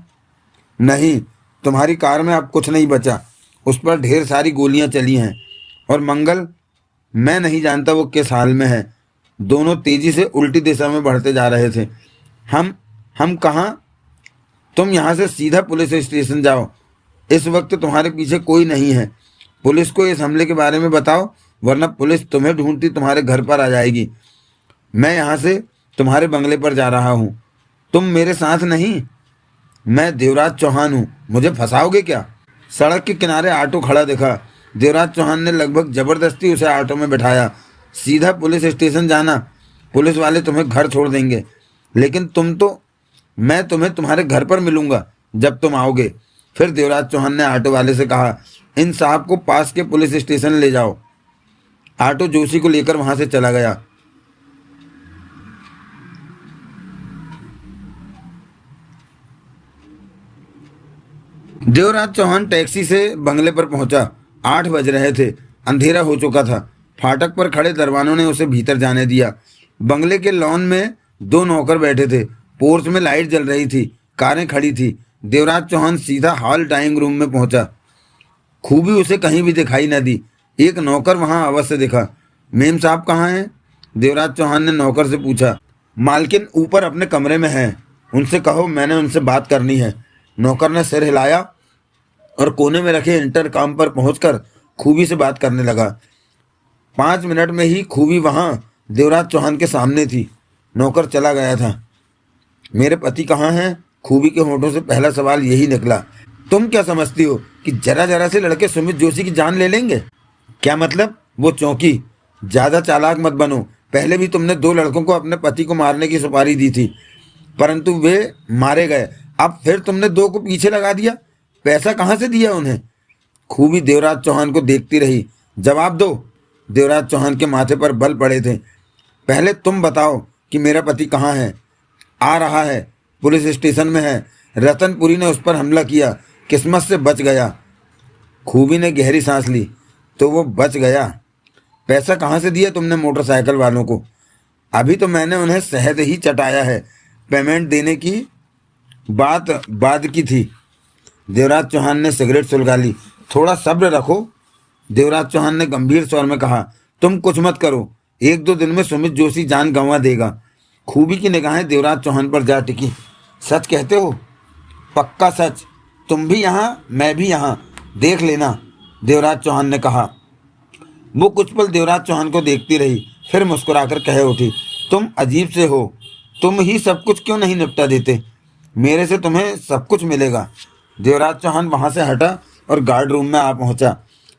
नहीं, तुम्हारी कार में अब कुछ नहीं बचा। उस पर ढेर सारी गोलियां चली हैं। और मंगल, मैं नहीं जानता वो किस हाल में है। दोनों तेजी से उल्टी दिशा में बढ़ते जा रहे थे। हम कहाँ? तुम यहाँ से सीधा पुलिस स्टेशन जाओ। इस वक्त तुम्हारे पीछे कोई नहीं है। पुलिस को इस हमले के बारे में बताओ, वरना पुलिस तुम्हें ढूंढती तुम्हारे घर पर आ जाएगी। मैं यहाँ से तुम्हारे बंगले पर जा रहा हूँ। तुम मेरे साथ नहीं? मैं देवराज चौहान हूँ, मुझे फंसाओगे क्या? सड़क के किनारे ऑटो खड़ा दिखा। देवराज चौहान ने लगभग जबरदस्ती उसे ऑटो में बैठाया। सीधा पुलिस स्टेशन जाना, पुलिस वाले तुम्हें घर छोड़ देंगे। लेकिन मैं तुम्हें तुम्हारे घर पर मिलूंगा जब तुम आओगे। फिर देवराज चौहान ने ऑटो वाले से कहा, इन साहब को पास के पुलिस स्टेशन ले जाओ। ऑटो जोशी को लेकर वहां से चला गया। देवराज चौहान टैक्सी से बंगले पर पहुंचा। 8 बज रहे थे। अंधेरा हो चुका था। फाटक पर खड़े दरवानों ने उसे भीतर जाने दिया। बंगले के लॉन में 2 नौकर बैठे थे। पोर्च में लाइट जल रही थी। कारें खड़ी थी। देवराज चौहान सीधा हॉल डाइनिंग रूम में पहुंचा। खूबी उसे कहीं भी दिखाई न दी। एक नौकर वहां अवश्य दिखा। मेम साहब कहाँ हैं? देवराज चौहान ने नौकर से पूछा। मालकिन ऊपर अपने कमरे में है, उनसे कहो मैंने उनसे बात करनी है। नौकर ने सिर हिलाया और कोने में रखे इंटरकॉम पर पहुंचकर खूबी से बात करने लगा। 5 मिनट में ही खूबी वहां देवराज चौहान के सामने थी। नौकर चला गया था। मेरे पति कहाँ हैं? खूबी के होठों से पहला सवाल यही निकला। तुम क्या समझती हो कि जरा जरा से लड़के सुमित जोशी की जान ले लेंगे? क्या मतलब? वो चौकी। ज्यादा चालाक मत बनो। पहले भी तुमने 2 लड़कों को अपने पति को मारने की सुपारी दी थी, परंतु वे मारे गए। अब फिर तुमने 2 को पीछे लगा दिया। पैसा कहाँ से दिया उन्हें? खूबी देवराज चौहान को देखती रही। जवाब दो। देवराज चौहान के माथे पर बल पड़े थे। पहले तुम बताओ कि मेरा पति कहाँ है? आ रहा है, पुलिस स्टेशन में है। रतनपुरी ने उस पर हमला किया, किस्मत से बच गया। खूबी ने गहरी सांस ली। तो वो बच गया? पैसा कहाँ से दिया तुमने मोटरसाइकिल वालों को? अभी तो मैंने उन्हें शहद ही चटाया है। पेमेंट देने की बात बाद की थी। देवराज चौहान ने सिगरेट सुलगा ली। थोड़ा सब्र रखो, देवराज चौहान ने गंभीर स्वर में कहा। तुम कुछ मत करो, 1-2 दिन में सुमित जोशी जान गंवा देगा। खूबी की निगाहें देवराज चौहान पर जा टिकी। सच कहते हो? पक्का सच। तुम भी यहाँ, मैं भी यहाँ, देख लेना, देवराज चौहान ने कहा। वो कुछ पल देवराज चौहान को देखती रही, फिर मुस्कुराकर कह उठी, तुम अजीब से हो। तुम ही सब कुछ क्यों नहीं निपटा देते? मेरे से तुम्हें सब कुछ मिलेगा। देवराज चौहान वहां से हटा और गार्ड रूम में आ पहुंचा।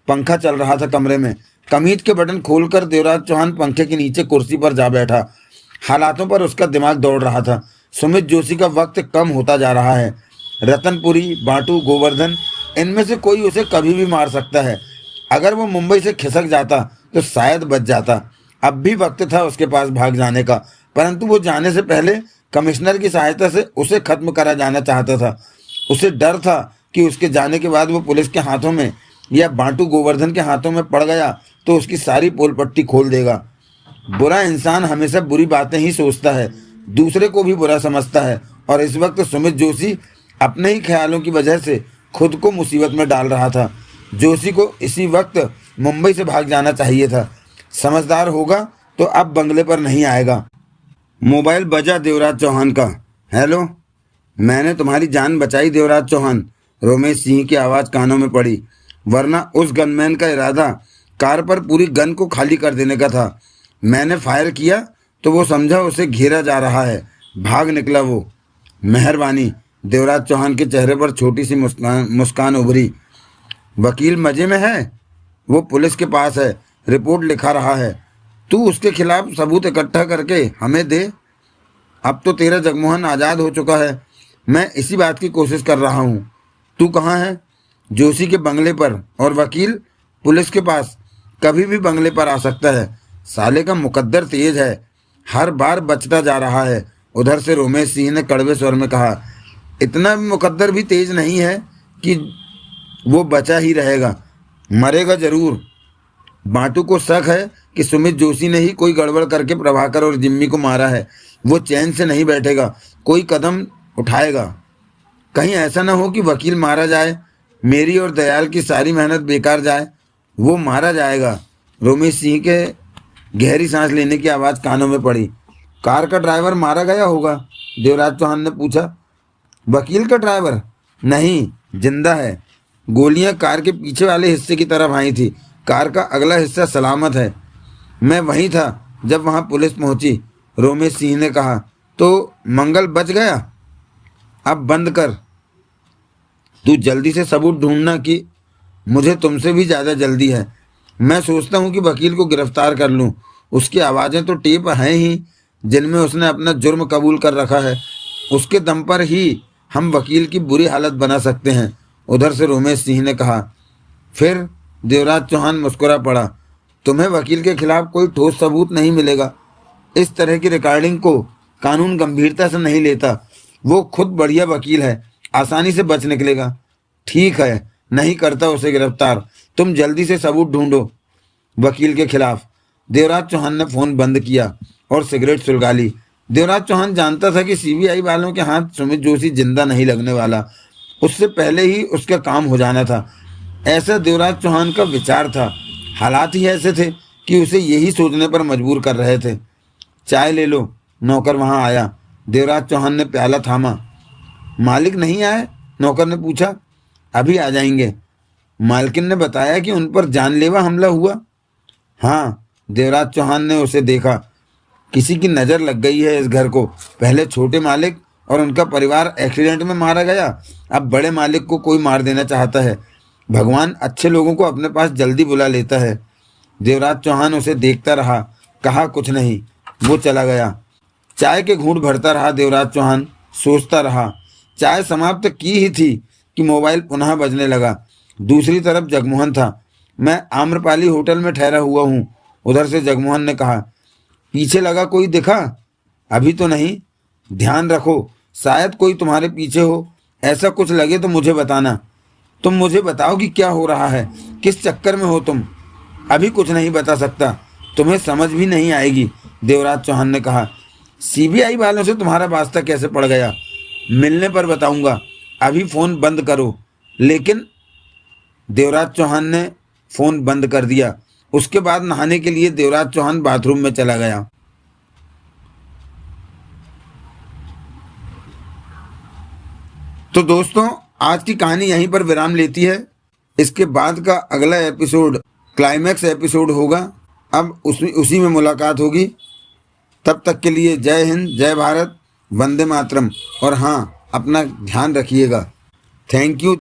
पंखा चल रहा था कमरे में। कमीज के बटन खोलकर देवराज चौहान पंखे के नीचे कुर्सी पर जा बैठा। हालातों पर उसका दिमाग दौड़ रहा था। सुमित जोशी का वक्त कम होता जा रहा है। रतनपुरी, बाटू, गोवर्धन, इनमें से कोई उसे कभी भी मार सकता है। अगर वो मुंबई से खिसक जाता तो शायद बच जाता। अब भी वक्त था उसके पास भाग जाने का, परंतु वो जाने से पहले कमिश्नर की सहायता से उसे खत्म करा जाना चाहता था। उसे डर था कि उसके जाने के बाद वो पुलिस के हाथों में या बाटू गोवर्धन के हाथों में पड़ गया तो उसकी सारी पोल पट्टी खोल देगा। बुरा इंसान हमेशा बुरी बातें ही सोचता है, दूसरे को भी बुरा समझता है, और इस वक्त सुमित जोशी अपने ही ख्यालों की वजह से खुद को मुसीबत में डाल रहा था। जोशी को इसी वक्त मुंबई से भाग जाना चाहिए था। समझदार होगा तो अब बंगले पर नहीं आएगा। मोबाइल बजा देवराज चौहान का। हेलो, मैंने तुम्हारी जान बचाई देवराज चौहान। रोमेश सिंह की आवाज़ कानों में पड़ी। वरना उस गनमैन का इरादा कार पर पूरी गन को खाली कर देने का था। मैंने फायर किया तो वो समझा उसे घेरा जा रहा है, भाग निकला वो। मेहरबानी। देवराज चौहान के चेहरे पर छोटी सी मुस्कान उभरी। वकील मजे में है? वो पुलिस के पास है, रिपोर्ट लिखा रहा है। तू उसके खिलाफ सबूत इकट्ठा करके हमें दे। अब तो तेरा जगमोहन आज़ाद हो चुका है। मैं इसी बात की कोशिश कर रहा हूँ। तू कहाँ है? जोशी के बंगले पर। और वकील पुलिस के पास। कभी भी बंगले पर आ सकता है। साले का मुकद्दर तेज है, हर बार बचता जा रहा है। उधर से रोमेश सिंह ने कड़वे स्वर में कहा, इतना मुकद्दर भी तेज नहीं है कि वो बचा ही रहेगा, मरेगा जरूर। बाटू को शक है कि सुमित जोशी ने ही कोई गड़बड़ करके प्रभाकर और जिम्मी को मारा है। वो चैन से नहीं बैठेगा, कोई कदम उठाएगा। कहीं ऐसा ना हो कि वकील मारा जाए, मेरी और दयाल की सारी मेहनत बेकार जाए। वो मारा जाएगा। रोमेश सिंह के गहरी सांस लेने की आवाज़ कानों में पड़ी। कार का ड्राइवर मारा गया होगा? देवराज चौहान ने पूछा। वकील का ड्राइवर? नहीं, जिंदा है। गोलियां कार के पीछे वाले हिस्से की तरफ आई थी। कार का अगला हिस्सा सलामत है। मैं वहीं था जब वहां पुलिस पहुंची। रोमेश सिंह ने कहा। तो मंगल बच गया? अब बंद कर। तू जल्दी से सबूत ढूंढना कि मुझे तुमसे भी ज़्यादा जल्दी है। मैं सोचता हूँ कि वकील को गिरफ्तार कर लूँ। उसकी आवाज़ें तो टेप हैं ही जिनमें उसने अपना जुर्म कबूल कर रखा है। उसके दम पर ही हम वकील की बुरी हालत बना सकते हैं। उधर से रोमेश सिंह ने कहा। फिर? देवराज चौहान मुस्कुरा पड़ा। तुम्हें वकील के खिलाफ कोई ठोस सबूत नहीं मिलेगा। इस तरह की रिकॉर्डिंग को कानून गंभीरता से नहीं लेता। वो खुद बढ़िया वकील है, आसानी से बच निकलेगा। ठीक है, नहीं करता उसे गिरफ्तार। तुम जल्दी से सबूत ढूंढो वकील के खिलाफ। देवराज चौहान ने फ़ोन बंद किया और सिगरेट सुलगा ली। देवराज चौहान जानता था कि सीबीआई वालों के हाथ सुमित जोशी जिंदा नहीं लगने वाला। उससे पहले ही उसका काम हो जाना था, ऐसा देवराज चौहान का विचार था। हालात ही ऐसे थे कि उसे यही सोचने पर मजबूर कर रहे थे। चाय ले लो। नौकर वहां आया। देवराज चौहान ने प्याला थामा। मालिक नहीं आए? नौकर ने पूछा। अभी आ जाएंगे। मालकिन ने बताया कि उन पर जानलेवा हमला हुआ। हाँ, देवराज चौहान ने उसे देखा। किसी की नज़र लग गई है इस घर को। पहले छोटे मालिक और उनका परिवार एक्सीडेंट में मारा गया, अब बड़े मालिक को कोई मार देना चाहता है। भगवान अच्छे लोगों को अपने पास जल्दी बुला लेता है। देवराज चौहान उसे देखता रहा, कहा कुछ नहीं। वो चला गया। चाय के घूंट भरता रहा देवराज चौहान, सोचता रहा। चाय समाप्त की ही थी कि मोबाइल पुनः बजने लगा। दूसरी तरफ जगमोहन था। मैं आम्रपाली होटल में ठहरा हुआ हूँ। उधर से जगमोहन ने कहा। पीछे लगा कोई दिखा? अभी तो नहीं। ध्यान रखो, शायद कोई तुम्हारे पीछे हो। ऐसा कुछ लगे तो मुझे बताना। तुम मुझे बताओ कि क्या हो रहा है, किस चक्कर में हो तुम? अभी कुछ नहीं बता सकता, तुम्हें समझ भी नहीं आएगी, देवराज चौहान ने कहा। सीबीआई वालों से तुम्हारा वास्ता कैसे पड़ गया? मिलने पर बताऊंगा, अभी फ़ोन बंद करो। लेकिन देवराज चौहान ने फ़ोन बंद कर दिया। उसके बाद नहाने के लिए देवराज चौहान बाथरूम में चला गया। तो दोस्तों, आज की कहानी यहीं पर विराम लेती है। इसके बाद का अगला एपिसोड क्लाइमैक्स एपिसोड होगा। अब उसी में मुलाकात होगी। तब तक के लिए जय हिंद, जय भारत, वंदे मातरम। और हाँ, अपना ध्यान रखिएगा। Thank you.